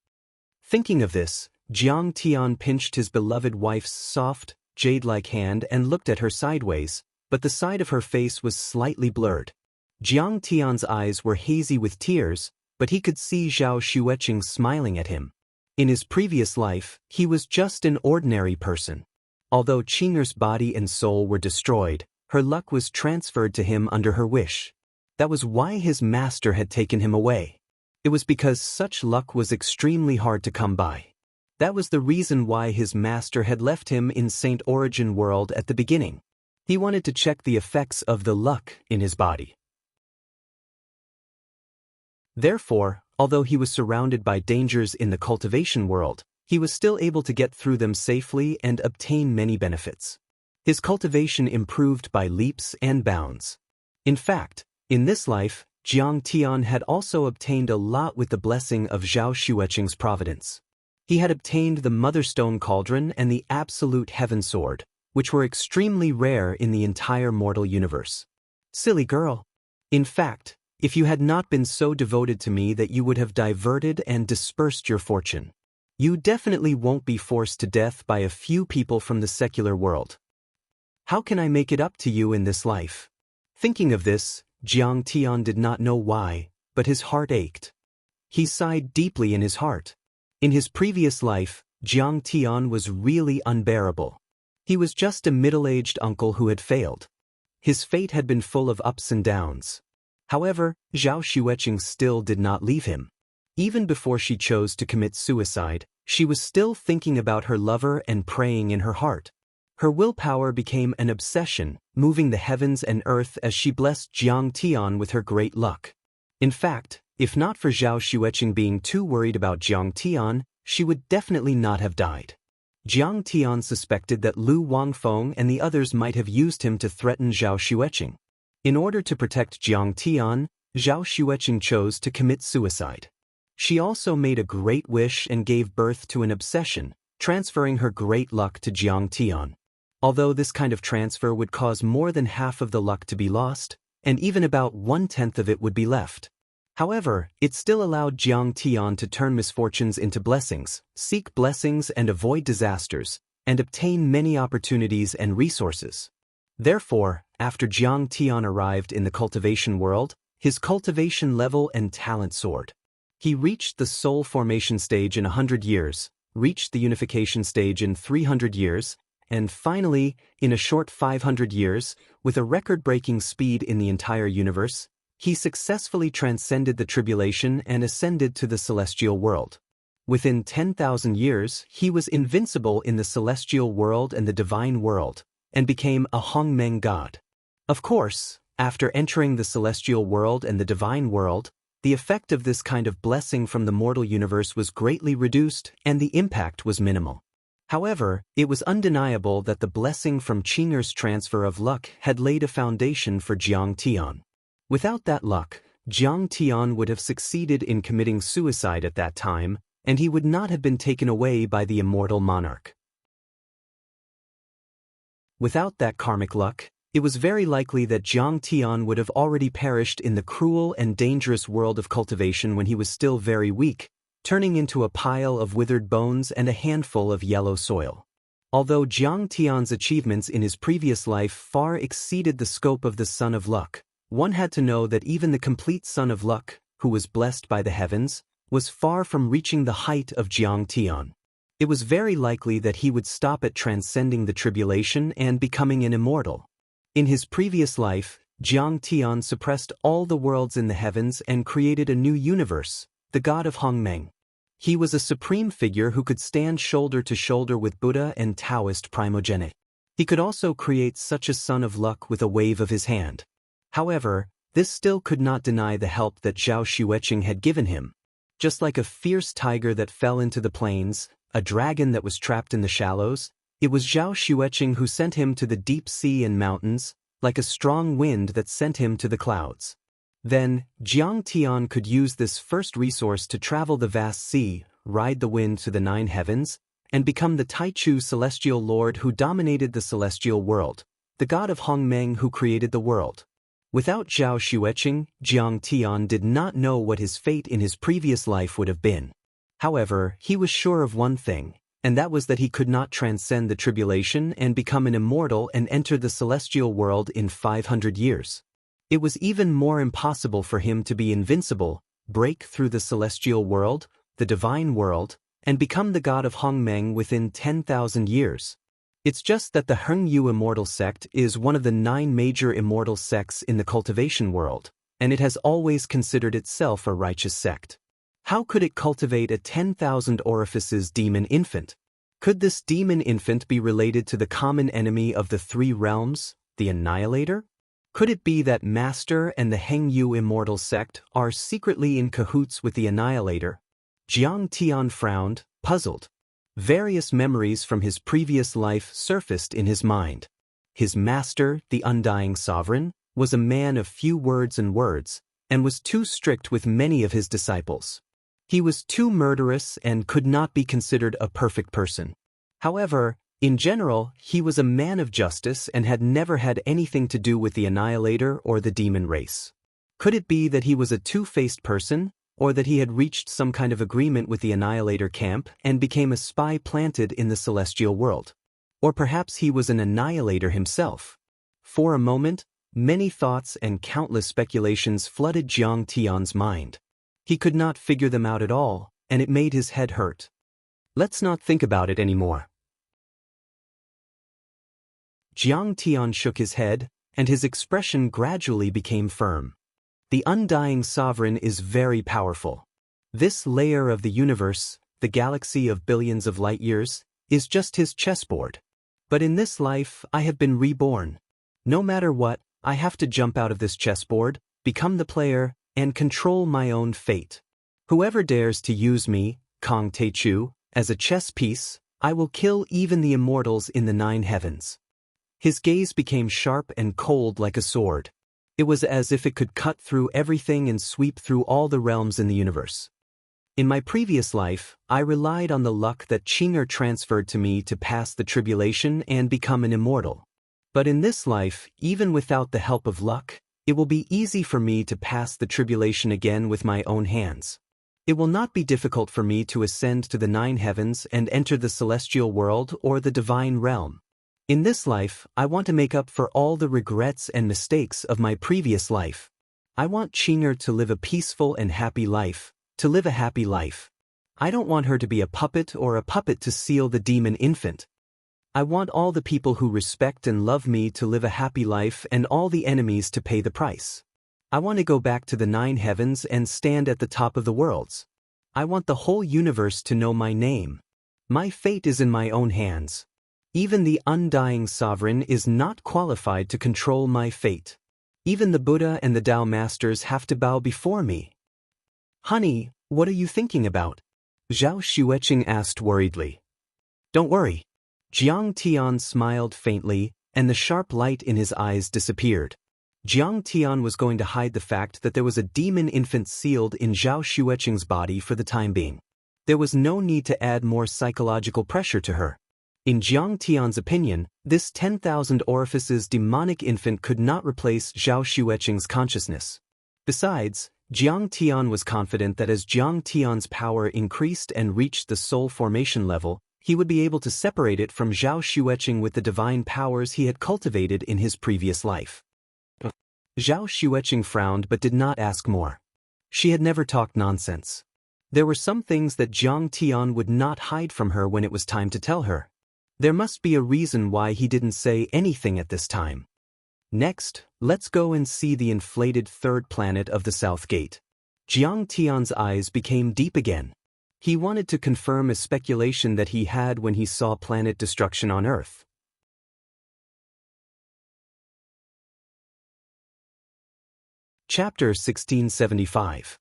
Thinking of this, Jiang Tian pinched his beloved wife's soft, jade-like hand and looked at her sideways, but the side of her face was slightly blurred. Jiang Tian's eyes were hazy with tears, but he could see Zhao Xueqing smiling at him. In his previous life, he was just an ordinary person. Although Qing'er's body and soul were destroyed, her luck was transferred to him under her wish. That was why his master had taken him away. It was because such luck was extremely hard to come by. That was the reason why his master had left him in Saint Origin World at the beginning. He wanted to check the effects of the luck in his body. Therefore, Although he was surrounded by dangers in the cultivation world, he was still able to get through them safely and obtain many benefits. His cultivation improved by leaps and bounds. In fact, in this life, Jiang Tian had also obtained a lot with the blessing of Zhao Xueqing's providence. He had obtained the Motherstone Cauldron and the Absolute Heaven Sword, which were extremely rare in the entire mortal universe. Silly girl. In fact, if you had not been so devoted to me that you would have diverted and dispersed your fortune. You definitely won't be forced to death by a few people from the secular world. How can I make it up to you in this life? Thinking of this, Jiang Tian did not know why, but his heart ached. He sighed deeply in his heart. In his previous life, Jiang Tian was really unbearable. He was just a middle-aged uncle who had failed. His fate had been full of ups and downs. However, Zhao Xueqing still did not leave him. Even before she chose to commit suicide, she was still thinking about her lover and praying in her heart. Her willpower became an obsession, moving the heavens and earth as she blessed Jiang Tian with her great luck. In fact, if not for Zhao Xueqing being too worried about Jiang Tian, she would definitely not have died. Jiang Tian suspected that Lu Wangfeng and the others might have used him to threaten Zhao Xueqing. In order to protect Jiang Tian, Zhao Xueqing chose to commit suicide. She also made a great wish and gave birth to an obsession, transferring her great luck to Jiang Tian. Although this kind of transfer would cause more than half of the luck to be lost, and even about 1/10 of it would be left. However, it still allowed Jiang Tian to turn misfortunes into blessings, seek blessings and avoid disasters, and obtain many opportunities and resources. Therefore, after Jiang Tian arrived in the cultivation world, his cultivation level and talent soared. He reached the soul formation stage in 100 years, reached the unification stage in 300 years, and finally, in a short 500 years, with a record-breaking speed in the entire universe, he successfully transcended the tribulation and ascended to the celestial world. Within 10,000 years, he was invincible in the celestial world and the divine world, and became a Hongmeng god. Of course, after entering the celestial world and the divine world, the effect of this kind of blessing from the mortal universe was greatly reduced and the impact was minimal. However, it was undeniable that the blessing from Qing'er's transfer of luck had laid a foundation for Jiang Tian. Without that luck, Jiang Tian would have succeeded in committing suicide at that time, and he would not have been taken away by the immortal monarch. Without that karmic luck, it was very likely that Jiang Tian would have already perished in the cruel and dangerous world of cultivation when he was still very weak, turning into a pile of withered bones and a handful of yellow soil. Although Jiang Tian's achievements in his previous life far exceeded the scope of the Son of Luck, one had to know that even the complete Son of Luck, who was blessed by the heavens, was far from reaching the height of Jiang Tian. It was very likely that he would stop at transcending the tribulation and becoming an immortal. In his previous life, Jiang Tian suppressed all the worlds in the heavens and created a new universe, the god of Hongmeng. He was a supreme figure who could stand shoulder to shoulder with Buddha and Taoist primogeniture. He could also create such a Son of Luck with a wave of his hand. However, this still could not deny the help that Zhao Xueqing had given him. Just like a fierce tiger that fell into the plains, a dragon that was trapped in the shallows, it was Zhao Xueqing who sent him to the deep sea and mountains, like a strong wind that sent him to the clouds. Then, Jiang Tian could use this first resource to travel the vast sea, ride the wind to the 9 heavens, and become the Taichu celestial lord who dominated the celestial world, the god of Hongmeng who created the world. Without Zhao Xueqing, Jiang Tian did not know what his fate in his previous life would have been. However, he was sure of one thing, and that was that he could not transcend the tribulation and become an immortal and enter the celestial world in 500 years. It was even more impossible for him to be invincible, break through the celestial world, the divine world, and become the god of Hongmeng within 10,000 years. It's just that the Hengyu immortal sect is one of the 9 major immortal sects in the cultivation world, and it has always considered itself a righteous sect. How could it cultivate a 10,000 orifices demon infant? Could this demon infant be related to the common enemy of the 3 realms, the Annihilator? Could it be that Master and the Hengyu immortal sect are secretly in cahoots with the Annihilator? Jiang Tian frowned, puzzled. Various memories from his previous life surfaced in his mind. His master, the undying sovereign, was a man of few words and was too strict with many of his disciples. He was too murderous and could not be considered a perfect person. However, in general, he was a man of justice and had never had anything to do with the Annihilator or the demon race. Could it be that he was a two-faced person, or that he had reached some kind of agreement with the Annihilator camp and became a spy planted in the celestial world? Or perhaps he was an Annihilator himself? For a moment, many thoughts and countless speculations flooded Jiang Tian's mind. He could not figure them out at all, and it made his head hurt. Let's not think about it anymore. Jiang Tian shook his head, and his expression gradually became firm. The undying sovereign is very powerful. This layer of the universe, the galaxy of billions of light years, is just his chessboard. But in this life, I have been reborn. No matter what, I have to jump out of this chessboard, become the player, and control my own fate. Whoever dares to use me, Kong Teichu, as a chess piece, I will kill even the immortals in the 9 heavens. His gaze became sharp and cold like a sword. It was as if it could cut through everything and sweep through all the realms in the universe. In my previous life, I relied on the luck that Qing'er transferred to me to pass the tribulation and become an immortal. But in this life, even without the help of luck, it will be easy for me to pass the tribulation again with my own hands. It will not be difficult for me to ascend to the 9 heavens and enter the celestial world or the divine realm. In this life, I want to make up for all the regrets and mistakes of my previous life. I want Qing'er to live a peaceful and happy life, to live a happy life. I don't want her to be a puppet or a puppet to seal the demon infant. I want all the people who respect and love me to live a happy life and all the enemies to pay the price. I want to go back to the 9 heavens and stand at the top of the worlds. I want the whole universe to know my name. My fate is in my own hands. Even the undying sovereign is not qualified to control my fate. Even the Buddha and the Tao masters have to bow before me. Honey, what are you thinking about? Zhao Xueqing asked worriedly. Don't worry. Jiang Tian smiled faintly, and the sharp light in his eyes disappeared. Jiang Tian was going to hide the fact that there was a demon infant sealed in Zhao Xueqing's body for the time being. There was no need to add more psychological pressure to her. In Jiang Tian's opinion, this 10,000 orifices demonic infant could not replace Zhao Xueqing's consciousness. Besides, Jiang Tian was confident that as Jiang Tian's power increased and reached the soul formation level, he would be able to separate it from Zhao Xueqing with the divine powers he had cultivated in his previous life. Zhao Xueqing frowned but did not ask more. She had never talked nonsense. There were some things that Jiang Tian would not hide from her when it was time to tell her. There must be a reason why he didn't say anything at this time. Next, let's go and see the inflated 3rd planet of the South Gate. Jiang Tian's eyes became deep again. He wanted to confirm a speculation that he had when he saw planet destruction on Earth. Chapter 1675.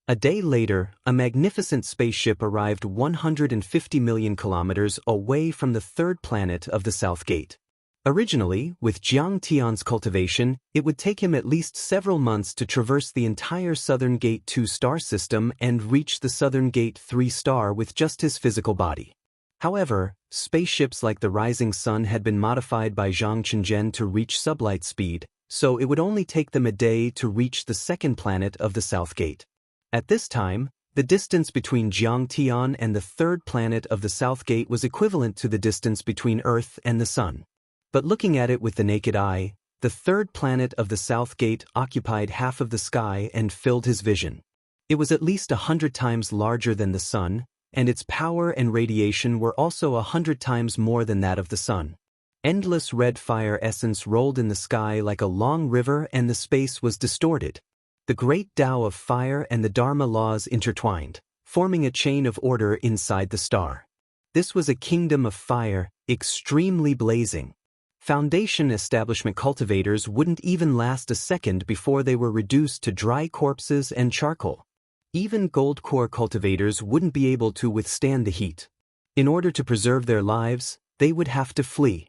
A day later, a magnificent spaceship arrived 150 million kilometers away from the 3rd planet of the South Gate. Originally, with Jiang Tian's cultivation, it would take him at least several months to traverse the entire Southern Gate 2 star system and reach the Southern Gate 3 star with just his physical body. However, spaceships like the Rising Sun had been modified by Zhang Chenzhen to reach sublight speed, so it would only take them a day to reach the 2nd planet of the South Gate. At this time, the distance between Jiang Tian and the 3rd planet of the South Gate was equivalent to the distance between Earth and the Sun. But looking at it with the naked eye, the 3rd planet of the South Gate occupied half of the sky and filled his vision. It was at least 100 times larger than the Sun, and its power and radiation were also 100 times more than that of the Sun. Endless red fire essence rolled in the sky like a long river, and the space was distorted. The great Tao of fire and the Dharma laws intertwined, forming a chain of order inside the star. This was a kingdom of fire, extremely blazing. Foundation establishment cultivators wouldn't even last a second before they were reduced to dry corpses and charcoal. Even gold core cultivators wouldn't be able to withstand the heat. In order to preserve their lives, they would have to flee.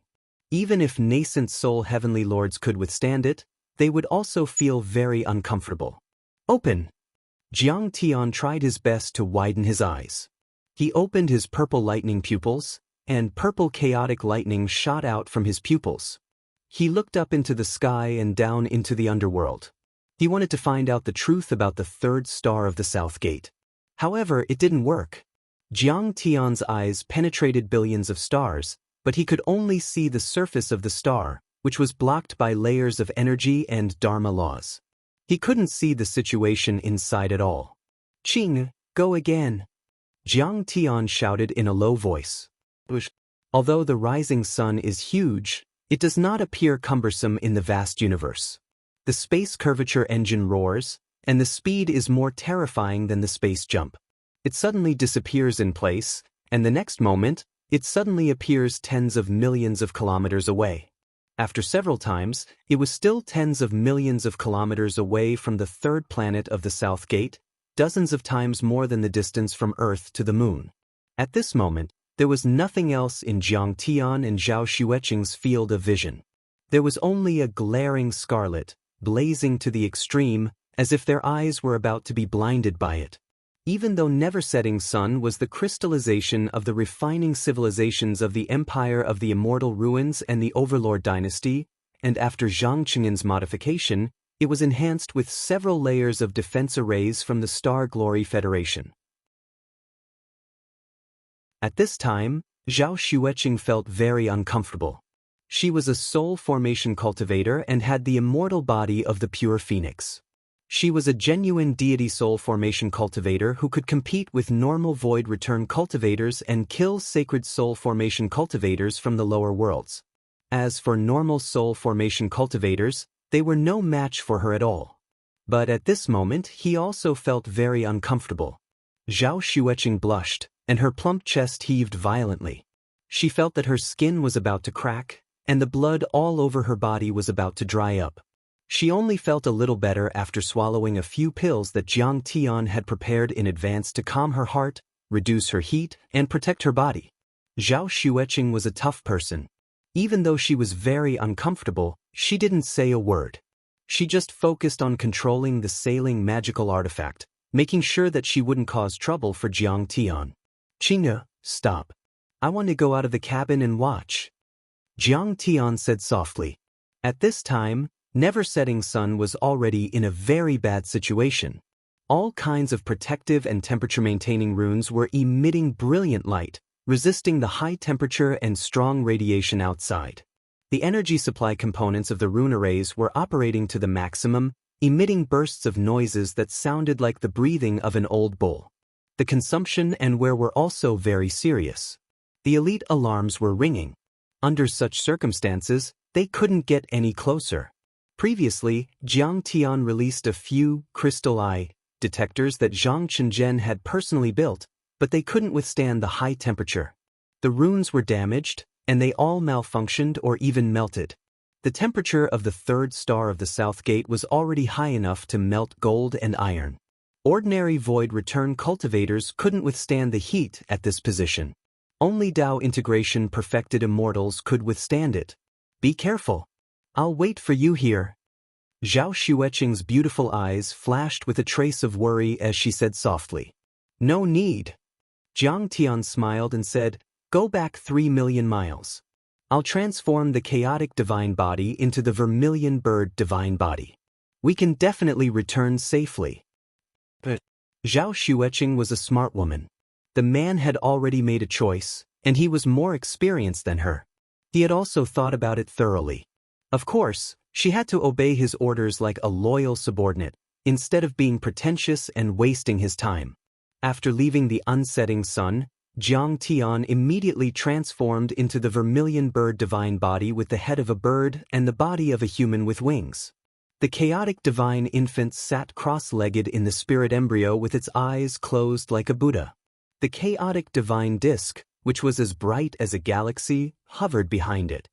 Even if nascent soul heavenly lords could withstand it, they would also feel very uncomfortable. Open! Jiang Tian tried his best to widen his eyes. He opened his purple lightning pupils, and purple chaotic lightning shot out from his pupils. He looked up into the sky and down into the underworld. He wanted to find out the truth about the third star of the South Gate. However, it didn't work. Jiang Tian's eyes penetrated billions of stars, but he could only see the surface of the star, which was blocked by layers of energy and Dharma laws. He couldn't see the situation inside at all. Qing, go again. Jiang Tian shouted in a low voice. Although the rising sun is huge, it does not appear cumbersome in the vast universe. The space curvature engine roars, and the speed is more terrifying than the space jump. It suddenly disappears in place, and the next moment, it suddenly appears tens of millions of kilometers away. After several times, it was still tens of millions of kilometers away from the third planet of the South Gate, dozens of times more than the distance from Earth to the Moon. At this moment, there was nothing else in Jiang Tian and Zhao Xueqing's field of vision. There was only a glaring scarlet, blazing to the extreme, as if their eyes were about to be blinded by it. Even though never-setting sun was the crystallization of the refining civilizations of the Empire of the Immortal Ruins and the Overlord dynasty, and after Zhang Qing'an's modification, it was enhanced with several layers of defense arrays from the Star Glory Federation. At this time, Zhao Xueqing felt very uncomfortable. She was a soul formation cultivator and had the immortal body of the pure phoenix. She was a genuine deity soul formation cultivator who could compete with normal void return cultivators and kill sacred soul formation cultivators from the lower worlds. As for normal soul formation cultivators, they were no match for her at all. But at this moment he also felt very uncomfortable. Zhao Xueqing blushed, and her plump chest heaved violently. She felt that her skin was about to crack, and the blood all over her body was about to dry up. She only felt a little better after swallowing a few pills that Jiang Tian had prepared in advance to calm her heart, reduce her heat, and protect her body. Zhao Xueqing was a tough person. Even though she was very uncomfortable, she didn't say a word. She just focused on controlling the sailing magical artifact, making sure that she wouldn't cause trouble for Jiang Tian. Qing, stop. I want to go out of the cabin and watch. Jiang Tian said softly. At this time, never-setting sun was already in a very bad situation. All kinds of protective and temperature-maintaining runes were emitting brilliant light, resisting the high temperature and strong radiation outside. The energy supply components of the rune arrays were operating to the maximum, emitting bursts of noises that sounded like the breathing of an old bull. The consumption and wear were also very serious. The elite alarms were ringing. Under such circumstances, they couldn't get any closer. Previously, Jiang Tian released a few crystal eye detectors that Zhang Qing'an had personally built, but they couldn't withstand the high temperature. The runes were damaged, and they all malfunctioned or even melted. The temperature of the third star of the South Gate was already high enough to melt gold and iron. Ordinary void return cultivators couldn't withstand the heat at this position. Only Dao integration perfected immortals could withstand it. Be careful. I'll wait for you here. Zhao Xueqing's beautiful eyes flashed with a trace of worry as she said softly. No need. Jiang Tian smiled and said, go back 3 million miles. I'll transform the chaotic divine body into the vermilion bird divine body. We can definitely return safely. But Zhao Xueqing was a smart woman. The man had already made a choice, and he was more experienced than her. He had also thought about it thoroughly. Of course, she had to obey his orders like a loyal subordinate, instead of being pretentious and wasting his time. After leaving the unsetting sun, Jiang Tian immediately transformed into the vermilion bird divine body with the head of a bird and the body of a human with wings. The chaotic divine infant sat cross-legged in the spirit embryo with its eyes closed like a Buddha. The chaotic divine disk, which was as bright as a galaxy, hovered behind it.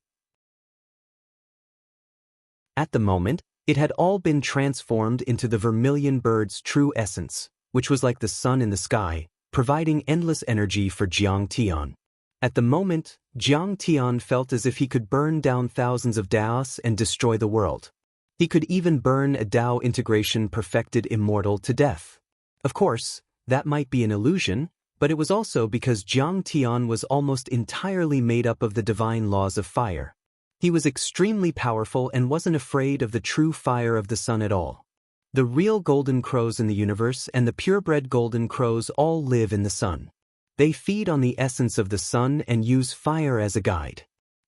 At the moment, it had all been transformed into the vermilion bird's true essence, which was like the sun in the sky, providing endless energy for Jiang Tian. At the moment, Jiang Tian felt as if he could burn down thousands of Daos and destroy the world. He could even burn a Dao integration perfected immortal to death. Of course, that might be an illusion, but it was also because Jiang Tian was almost entirely made up of the divine laws of fire. He was extremely powerful and wasn't afraid of the true fire of the sun at all. The real golden crows in the universe and the purebred golden crows all live in the sun. They feed on the essence of the sun and use fire as a guide.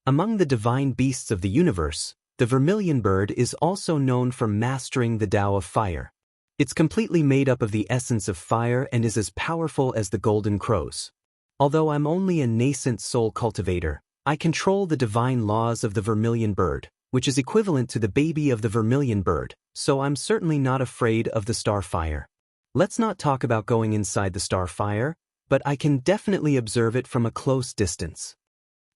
Among the divine beasts of the universe, the vermilion bird is also known for mastering the Tao of fire. It's completely made up of the essence of fire and is as powerful as the golden crows. Although I'm only a nascent soul cultivator, I control the divine laws of the vermilion bird, which is equivalent to the baby of the vermilion bird, so I'm certainly not afraid of the star fire. Let's not talk about going inside the star fire, but I can definitely observe it from a close distance.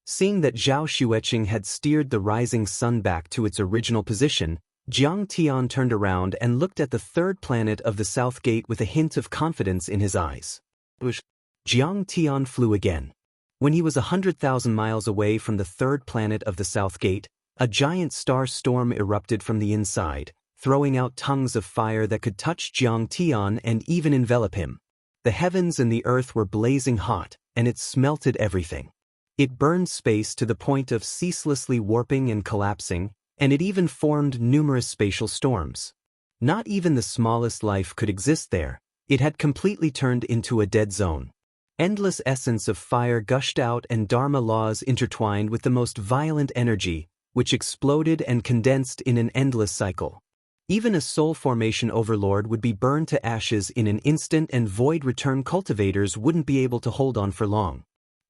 Seeing that Zhao Xueqing had steered the rising sun back to its original position, Jiang Tian turned around and looked at the third planet of the south gate with a hint of confidence in his eyes. Jiang Tian flew again. When he was 100,000 miles away from the third planet of the south gate, a giant star storm erupted from the inside, throwing out tongues of fire that could touch Jiang Tian and even envelop him. The heavens and the earth were blazing hot, and it smelted everything. It burned space to the point of ceaselessly warping and collapsing, and it even formed numerous spatial storms. Not even the smallest life could exist there. It had completely turned into a dead zone. Endless essence of fire gushed out and Dharma laws intertwined with the most violent energy, which exploded and condensed in an endless cycle. Even a soul formation overlord would be burned to ashes in an instant, and void return cultivators wouldn't be able to hold on for long.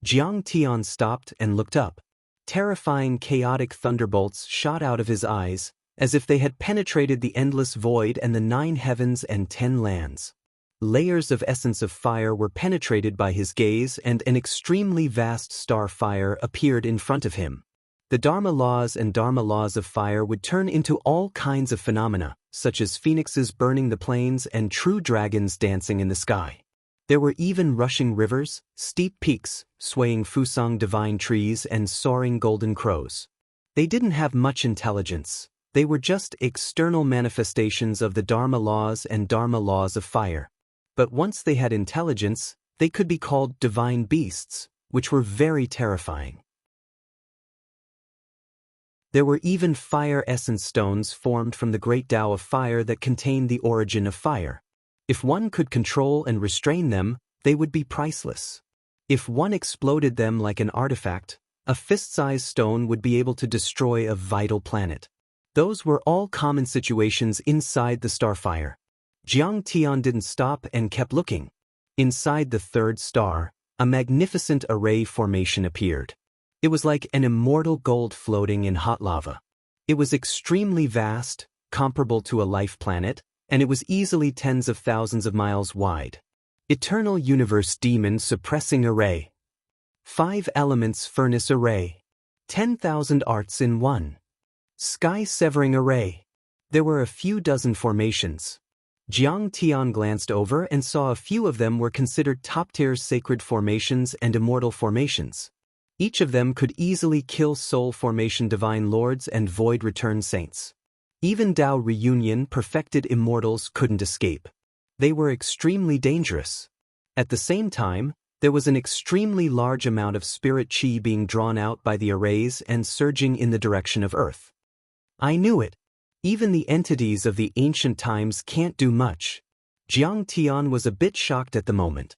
Jiang Tian stopped and looked up. Terrifying chaotic thunderbolts shot out of his eyes, as if they had penetrated the endless void and the 9 heavens and 10 lands. Layers of essence of fire were penetrated by his gaze, and an extremely vast star fire appeared in front of him. The Dharma laws and Dharma laws of fire would turn into all kinds of phenomena, such as phoenixes burning the plains and true dragons dancing in the sky. There were even rushing rivers, steep peaks, swaying Fusang divine trees, and soaring golden crows. They didn't have much intelligence. They were just external manifestations of the Dharma laws and Dharma laws of fire. But once they had intelligence, they could be called divine beasts, which were very terrifying. There were even fire essence stones formed from the great Tao of fire that contained the origin of fire. If one could control and restrain them, they would be priceless. If one exploded them like an artifact, a fist-sized stone would be able to destroy a vital planet. Those were all common situations inside the starfire. Jiang Tian didn't stop and kept looking. Inside the third star, a magnificent array formation appeared. It was like an immortal gold floating in hot lava. It was extremely vast, comparable to a life planet, and it was easily tens of thousands of miles wide. Eternal Universe Demon Suppressing Array. 5 Elements Furnace Array. 10,000 Arts in 1. Sky Severing Array. There were a few dozen formations. Jiang Tian glanced over and saw a few of them were considered top-tier sacred formations and immortal formations. Each of them could easily kill soul formation divine lords and void return saints. Even Tao reunion perfected immortals couldn't escape. They were extremely dangerous. At the same time, there was an extremely large amount of spirit chi being drawn out by the arrays and surging in the direction of Earth. I knew it. Even the entities of the ancient times can't do much. Jiang Tian was a bit shocked at the moment.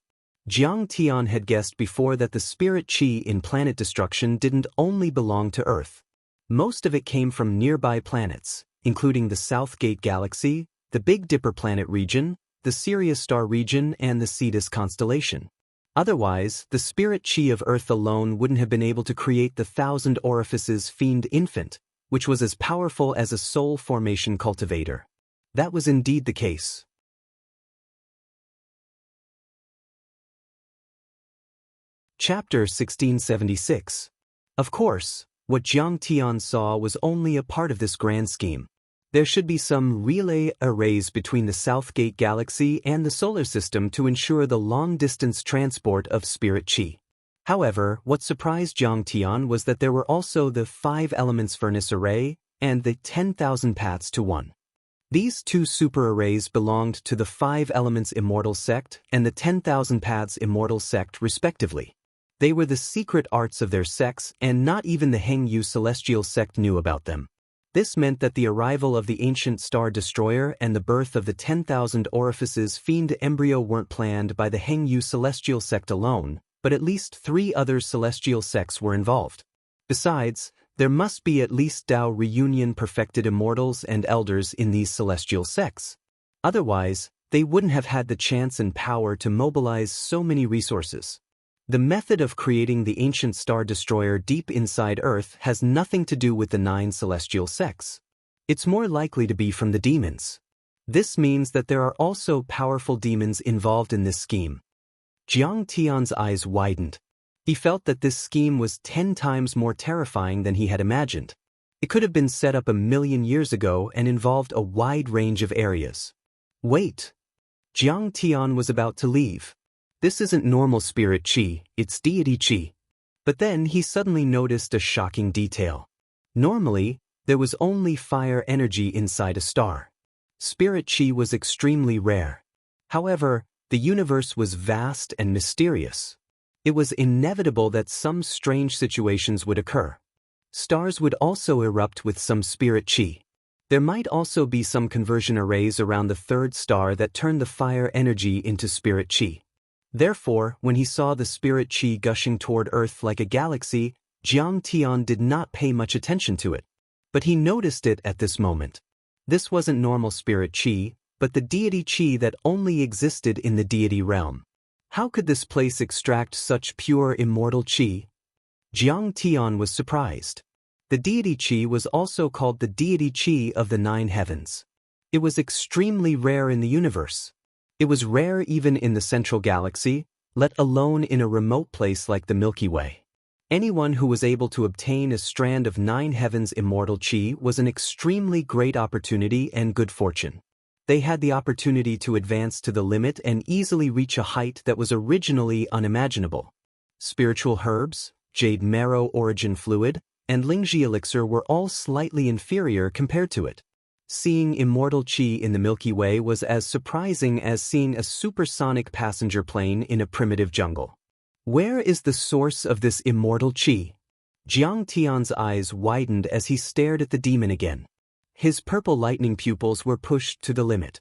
Jiang Tian had guessed before that the spirit chi in planet destruction didn't only belong to Earth. Most of it came from nearby planets, including the South Gate Galaxy, the Big Dipper planet region, the Sirius star region, and the Cetus constellation. Otherwise, the spirit chi of Earth alone wouldn't have been able to create the 1,000 orifices fiend infant, which was as powerful as a soul formation cultivator. That was indeed the case. Chapter 1676. Of course, What Jiang Tian saw was only a part of this grand scheme. There should be some relay arrays between the Southgate galaxy and the solar system to ensure the long-distance transport of spirit qi. However, what surprised Jiang Tian was that there were also the 5 elements furnace array and the 10,000 paths to 1. These 2 super arrays belonged to the 5 elements immortal sect and the 10,000 paths immortal sect respectively. They were the secret arts of their sects, and not even the Hengyu celestial sect knew about them. This meant that the arrival of the ancient star destroyer and the birth of the 10,000 orifices fiend embryo weren't planned by the Hengyu celestial sect alone, but at least 3 other celestial sects were involved. Besides, there must be at least Dao reunion perfected immortals and elders in these celestial sects. Otherwise, they wouldn't have had the chance and power to mobilize so many resources. The method of creating the ancient star destroyer deep inside Earth has nothing to do with the 9 celestial sects. It's more likely to be from the demons. This means that there are also powerful demons involved in this scheme. Jiang Tian's eyes widened. He felt that this scheme was 10 times more terrifying than he had imagined. It could have been set up 1,000,000 years ago and involved a wide range of areas. Wait! Jiang Tian was about to leave. This isn't normal spirit qi, it's deity qi. But then he suddenly noticed a shocking detail. Normally, there was only fire energy inside a star. Spirit qi was extremely rare. However, the universe was vast and mysterious. It was inevitable that some strange situations would occur. Stars would also erupt with some spirit qi. There might also be some conversion arrays around the 3rd star that turn the fire energy into spirit qi. Therefore, when he saw the spirit qi gushing toward Earth like a galaxy, Jiang Tian did not pay much attention to it. But he noticed it at this moment. This wasn't normal spirit qi, but the deity qi that only existed in the deity realm. How could this place extract such pure immortal qi? Jiang Tian was surprised. The deity qi was also called the deity qi of the 9 heavens. It was extremely rare in the universe. It was rare even in the central galaxy, let alone in a remote place like the Milky Way. Anyone who was able to obtain a strand of 9 heavens immortal qi was an extremely great opportunity and good fortune. They had the opportunity to advance to the limit and easily reach a height that was originally unimaginable. Spiritual herbs, jade marrow origin fluid, and Lingji elixir were all slightly inferior compared to it. Seeing immortal qi in the Milky Way was as surprising as seeing a supersonic passenger plane in a primitive jungle. Where is the source of this immortal qi? Jiang Tian's eyes widened as he stared at the demon again. His purple lightning pupils were pushed to the limit.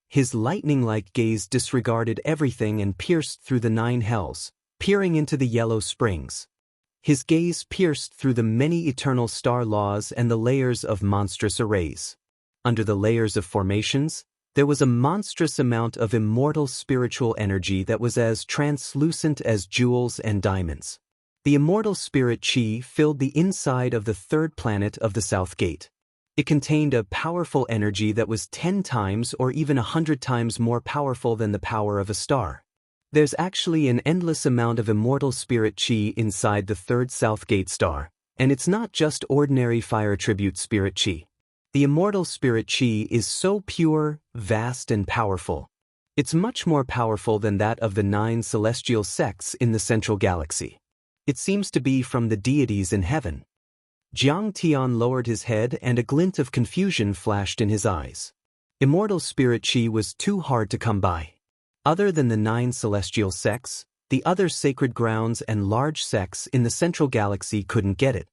His lightning-like gaze disregarded everything and pierced through the 9 hells, peering into the yellow springs. His gaze pierced through the many eternal star laws and the layers of monstrous arrays. Under the layers of formations, there was a monstrous amount of immortal spiritual energy that was as translucent as jewels and diamonds. The immortal spirit qi filled the inside of the 3rd planet of the South Gate. It contained a powerful energy that was 10 times or even 100 times more powerful than the power of a star. There's actually an endless amount of immortal spirit qi inside the 3rd Southgate star, and it's not just ordinary fire tribute spirit qi. The immortal spirit qi is so pure, vast, and powerful. It's much more powerful than that of the 9 celestial sects in the central galaxy. It seems to be from the deities in heaven. Jiang Tian lowered his head and a glint of confusion flashed in his eyes. Immortal spirit qi was too hard to come by. Other than the 9 celestial sects, the other sacred grounds and large sects in the central galaxy couldn't get it.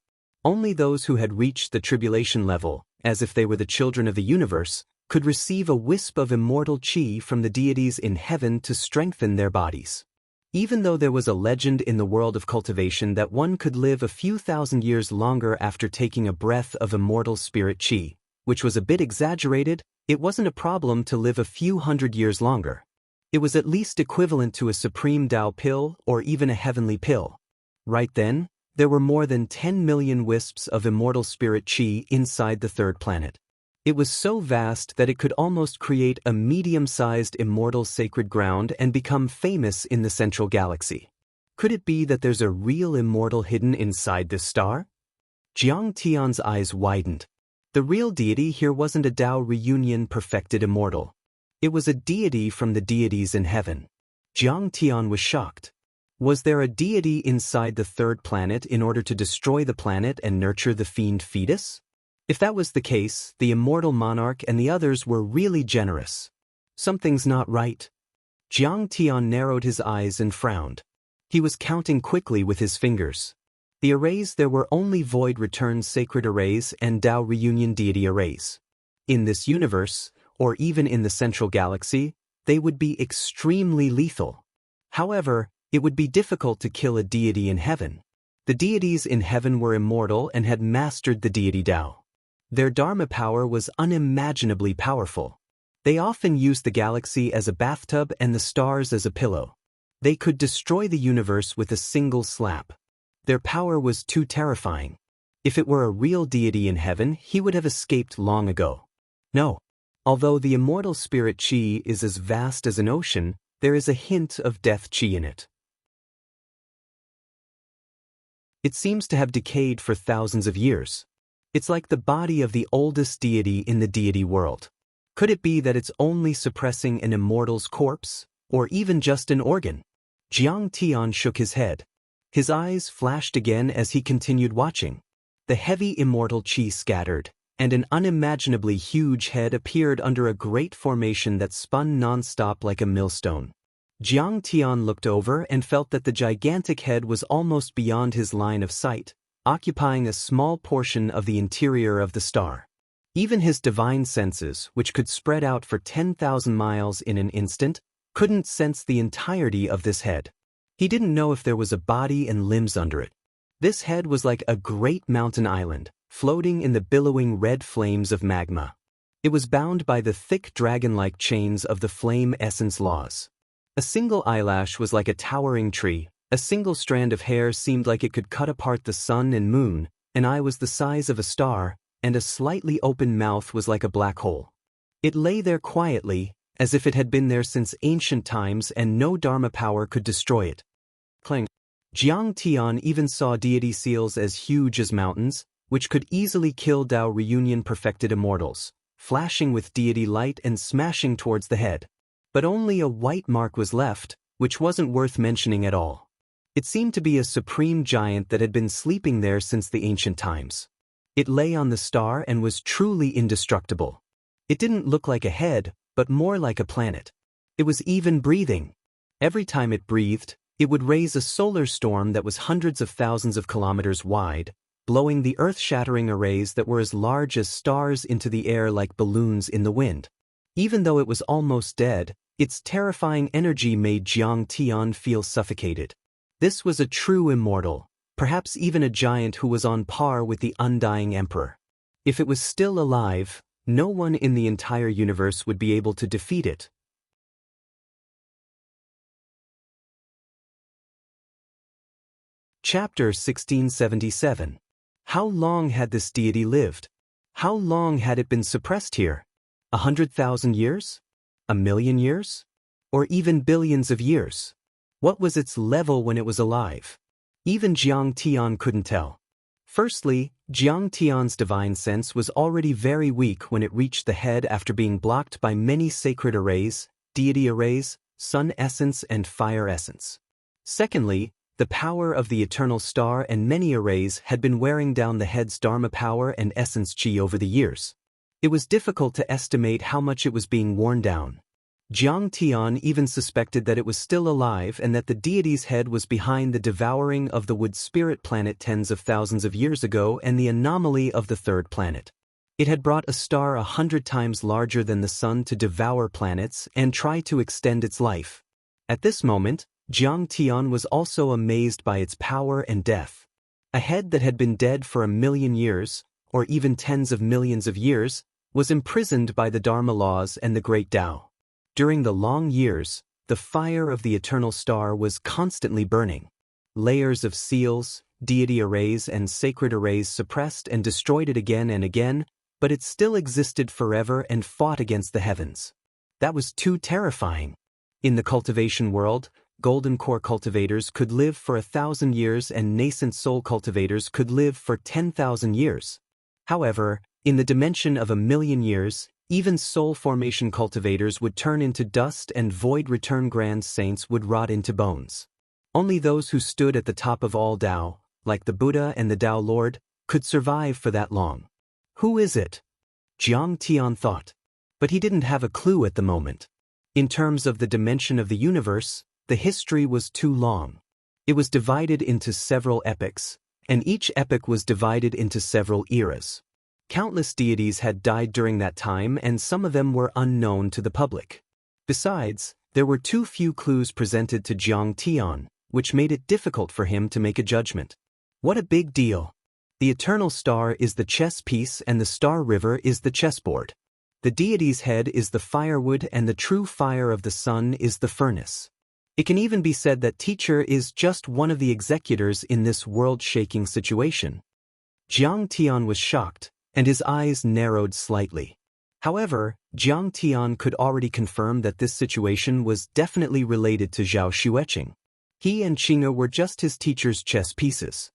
Only those who had reached the tribulation level, as if they were the children of the universe, could receive a wisp of immortal qi from the deities in heaven to strengthen their bodies. Even though there was a legend in the world of cultivation that one could live a few thousand years longer after taking a breath of immortal spirit qi, which was a bit exaggerated, it wasn't a problem to live a few hundred years longer. It was at least equivalent to a supreme Tao pill or even a heavenly pill. Right then, there were more than 10 million wisps of immortal spirit qi inside the 3rd planet. It was so vast that it could almost create a medium-sized immortal sacred ground and become famous in the central galaxy. Could it be that there's a real immortal hidden inside this star? Jiang Tian's eyes widened. The real deity here wasn't a Tao reunion perfected immortal. It was a deity from the deities in heaven. Jiang Tian was shocked. Was there a deity inside the third planet in order to destroy the planet and nurture the fiend fetus? If that was the case, the immortal monarch and the others were really generous. Something's not right. Jiang Tian narrowed his eyes and frowned. He was counting quickly with his fingers. The arrays there were only void return sacred arrays and Tao reunion deity arrays. In this universe, or even in the central galaxy, they would be extremely lethal. However, it would be difficult to kill a deity in heaven. The deities in heaven were immortal and had mastered the deity Tao. Their Dharma power was unimaginably powerful. They often used the galaxy as a bathtub and the stars as a pillow. They could destroy the universe with a single slap. Their power was too terrifying. If it were a real deity in heaven, he would have escaped long ago. No. Although the immortal spirit chi is as vast as an ocean, there is a hint of death chi in it. It seems to have decayed for thousands of years. It's like the body of the oldest deity in the deity world. Could it be that it's only suppressing an immortal's corpse, or even just an organ? Jiang Tian shook his head. His eyes flashed again as he continued watching. The heavy immortal chi scattered, and an unimaginably huge head appeared under a great formation that spun non-stop like a millstone. Jiang Tian looked over and felt that the gigantic head was almost beyond his line of sight, occupying a small portion of the interior of the star. Even his divine senses, which could spread out for 10,000 miles in an instant, couldn't sense the entirety of this head. He didn't know if there was a body and limbs under it. This head was like a great mountain island, floating in the billowing red flames of magma. It was bound by the thick dragon-like chains of the flame essence laws. A single eyelash was like a towering tree, a single strand of hair seemed like it could cut apart the sun and moon, an eye was the size of a star, and a slightly open mouth was like a black hole. It lay there quietly, as if it had been there since ancient times and no Dharma power could destroy it. Clang. Jiang Tian even saw deity seals as huge as mountains, which could easily kill Tao reunion perfected immortals, flashing with deity light and smashing towards the head. But only a white mark was left, which wasn't worth mentioning at all. It seemed to be a supreme giant that had been sleeping there since the ancient times. It lay on the star and was truly indestructible. It didn't look like a head, but more like a planet. It was even breathing. Every time it breathed, it would raise a solar storm that was hundreds of thousands of kilometers wide, blowing the earth-shattering arrays that were as large as stars into the air like balloons in the wind. Even though it was almost dead, its terrifying energy made Jiang Tian feel suffocated. This was a true immortal, perhaps even a giant who was on par with the undying emperor. If it was still alive, no one in the entire universe would be able to defeat it. Chapter 1677. How long had this deity lived? How long had it been suppressed here? 100,000 years? 1,000,000 years? Or even billions of years? What was its level when it was alive? Even Jiang Tian couldn't tell. Firstly, Jiang Tian's divine sense was already very weak when it reached the head after being blocked by many sacred arrays, deity arrays, sun essence and fire essence. Secondly, the power of the eternal star and many arrays had been wearing down the head's Dharma power and essence chi over the years. It was difficult to estimate how much it was being worn down. Jiang Tian even suspected that it was still alive and that the deity's head was behind the devouring of the wood spirit planet tens of thousands of years ago and the anomaly of the third planet. It had brought a star 100 times larger than the sun to devour planets and try to extend its life. At this moment, Jiang Tian was also amazed by its power and death. A head that had been dead for 1,000,000 years, or even tens of millions of years, was imprisoned by the Dharma laws and the great Tao. During the long years, the fire of the eternal star was constantly burning. Layers of seals, deity arrays and sacred arrays suppressed and destroyed it again and again, but it still existed forever and fought against the heavens. That was too terrifying. In the cultivation world, golden core cultivators could live for 1,000 years and nascent soul cultivators could live for 10,000 years. However, in the dimension of 1,000,000 years, even soul formation cultivators would turn into dust and void return grand saints would rot into bones. Only those who stood at the top of all Tao, like the Buddha and the Tao Lord, could survive for that long. Who is it? Jiang Tian thought. But he didn't have a clue at the moment. In terms of the dimension of the universe, the history was too long. It was divided into several epochs, and each epoch was divided into several eras. Countless deities had died during that time and some of them were unknown to the public. Besides, there were too few clues presented to Jiang Tian, which made it difficult for him to make a judgment. What a big deal! The eternal star is the chess piece and the star river is the chessboard. The deity's head is the firewood and the true fire of the sun is the furnace. It can even be said that teacher is just one of the executors in this world-shaking situation. Jiang Tian was shocked, and his eyes narrowed slightly. However, Jiang Tian could already confirm that this situation was definitely related to Zhao Xueqing. He and Qing'e were just his teacher's chess pieces.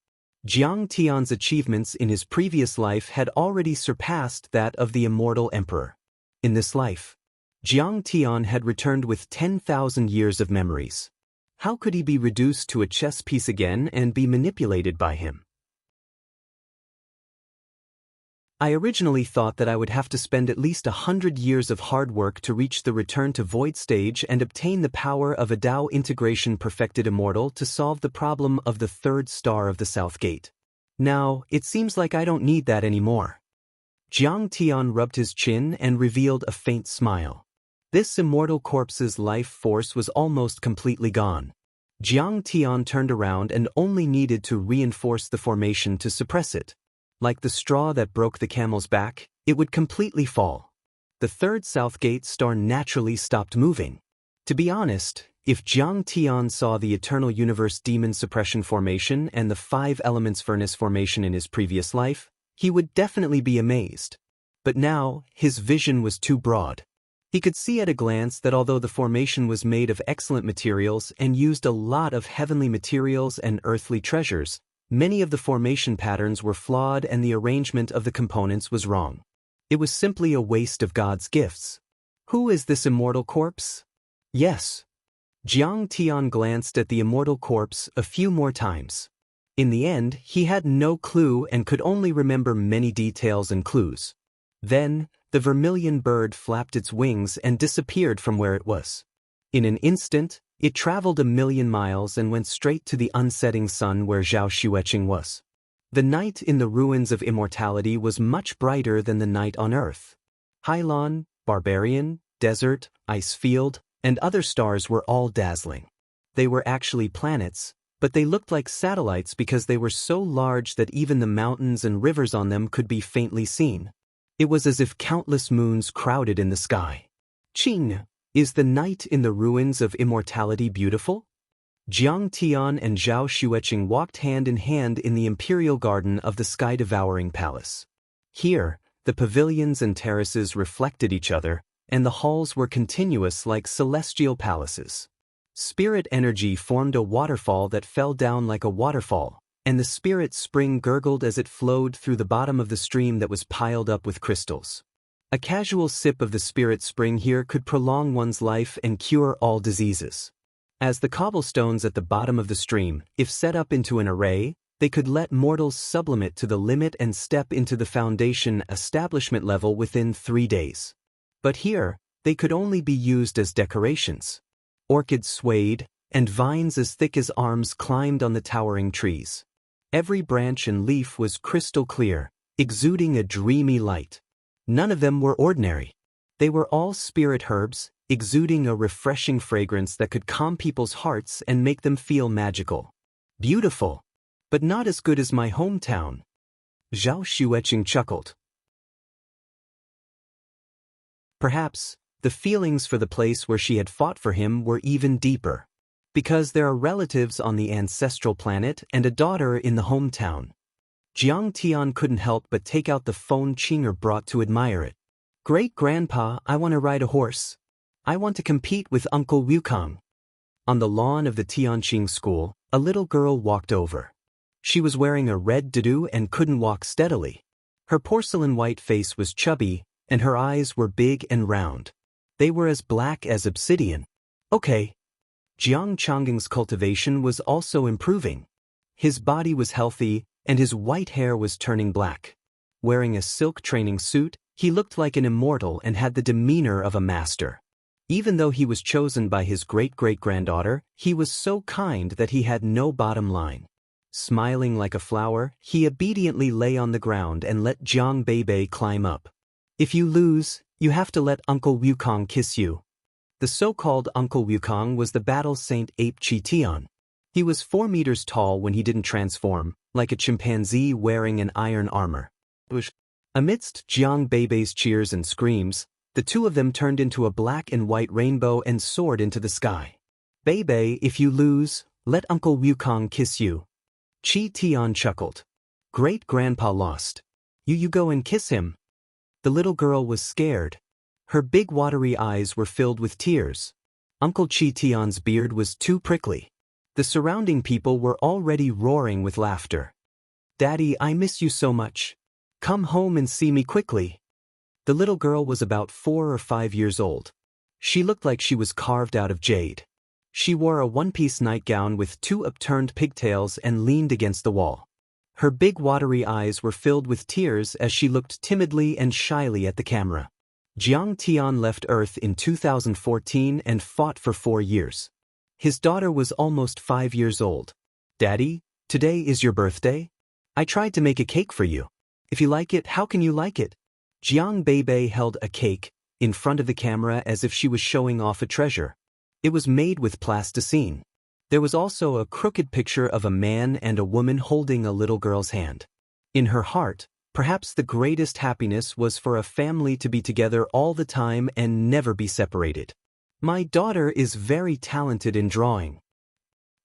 Jiang Tian's achievements in his previous life had already surpassed that of the immortal emperor. In this life, Jiang Tian had returned with 10,000 years of memories. How could he be reduced to a chess piece again and be manipulated by him? I originally thought that I would have to spend at least 100 years of hard work to reach the return to void stage and obtain the power of a Tao integration perfected immortal to solve the problem of the third star of the South Gate. Now, it seems like I don't need that anymore. Jiang Tian rubbed his chin and revealed a faint smile. This immortal corpse's life force was almost completely gone. Jiang Tian turned around and only needed to reinforce the formation to suppress it. Like the straw that broke the camel's back, it would completely fall. The third South Gate star naturally stopped moving. To be honest, if Jiang Tian saw the Eternal Universe Demon Suppression Formation and the 5 Elements Furnace Formation in his previous life, he would definitely be amazed. But now, his vision was too broad. He could see at a glance that although the formation was made of excellent materials and used a lot of heavenly materials and earthly treasures, many of the formation patterns were flawed and the arrangement of the components was wrong. It was simply a waste of God's gifts. Who is this immortal corpse? Yes. Jiang Tian glanced at the immortal corpse a few more times. In the end, he had no clue and could only remember many details and clues. Then, the vermilion bird flapped its wings and disappeared from where it was. In an instant, it traveled 1,000,000 miles and went straight to the unsetting sun where Zhao Xueqing was. The night in the ruins of immortality was much brighter than the night on Earth. Hylon, Barbarian, Desert, Ice Field, and other stars were all dazzling. They were actually planets, but they looked like satellites because they were so large that even the mountains and rivers on them could be faintly seen. It was as if countless moons crowded in the sky. Qing, is the night in the ruins of immortality beautiful? Jiang Tian and Zhao Xueqing walked hand in hand in the imperial garden of the sky-devouring palace. Here, the pavilions and terraces reflected each other, and the halls were continuous like celestial palaces. Spirit energy formed a waterfall that fell down like a waterfall, and the spirit spring gurgled as it flowed through the bottom of the stream that was piled up with crystals. A casual sip of the spirit spring here could prolong one's life and cure all diseases. As the cobblestones at the bottom of the stream, if set up into an array, they could let mortals sublimate to the limit and step into the foundation establishment level within 3 days. But here, they could only be used as decorations. Orchids swayed, and vines as thick as arms climbed on the towering trees. Every branch and leaf was crystal clear, exuding a dreamy light. None of them were ordinary. They were all spirit herbs, exuding a refreshing fragrance that could calm people's hearts and make them feel magical. Beautiful, but not as good as my hometown. Zhao Xueqing chuckled. Perhaps, the feelings for the place where she had fought for him were even deeper. Because there are relatives on the ancestral planet and a daughter in the hometown. Jiang Tian couldn't help but take out the phone Qing'e brought to admire it. Great-grandpa, I want to ride a horse. I want to compete with Uncle Wukong. On the lawn of the Tianqing school, a little girl walked over. She was wearing a red tutu and couldn't walk steadily. Her porcelain white face was chubby, and her eyes were big and round. They were as black as obsidian. Okay. Jiang Changging's cultivation was also improving. His body was healthy, and his white hair was turning black. Wearing a silk training suit, he looked like an immortal and had the demeanor of a master. Even though he was chosen by his great-great-granddaughter, he was so kind that he had no bottom line. Smiling like a flower, he obediently lay on the ground and let Jiang Beibei climb up. If you lose, you have to let Uncle Wukong kiss you. The so-called Uncle Wukong was the battle saint ape Qi Tian. He was 4 meters tall when he didn't transform, like a chimpanzee wearing an iron armor. Amidst Jiang Beibei's cheers and screams, the two of them turned into a black and white rainbow and soared into the sky. Beibei, if you lose, let Uncle Wukong kiss you. Qi Tian chuckled. Great-grandpa lost. You go and kiss him. The little girl was scared. Her big watery eyes were filled with tears. Uncle Qi Tian's beard was too prickly. The surrounding people were already roaring with laughter. Daddy, I miss you so much. Come home and see me quickly. The little girl was about 4 or 5 years old. She looked like she was carved out of jade. She wore a one-piece nightgown with 2 upturned pigtails and leaned against the wall. Her big watery eyes were filled with tears as she looked timidly and shyly at the camera. Jiang Tian left Earth in 2014 and fought for 4 years. His daughter was almost 5 years old. Daddy, today is your birthday? I tried to make a cake for you. If you like it, how can you like it? Jiang Beibei held a cake in front of the camera as if she was showing off a treasure. It was made with plasticine. There was also a crooked picture of a man and a woman holding a little girl's hand. In her heart, perhaps the greatest happiness was for a family to be together all the time and never be separated. My daughter is very talented in drawing.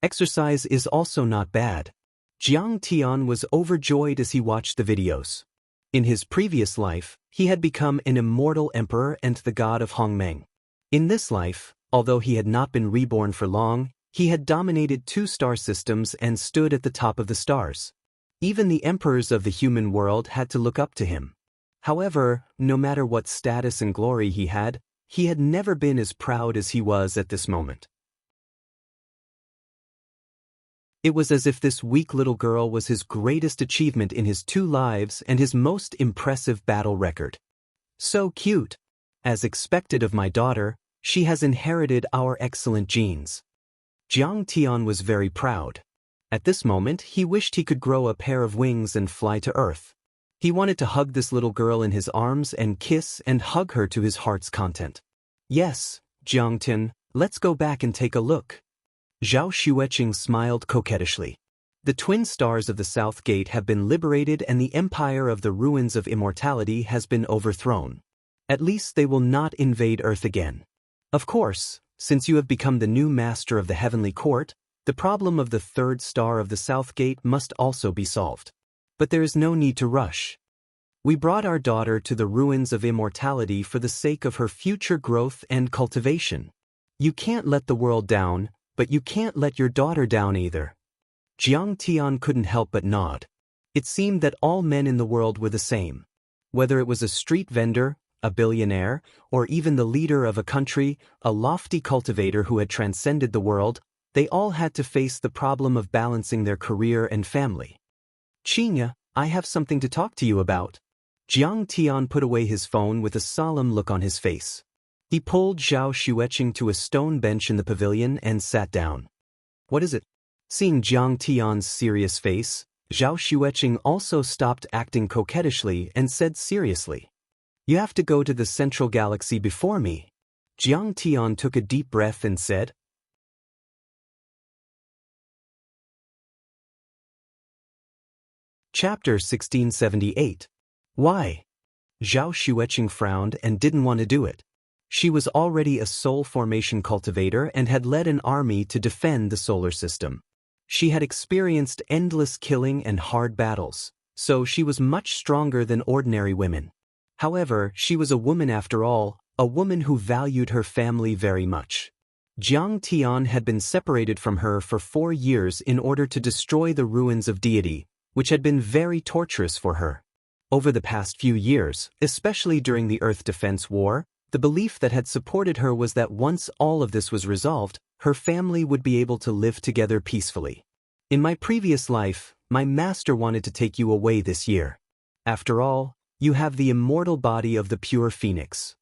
Exercise is also not bad. Jiang Tian was overjoyed as he watched the videos. In his previous life, he had become an immortal emperor and the god of Hongmeng. In this life, although he had not been reborn for long, he had dominated 2 star systems and stood at the top of the stars. Even the emperors of the human world had to look up to him. However, no matter what status and glory he had never been as proud as he was at this moment. It was as if this weak little girl was his greatest achievement in his 2 lives and his most impressive battle record. So cute. As expected of my daughter, she has inherited our excellent genes. Jiang Tian was very proud. At this moment, he wished he could grow a pair of wings and fly to Earth. He wanted to hug this little girl in his arms and kiss and hug her to his heart's content. Yes, Jiang Tian, let's go back and take a look. Zhao Xueqing smiled coquettishly. The twin stars of the South Gate have been liberated and the empire of the ruins of immortality has been overthrown. At least they will not invade Earth again. Of course, since you have become the new master of the heavenly court, the problem of the 3rd star of the South Gate must also be solved. But there is no need to rush. We brought our daughter to the ruins of immortality for the sake of her future growth and cultivation. You can't let the world down, but you can't let your daughter down either. Jiang Tian couldn't help but nod. It seemed that all men in the world were the same. Whether it was a street vendor, a billionaire, or even the leader of a country, a lofty cultivator who had transcended the world, they all had to face the problem of balancing their career and family. Qinya, I have something to talk to you about. Jiang Tian put away his phone with a solemn look on his face. He pulled Zhao Xueqing to a stone bench in the pavilion and sat down. What is it? Seeing Jiang Tian's serious face, Zhao Xueqing also stopped acting coquettishly and said seriously, You have to go to the central galaxy before me. Jiang Tian took a deep breath and said, Chapter 1678. Why? Zhao Xueqing frowned and didn't want to do it. She was already a soul formation cultivator and had led an army to defend the solar system. She had experienced endless killing and hard battles, so she was much stronger than ordinary women. However, she was a woman after all, a woman who valued her family very much. Jiang Tian had been separated from her for 4 years in order to destroy the ruins of deity, which had been very torturous for her. Over the past few years, especially during the Earth Defense War, the belief that had supported her was that once all of this was resolved, her family would be able to live together peacefully. In my previous life, my master wanted to take you away this year. After all, you have the immortal body of the pure phoenix.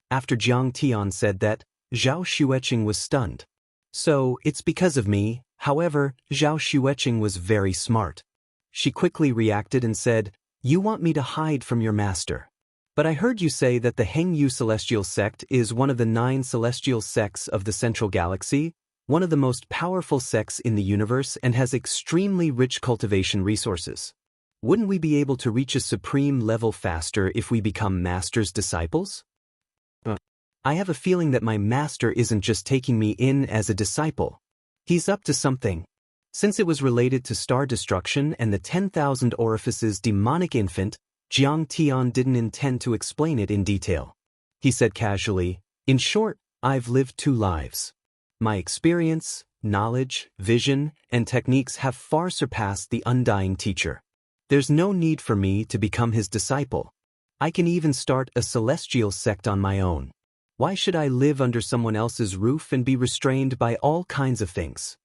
After Jiang Tian said that, Zhao Xueqing was stunned. So, it's because of me. However, Zhao Xueqing was very smart. She quickly reacted and said, "You want me to hide from your master. But I heard you say that the Hengyu celestial sect is one of the 9 celestial sects of the central galaxy, one of the most powerful sects in the universe and has extremely rich cultivation resources. Wouldn't we be able to reach a supreme level faster if we become master's disciples? I have a feeling that my master isn't just taking me in as a disciple. He's up to something." Since it was related to star destruction and the 10,000 orifices demonic infant, Jiang Tian didn't intend to explain it in detail. He said casually, "In short, I've lived 2 lives. My experience, knowledge, vision, and techniques have far surpassed the undying teacher. There's no need for me to become his disciple. I can even start a celestial sect on my own. Why should I live under someone else's roof and be restrained by all kinds of things?"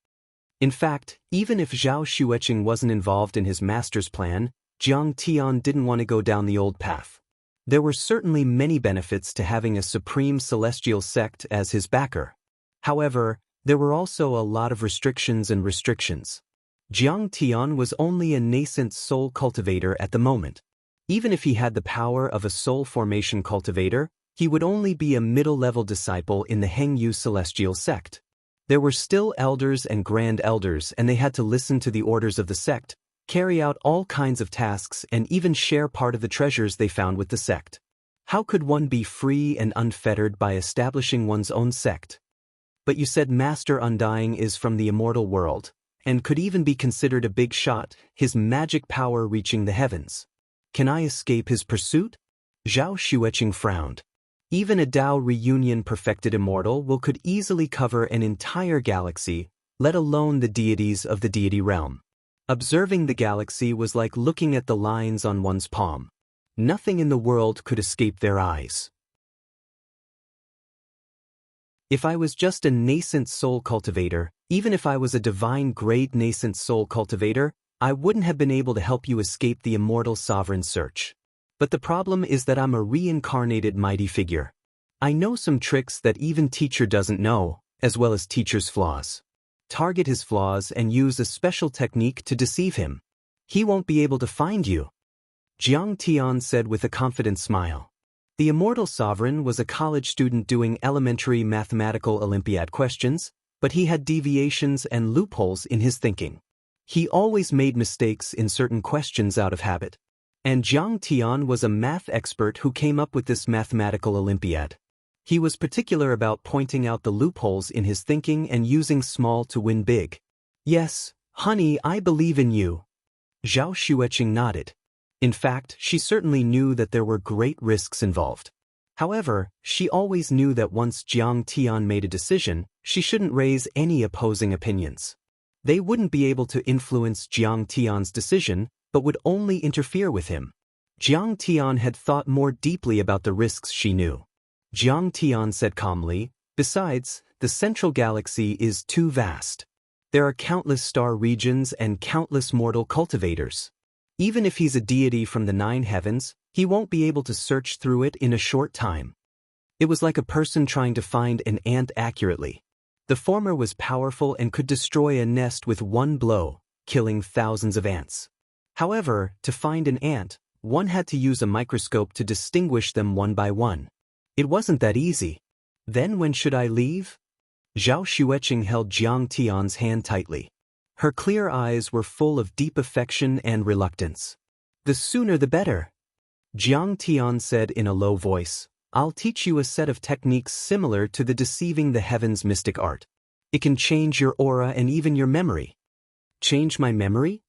In fact, even if Zhao Xueqing wasn't involved in his master's plan, Jiang Tian didn't want to go down the old path. There were certainly many benefits to having a supreme celestial sect as his backer. However, there were also a lot of restrictions. Jiang Tian was only a nascent soul cultivator at the moment. Even if he had the power of a soul formation cultivator, he would only be a middle-level disciple in the Hengyu celestial sect. There were still elders and grand elders, and they had to listen to the orders of the sect, carry out all kinds of tasks, and even share part of the treasures they found with the sect. How could one be free and unfettered by establishing one's own sect? But you said Master Undying is from the immortal world, and could even be considered a big shot, his magic power reaching the heavens. Can I escape his pursuit? Zhao Xueqing frowned. Even a Dao reunion perfected immortal could easily cover an entire galaxy, let alone the deities of the deity realm. Observing the galaxy was like looking at the lines on one's palm. Nothing in the world could escape their eyes. If I was just a nascent soul cultivator, even if I was a divine-grade nascent soul cultivator, I wouldn't have been able to help you escape the immortal sovereign search. But the problem is that I'm a reincarnated mighty figure. I know some tricks that even teacher doesn't know, as well as teacher's flaws. Target his flaws and use a special technique to deceive him. He won't be able to find you. Jiang Tian said with a confident smile. The immortal sovereign was a college student doing elementary mathematical Olympiad questions, but he had deviations and loopholes in his thinking. He always made mistakes in certain questions out of habit. And Jiang Tian was a math expert who came up with this mathematical Olympiad. He was particular about pointing out the loopholes in his thinking and using small to win big. Yes, honey, I believe in you. Zhao Xueqing nodded. In fact, she certainly knew that there were great risks involved. However, she always knew that once Jiang Tian made a decision, she shouldn't raise any opposing opinions. They wouldn't be able to influence Jiang Tian's decision, but would only interfere with him. Jiang Tian had thought more deeply about the risks she knew. Jiang Tian said calmly, "Besides, the central galaxy is too vast. There are countless star regions and countless mortal cultivators. Even if he's a deity from the 9 heavens, he won't be able to search through it in a short time." It was like a person trying to find an ant accurately. The former was powerful and could destroy a nest with one blow, killing thousands of ants. However, to find an ant, one had to use a microscope to distinguish them one by one. It wasn't that easy. Then when should I leave? Zhao Xueqing held Jiang Tian's hand tightly. Her clear eyes were full of deep affection and reluctance. "The sooner the better." Jiang Tian said in a low voice, "I'll teach you a set of techniques similar to the deceiving the heavens mystic art. It can change your aura and even your memory." "Change my memory?"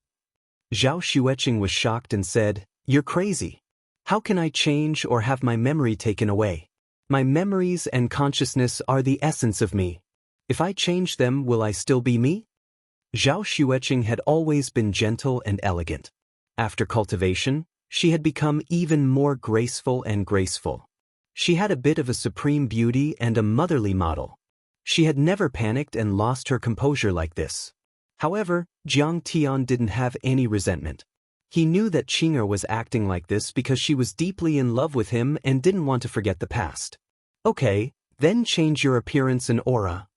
Zhao Xueqing was shocked and said, "You're crazy. How can I change or have my memory taken away? My memories and consciousness are the essence of me. If I change them, will I still be me? Zhao Xueqing had always been gentle and elegant. After cultivation, she had become even more graceful and graceful. She had a bit of a supreme beauty and a motherly model. She had never panicked and lost her composure like this. However, Jiang Tian didn't have any resentment. He knew that Qing'er was acting like this because she was deeply in love with him and didn't want to forget the past. Okay, then change your appearance and aura.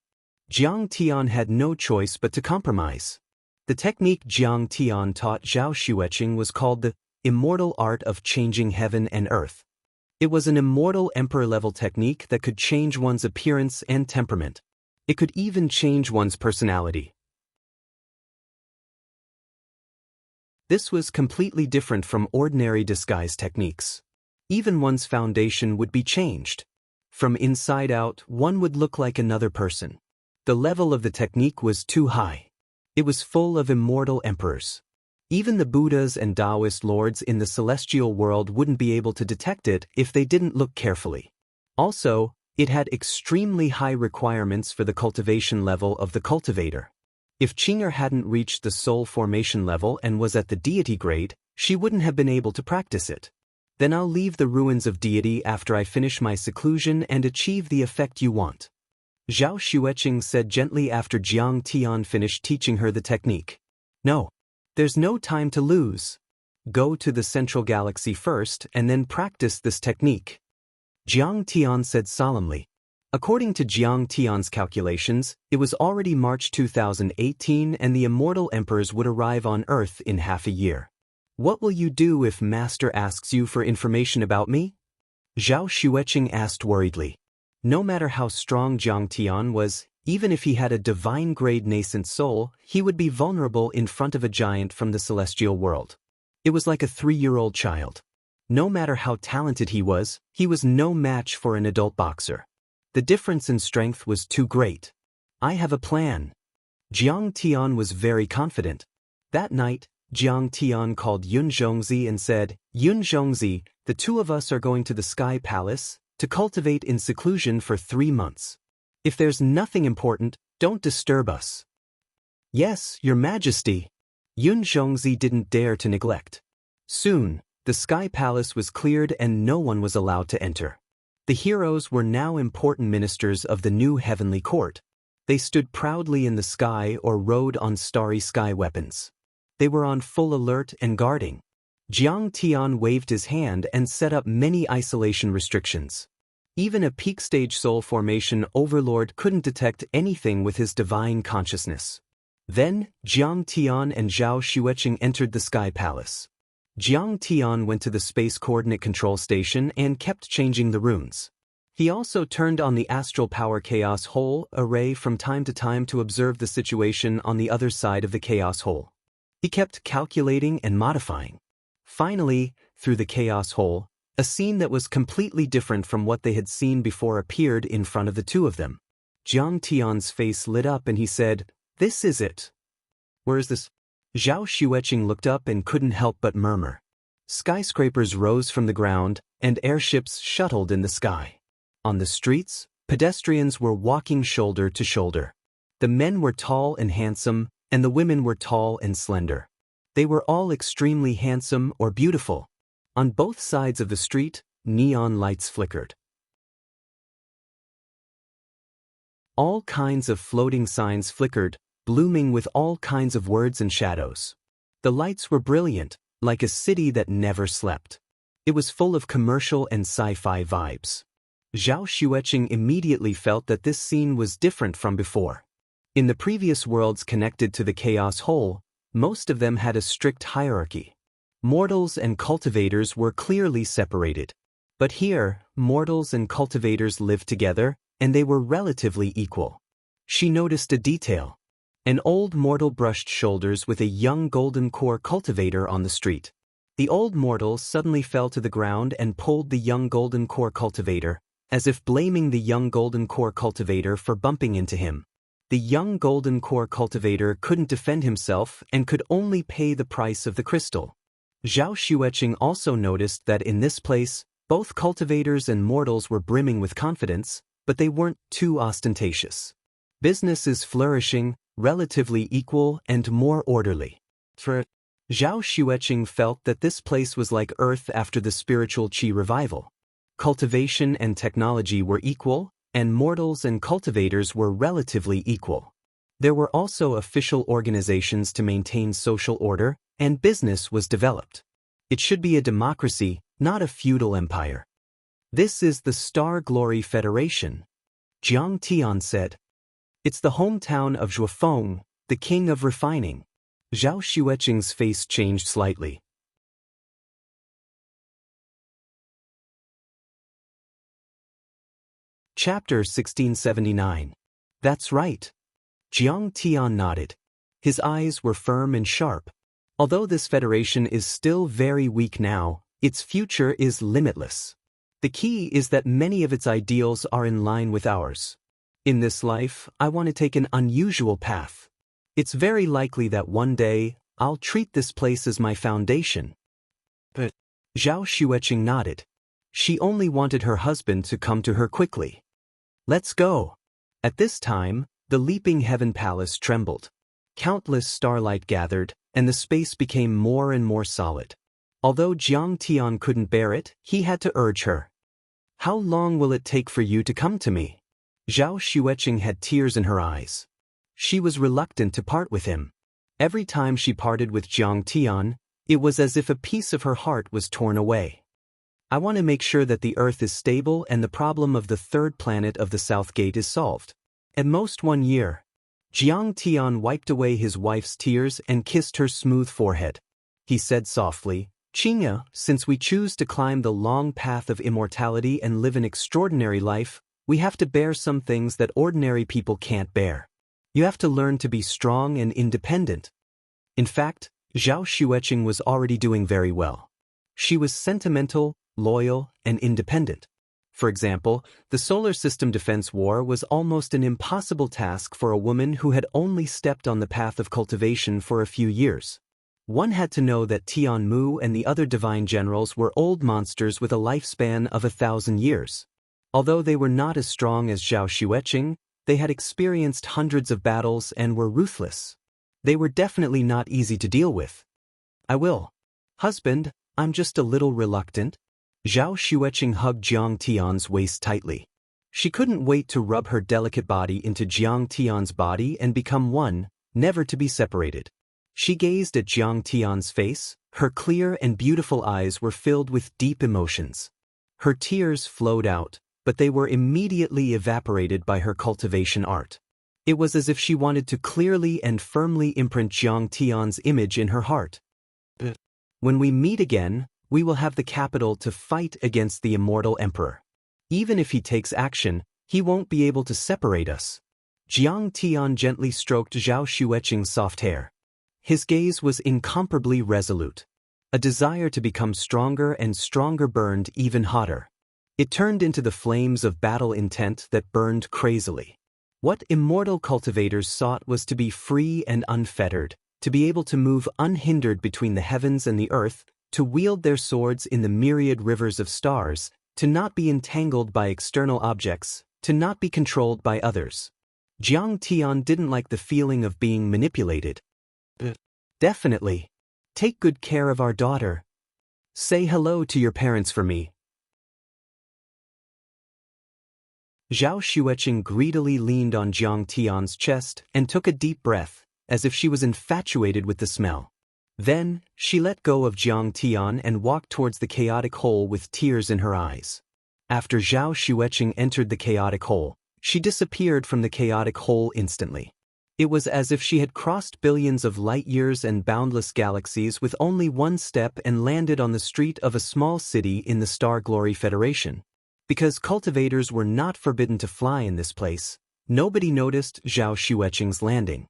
Jiang Tian had no choice but to compromise. The technique Jiang Tian taught Zhao Xueqing was called the immortal art of changing heaven and earth. It was an immortal emperor-level technique that could change one's appearance and temperament. It could even change one's personality. This was completely different from ordinary disguise techniques. Even one's foundation would be changed. From inside out, one would look like another person. The level of the technique was too high. It was full of immortal emperors. Even the Buddhas and Taoist lords in the celestial world wouldn't be able to detect it if they didn't look carefully. Also, it had extremely high requirements for the cultivation level of the cultivator. If Qing'er hadn't reached the soul formation level and was at the deity grade, she wouldn't have been able to practice it. Then I'll leave the ruins of deity after I finish my seclusion and achieve the effect you want. Zhao Xueqing said gently after Jiang Tian finished teaching her the technique. No. There's no time to lose. Go to the central galaxy first and then practice this technique. Jiang Tian said solemnly. According to Jiang Tian's calculations, it was already March 2018 and the immortal emperors would arrive on Earth in half a year. What will you do if Master asks you for information about me? Zhao Xueqing asked worriedly. No matter how strong Jiang Tian was, even if he had a divine-grade nascent soul, he would be vulnerable in front of a giant from the celestial world. It was like a 3-year-old child. No matter how talented he was no match for an adult boxer. The difference in strength was too great. I have a plan. Jiang Tian was very confident. That night, Jiang Tian called Yun Zhongzi and said, Yun Zhongzi, the two of us are going to the Sky Palace to cultivate in seclusion for 3 months. If there's nothing important, don't disturb us. Yes, Your Majesty. Yun Zhongzi didn't dare to neglect. Soon, the Sky Palace was cleared and no one was allowed to enter. The heroes were now important ministers of the new heavenly court. They stood proudly in the sky or rode on starry sky weapons. They were on full alert and guarding. Jiang Tian waved his hand and set up many isolation restrictions. Even a peak stage soul formation overlord couldn't detect anything with his divine consciousness. Then, Jiang Tian and Zhao Xueqing entered the Sky Palace. Jiang Tian went to the Space Coordinate Control Station and kept changing the runes. He also turned on the Astral Power Chaos Hole array from time to time to observe the situation on the other side of the Chaos Hole. He kept calculating and modifying. Finally, through the Chaos Hole, a scene that was completely different from what they had seen before appeared in front of the two of them. Jiang Tian's face lit up and he said, This is it. Where is this? Zhao Xueqing looked up and couldn't help but murmur. Skyscrapers rose from the ground, and airships shuttled in the sky. On the streets, pedestrians were walking shoulder to shoulder. The men were tall and handsome, and the women were tall and slender. They were all extremely handsome or beautiful. On both sides of the street, neon lights flickered. All kinds of floating signs flickered, blooming with all kinds of words and shadows. The lights were brilliant, like a city that never slept. It was full of commercial and sci-fi vibes. Zhao Xueqing immediately felt that this scene was different from before. In the previous worlds connected to the Chaos Hole, most of them had a strict hierarchy. Mortals and cultivators were clearly separated. But here, mortals and cultivators lived together, and they were relatively equal. She noticed a detail. An old mortal brushed shoulders with a young golden core cultivator on the street. The old mortal suddenly fell to the ground and pulled the young golden core cultivator, as if blaming the young golden core cultivator for bumping into him. The young golden core cultivator couldn't defend himself and could only pay the price of the crystal. Zhao Xueqing also noticed that in this place, both cultivators and mortals were brimming with confidence, but they weren't too ostentatious. Business is flourishing, relatively equal and more orderly. For Zhao Xueqing felt that this place was like Earth after the spiritual qi revival. Cultivation and technology were equal, and mortals and cultivators were relatively equal. There were also official organizations to maintain social order, and business was developed. It should be a democracy, not a feudal empire. This is the Star Glory Federation, Jiang Tian said. It's the hometown of Zhuofeng, the king of refining. Zhao Xueqing's face changed slightly. Chapter 1679. That's right. Jiang Tian nodded. His eyes were firm and sharp. Although this federation is still very weak now, its future is limitless. The key is that many of its ideals are in line with ours. In this life, I want to take an unusual path. It's very likely that one day, I'll treat this place as my foundation. But Zhao Xueqing nodded. She only wanted her husband to come to her quickly. Let's go. At this time, the Leaping Heaven Palace trembled. Countless starlight gathered, and the space became more and more solid. Although Jiang Tian couldn't bear it, he had to urge her. How long will it take for you to come to me? Zhao Xueqing had tears in her eyes. She was reluctant to part with him. Every time she parted with Jiang Tian, it was as if a piece of her heart was torn away. I want to make sure that the Earth is stable and the problem of the third planet of the South Gate is solved. At most 1 year. Jiang Tian wiped away his wife's tears and kissed her smooth forehead. He said softly, Qingya, since we choose to climb the long path of immortality and live an extraordinary life, we have to bear some things that ordinary people can't bear. You have to learn to be strong and independent. In fact, Zhao Xueqing was already doing very well. She was sentimental, loyal, and independent. For example, the solar system defense war was almost an impossible task for a woman who had only stepped on the path of cultivation for a few years. One had to know that Tian Mu and the other divine generals were old monsters with a lifespan of 1,000 years. Although they were not as strong as Zhao Xueqing, they had experienced hundreds of battles and were ruthless. They were definitely not easy to deal with. I will. Husband, I'm just a little reluctant. Zhao Xueqing hugged Jiang Tian's waist tightly. She couldn't wait to rub her delicate body into Jiang Tian's body and become one, never to be separated. She gazed at Jiang Tian's face. Her clear and beautiful eyes were filled with deep emotions. Her tears flowed out, but they were immediately evaporated by her cultivation art. It was as if she wanted to clearly and firmly imprint Jiang Tian's image in her heart. When we meet again, we will have the capital to fight against the immortal emperor. Even if he takes action, he won't be able to separate us. Jiang Tian gently stroked Zhao Xueqing's soft hair. His gaze was incomparably resolute. A desire to become stronger and stronger burned even hotter. It turned into the flames of battle intent that burned crazily. What immortal cultivators sought was to be free and unfettered, to be able to move unhindered between the heavens and the earth, to wield their swords in the myriad rivers of stars, to not be entangled by external objects, to not be controlled by others. Jiang Tian didn't like the feeling of being manipulated. Definitely. Take good care of our daughter. Say hello to your parents for me. Zhao Xueqing greedily leaned on Jiang Tian's chest and took a deep breath, as if she was infatuated with the smell. Then, she let go of Jiang Tian and walked towards the chaotic hole with tears in her eyes. After Zhao Xueqing entered the chaotic hole, she disappeared from the chaotic hole instantly. It was as if she had crossed billions of light-years and boundless galaxies with only one step and landed on the street of a small city in the Star Glory Federation. Because cultivators were not forbidden to fly in this place, nobody noticed Zhao Xueqing's landing.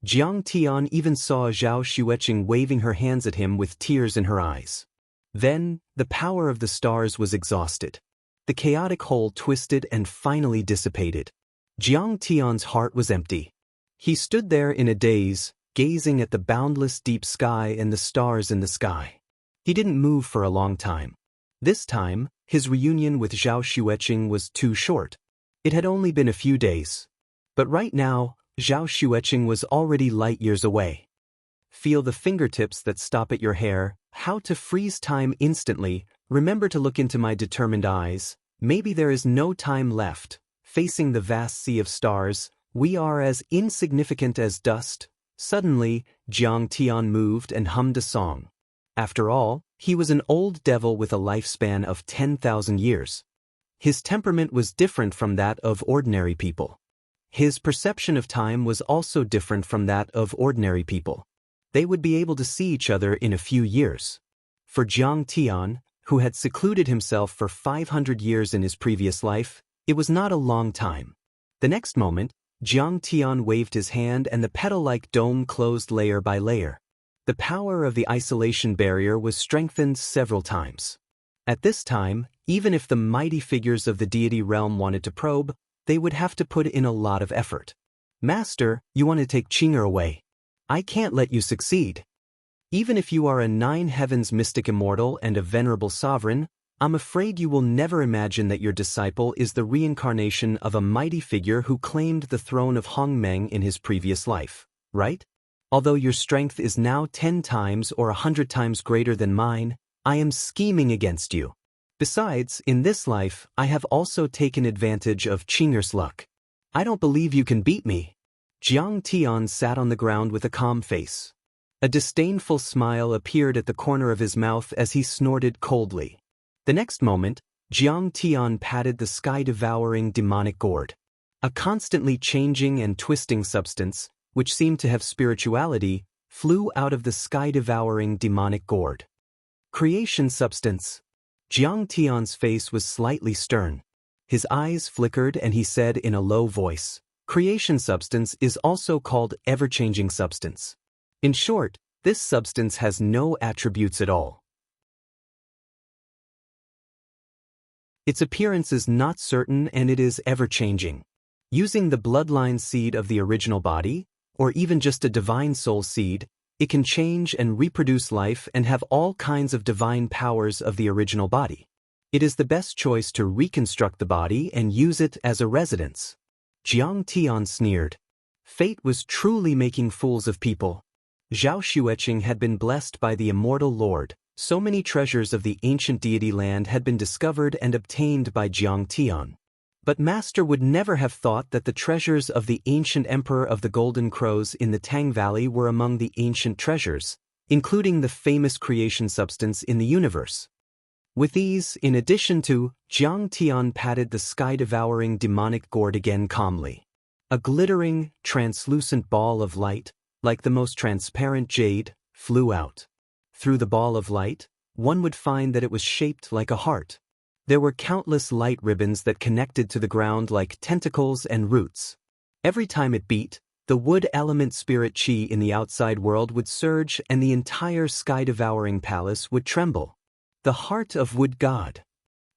Jiang Tian even saw Zhao Xueqing waving her hands at him with tears in her eyes. Then, the power of the stars was exhausted. The chaotic hole twisted and finally dissipated. Jiang Tian's heart was empty. He stood there in a daze, gazing at the boundless deep sky and the stars in the sky. He didn't move for a long time. This time, his reunion with Zhao Xueqing was too short. It had only been a few days. But right now, Zhao Xueqing was already light years away. Feel the fingertips that stop at your hair, how to freeze time instantly, remember to look into my determined eyes, maybe there is no time left, facing the vast sea of stars, we are as insignificant as dust. Suddenly, Jiang Tian moved and hummed a song. After all, he was an old devil with a lifespan of 10,000 years. His temperament was different from that of ordinary people. His perception of time was also different from that of ordinary people. They would be able to see each other in a few years. For Jiang Tian, who had secluded himself for 500 years in his previous life, it was not a long time. The next moment, Jiang Tian waved his hand and the petal-like dome closed layer by layer. The power of the isolation barrier was strengthened several times. At this time, even if the mighty figures of the deity realm wanted to probe, they would have to put in a lot of effort. Master, you want to take Qing'er away? I can't let you succeed. Even if you are a 9 heavens mystic immortal and a venerable sovereign, I'm afraid you will never imagine that your disciple is the reincarnation of a mighty figure who claimed the throne of Hongmeng in his previous life, right? Although your strength is now 10 times or 100 times greater than mine, I am scheming against you. Besides, in this life, I have also taken advantage of Qing'er's luck. I don't believe you can beat me. Jiang Tian sat on the ground with a calm face. A disdainful smile appeared at the corner of his mouth as he snorted coldly. The next moment, Jiang Tian patted the sky-devouring demonic gourd. A constantly changing and twisting substance, which seemed to have spirituality, flew out of the sky-devouring demonic gourd. Creation substance. Jiang Tian's face was slightly stern. His eyes flickered and he said in a low voice, "Creation substance is also called ever-changing substance. In short, this substance has no attributes at all. Its appearance is not certain and it is ever-changing. Using the bloodline seed of the original body, or even just a divine soul seed, it can change and reproduce life and have all kinds of divine powers of the original body. It is the best choice to reconstruct the body and use it as a residence." Jiang Tian sneered. Fate was truly making fools of people. Zhao Xueqing had been blessed by the immortal Lord. So many treasures of the ancient deity land had been discovered and obtained by Jiang Tian. But Master would never have thought that the treasures of the ancient Emperor of the Golden Crows in the Tang Valley were among the ancient treasures, including the famous creation substance in the universe. With these, in addition to, Jiang Tian patted the sky-devouring demonic gourd again calmly. A glittering, translucent ball of light, like the most transparent jade, flew out. Through the ball of light, one would find that it was shaped like a heart. There were countless light ribbons that connected to the ground like tentacles and roots. Every time it beat, the wood element spirit chi in the outside world would surge and the entire sky-devouring palace would tremble. The heart of wood god.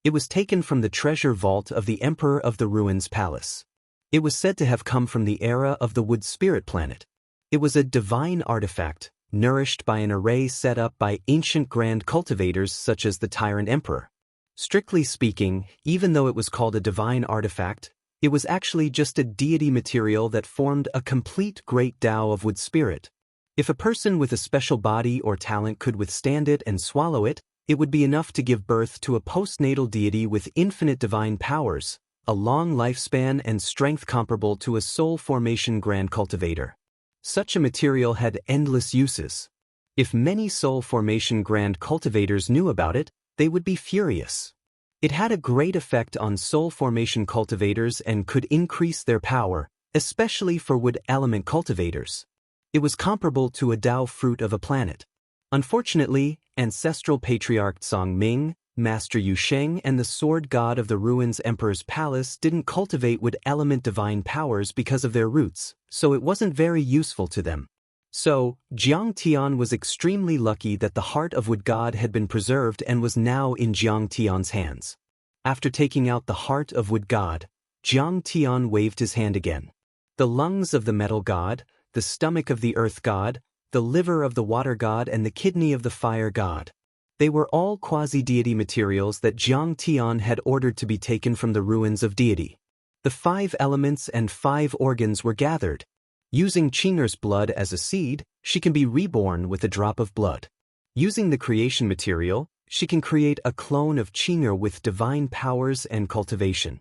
It was taken from the treasure vault of the Emperor of the Ruins Palace. It was said to have come from the era of the wood spirit planet. It was a divine artifact, nourished by an array set up by ancient grand cultivators such as the Tyrant Emperor. Strictly speaking, even though it was called a divine artifact, it was actually just a deity material that formed a complete great Tao of wood spirit. If a person with a special body or talent could withstand it and swallow it, it would be enough to give birth to a postnatal deity with infinite divine powers, a long lifespan and strength comparable to a soul formation grand cultivator. Such a material had endless uses. If many soul formation grand cultivators knew about it, they would be furious. It had a great effect on soul formation cultivators and could increase their power, especially for wood element cultivators. It was comparable to a Tao fruit of a planet. Unfortunately, ancestral patriarch Song Ming, Master Yu Sheng and the sword god of the ruins Emperor's Palace didn't cultivate wood element divine powers because of their roots, so it wasn't very useful to them. So, Jiang Tian was extremely lucky that the heart of wood god had been preserved and was now in Jiang Tian's hands. After taking out the heart of wood god, Jiang Tian waved his hand again. The lungs of the metal god, the stomach of the earth god, the liver of the water god and the kidney of the fire god. They were all quasi-deity materials that Jiang Tian had ordered to be taken from the ruins of deity. The 5 elements and 5 organs were gathered. Using Qing'er's blood as a seed, she can be reborn with a drop of blood. Using the creation material, she can create a clone of Qing'er with divine powers and cultivation.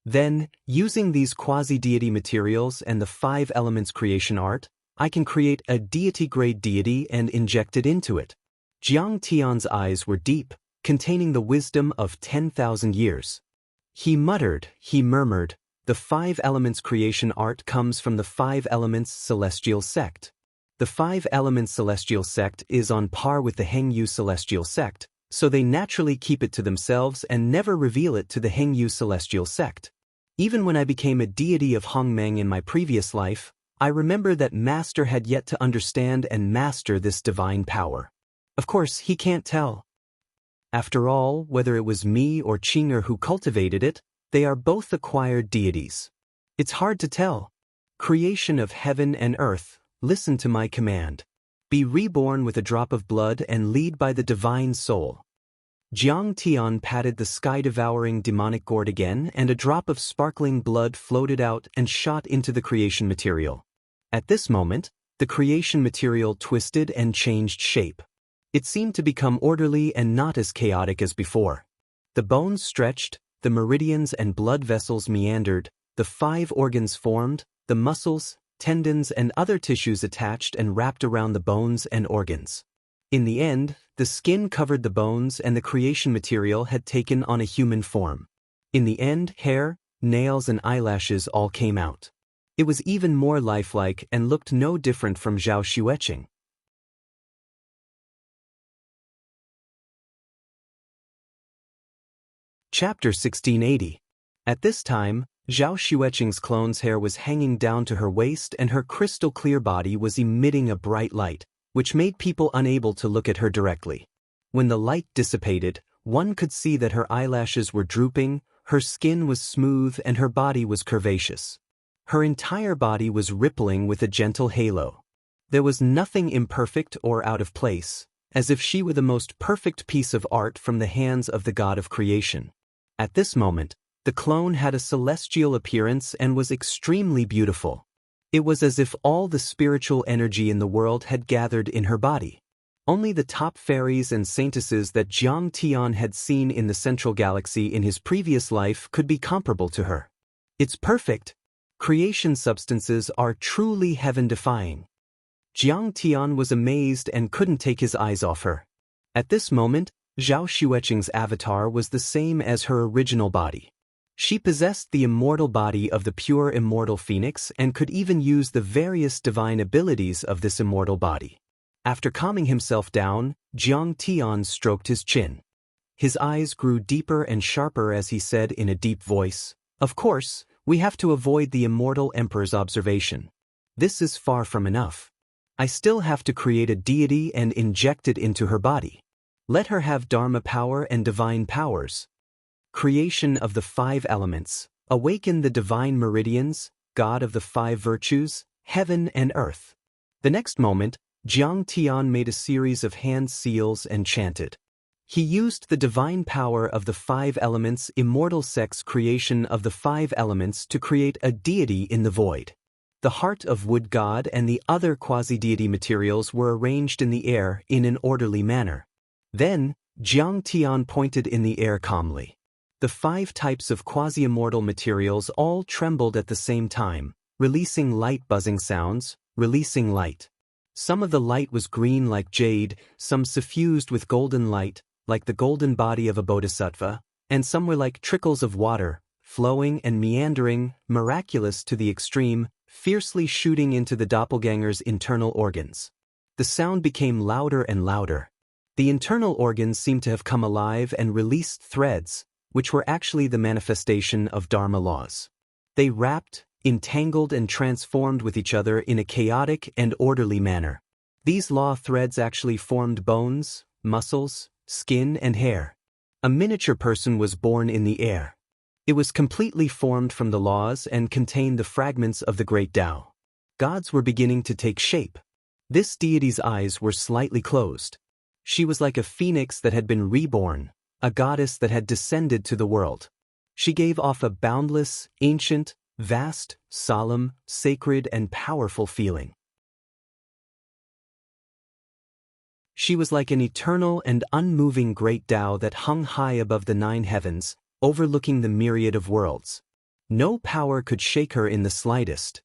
Then, using these quasi-deity materials and the 5 elements creation art, I can create a deity-grade deity and inject it into it. Jiang Tian's eyes were deep, containing the wisdom of 10,000 years. He muttered, he murmured, the 5 elements creation art comes from the 5 elements celestial sect. The 5 elements celestial sect is on par with the Hengyu celestial sect, so they naturally keep it to themselves and never reveal it to the Hengyu celestial sect. Even when I became a deity of Hongmeng in my previous life, I remember that Master had yet to understand and master this divine power. Of course, he can't tell. After all, whether it was me or Qing'er who cultivated it, they are both acquired deities. It's hard to tell. Creation of heaven and earth, listen to my command. Be reborn with a drop of blood and lead by the divine soul. Jiang Tian patted the sky-devouring demonic gourd again, and a drop of sparkling blood floated out and shot into the creation material. At this moment, the creation material twisted and changed shape. It seemed to become orderly and not as chaotic as before. The bones stretched, the meridians and blood vessels meandered, the 5 organs formed, the muscles, tendons and other tissues attached and wrapped around the bones and organs. In the end, the skin covered the bones and the creation material had taken on a human form. In the end, hair, nails and eyelashes all came out. It was even more lifelike and looked no different from Zhao Xueqing. Chapter 1680. At this time, Zhao Xueqing's clone's hair was hanging down to her waist and her crystal-clear body was emitting a bright light, which made people unable to look at her directly. When the light dissipated, one could see that her eyelashes were drooping, her skin was smooth and her body was curvaceous. Her entire body was rippling with a gentle halo. There was nothing imperfect or out of place, as if she were the most perfect piece of art from the hands of the god of creation. At this moment, the clone had a celestial appearance and was extremely beautiful. It was as if all the spiritual energy in the world had gathered in her body. Only the top fairies and saintesses that Jiang Tian had seen in the central galaxy in his previous life could be comparable to her. It's perfect. Creation substances are truly heaven-defying. Jiang Tian was amazed and couldn't take his eyes off her. At this moment, Zhao Xueqing's avatar was the same as her original body. She possessed the immortal body of the pure immortal phoenix and could even use the various divine abilities of this immortal body. After calming himself down, Jiang Tian stroked his chin. His eyes grew deeper and sharper as he said in a deep voice, "Of course, we have to avoid the immortal emperor's observation. This is far from enough. I still have to create a deity and inject it into her body. Let her have Dharma power and divine powers. Creation of the 5 elements, awaken the divine meridians, god of the 5 virtues, heaven and earth." The next moment, Jiang Tian made a series of hand seals and chanted. He used the divine power of the 5 elements immortal sex creation of the 5 elements to create a deity in the void. The heart of wood god and the other quasi-deity materials were arranged in the air in an orderly manner. Then, Jiang Tian pointed in the air calmly. The 5 types of quasi-immortal materials all trembled at the same time, releasing light buzzing sounds, releasing light. Some of the light was green like jade, some suffused with golden light, like the golden body of a bodhisattva, and some were like trickles of water, flowing and meandering, miraculous to the extreme, fiercely shooting into the doppelganger's internal organs. The sound became louder and louder. The internal organs seemed to have come alive and released threads, which were actually the manifestation of Dharma laws. They wrapped, entangled and transformed with each other in a chaotic and orderly manner. These law threads actually formed bones, muscles, skin and hair. A miniature person was born in the air. It was completely formed from the laws and contained the fragments of the great Tao. Gods were beginning to take shape. This deity's eyes were slightly closed. She was like a phoenix that had been reborn, a goddess that had descended to the world. She gave off a boundless, ancient, vast, solemn, sacred, and powerful feeling. She was like an eternal and unmoving great Tao that hung high above the 9 heavens, overlooking the myriad of worlds. No power could shake her in the slightest.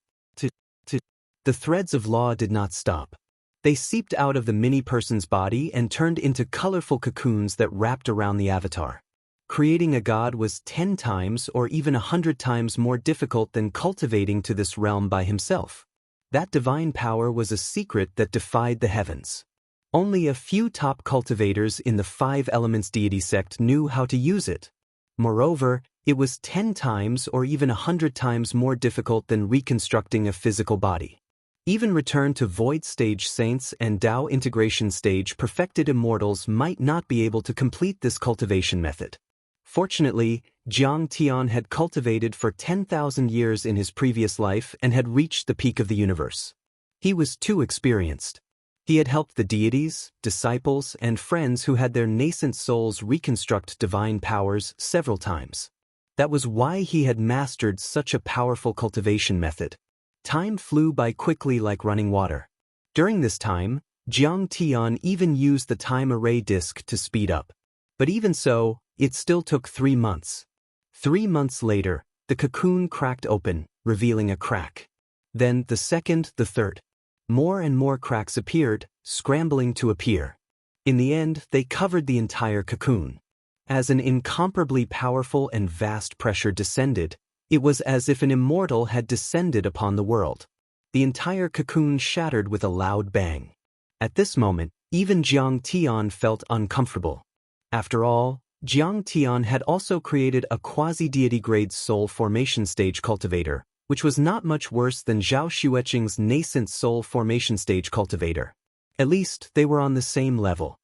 The threads of law did not stop. They seeped out of the mini-person's body and turned into colorful cocoons that wrapped around the avatar. Creating a god was 10 times or even 100 times more difficult than cultivating to this realm by himself. That divine power was a secret that defied the heavens. Only a few top cultivators in the 5 Elements deity sect knew how to use it. Moreover, it was 10 times or even 100 times more difficult than reconstructing a physical body. Even returned to void stage saints and Tao integration stage perfected immortals might not be able to complete this cultivation method. Fortunately, Jiang Tian had cultivated for 10,000 years in his previous life and had reached the peak of the universe. He was too experienced. He had helped the deities, disciples, and friends who had their nascent souls reconstruct divine powers several times. That was why he had mastered such a powerful cultivation method. Time flew by quickly like running water. During this time, Jiang Tian even used the time array disk to speed up. But even so, it still took 3 months. 3 months later, the cocoon cracked open, revealing a crack. Then the second, the third. More and more cracks appeared, scrambling to appear. In the end, they covered the entire cocoon. As an incomparably powerful and vast pressure descended, it was as if an immortal had descended upon the world. The entire cocoon shattered with a loud bang. At this moment, even Jiang Tian felt uncomfortable. After all, Jiang Tian had also created a quasi-deity grade soul formation stage cultivator, which was not much worse than Zhao Xueqing's nascent soul formation stage cultivator. At least, they were on the same level.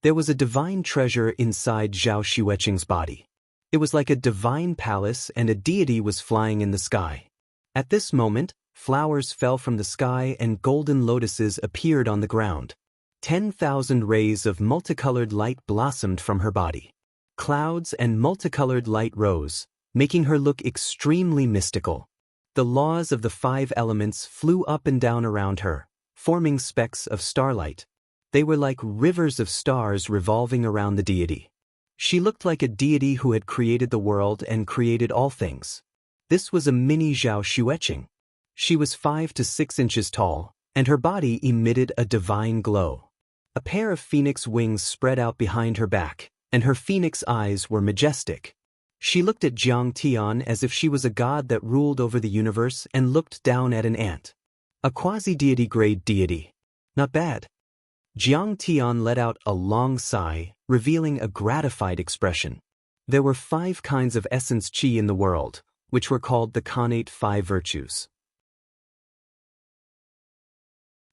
There was a divine treasure inside Zhao Xueqing's body. It was like a divine palace and a deity was flying in the sky. At this moment, flowers fell from the sky and golden lotuses appeared on the ground. 10,000 rays of multicolored light blossomed from her body. Clouds and multicolored light rose, making her look extremely mystical. The laws of the 5 elements flew up and down around her, forming specks of starlight. They were like rivers of stars revolving around the deity. She looked like a deity who had created the world and created all things. This was a mini Zhao Xueqing. She was 5 to 6 inches tall, and her body emitted a divine glow. A pair of phoenix wings spread out behind her back, and her phoenix eyes were majestic. She looked at Jiang Tian as if she was a god that ruled over the universe and looked down at an ant. A quasi-deity grade deity. Not bad. Jiang Tian let out a long sigh, revealing a gratified expression. There were 5 kinds of essence qi in the world, which were called the connate 5 virtues.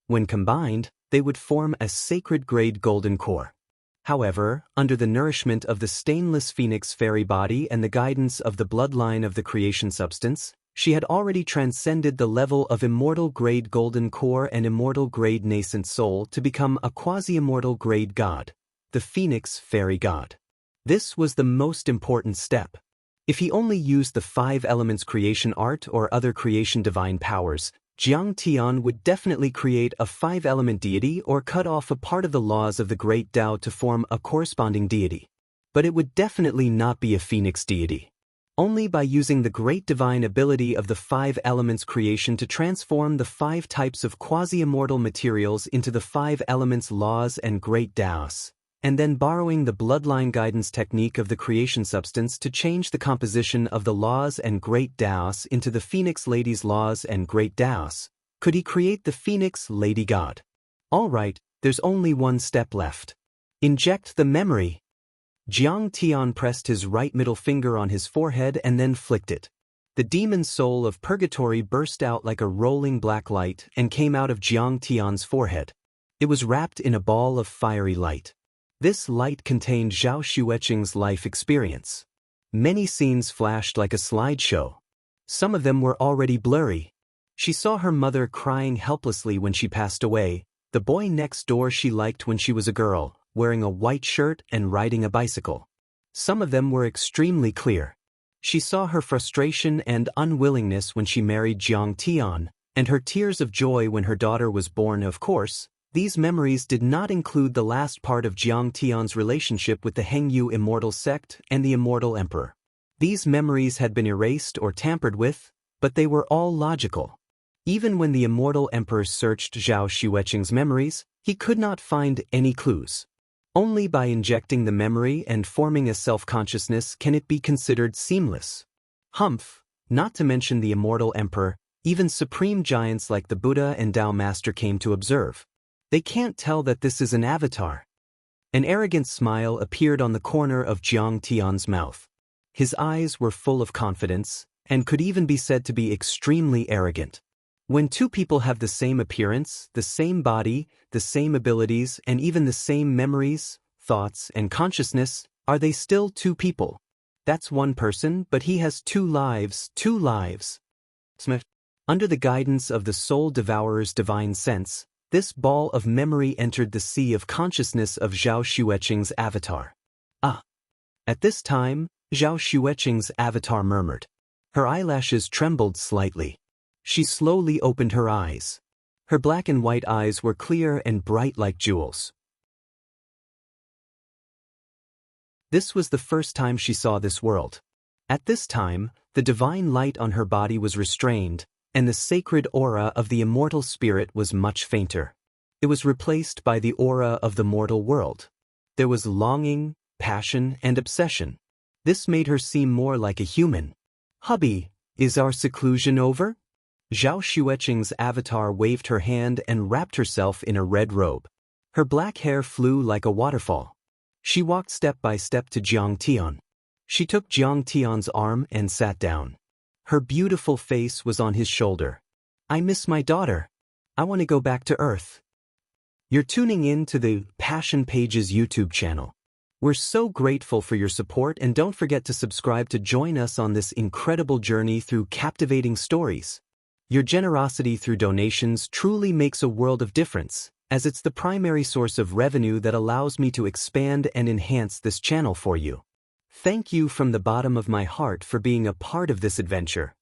When combined, they would form a sacred grade golden core. However, under the nourishment of the stainless phoenix fairy body and the guidance of the bloodline of the creation substance, she had already transcended the level of immortal grade golden core and immortal grade nascent soul to become a quasi-immortal grade god, the phoenix fairy god. This was the most important step. If he only used the 5 elements creation art or other creation divine powers, Jiang Tian would definitely create a 5-element deity or cut off a part of the laws of the great Tao to form a corresponding deity. But it would definitely not be a phoenix deity. Only by using the great divine ability of the 5 elements creation to transform the 5 types of quasi-immortal materials into the 5 elements laws and great Taos, and then borrowing the bloodline guidance technique of the creation substance to change the composition of the laws and great Taos into the Phoenix Lady's laws and great Taos, could he create the Phoenix Lady God. Alright, there's only one step left. Inject the memory. Jiang Tian pressed his right middle finger on his forehead and then flicked it. The demon soul of purgatory burst out like a rolling black light and came out of Jiang Tian's forehead. It was wrapped in a ball of fiery light. This light contained Zhao Xueqing's life experience. Many scenes flashed like a slideshow. Some of them were already blurry. She saw her mother crying helplessly when she passed away, the boy next door she liked when she was a girl, wearing a white shirt and riding a bicycle. Some of them were extremely clear. She saw her frustration and unwillingness when she married Jiang Tian, and her tears of joy when her daughter was born. Of course, these memories did not include the last part of Jiang Tian's relationship with the Hengyu immortal sect and the immortal emperor. These memories had been erased or tampered with, but they were all logical. Even when the immortal emperor searched Zhao Xueqing's memories, he could not find any clues. Only by injecting the memory and forming a self-consciousness can it be considered seamless. Humph, not to mention the immortal emperor, even supreme giants like the Buddha and Tao Master came to observe. They can't tell that this is an avatar. An arrogant smile appeared on the corner of Jiang Tian's mouth. His eyes were full of confidence, and could even be said to be extremely arrogant. When two people have the same appearance, the same body, the same abilities, and even the same memories, thoughts, and consciousness, are they still two people? That's one person, but he has two lives. Under the guidance of the soul devourer's divine sense, this ball of memory entered the sea of consciousness of Zhao Xueqing's avatar. Ah! At this time, Zhao Xueqing's avatar murmured. Her eyelashes trembled slightly. She slowly opened her eyes. Her black and white eyes were clear and bright like jewels. This was the first time she saw this world. At this time, the divine light on her body was restrained, and the sacred aura of the immortal spirit was much fainter. It was replaced by the aura of the mortal world. There was longing, passion, and obsession. This made her seem more like a human. Hubby, is our seclusion over? Zhao Xueqing's avatar waved her hand and wrapped herself in a red robe. Her black hair flew like a waterfall. She walked step by step to Jiang Tian. She took Jiang Tian's arm and sat down. Her beautiful face was on his shoulder. I miss my daughter. I want to go back to Earth. You're tuning in to the Passion Pages YouTube channel. We're so grateful for your support, and don't forget to subscribe to join us on this incredible journey through captivating stories. Your generosity through donations truly makes a world of difference, as it's the primary source of revenue that allows me to expand and enhance this channel for you. Thank you from the bottom of my heart for being a part of this adventure.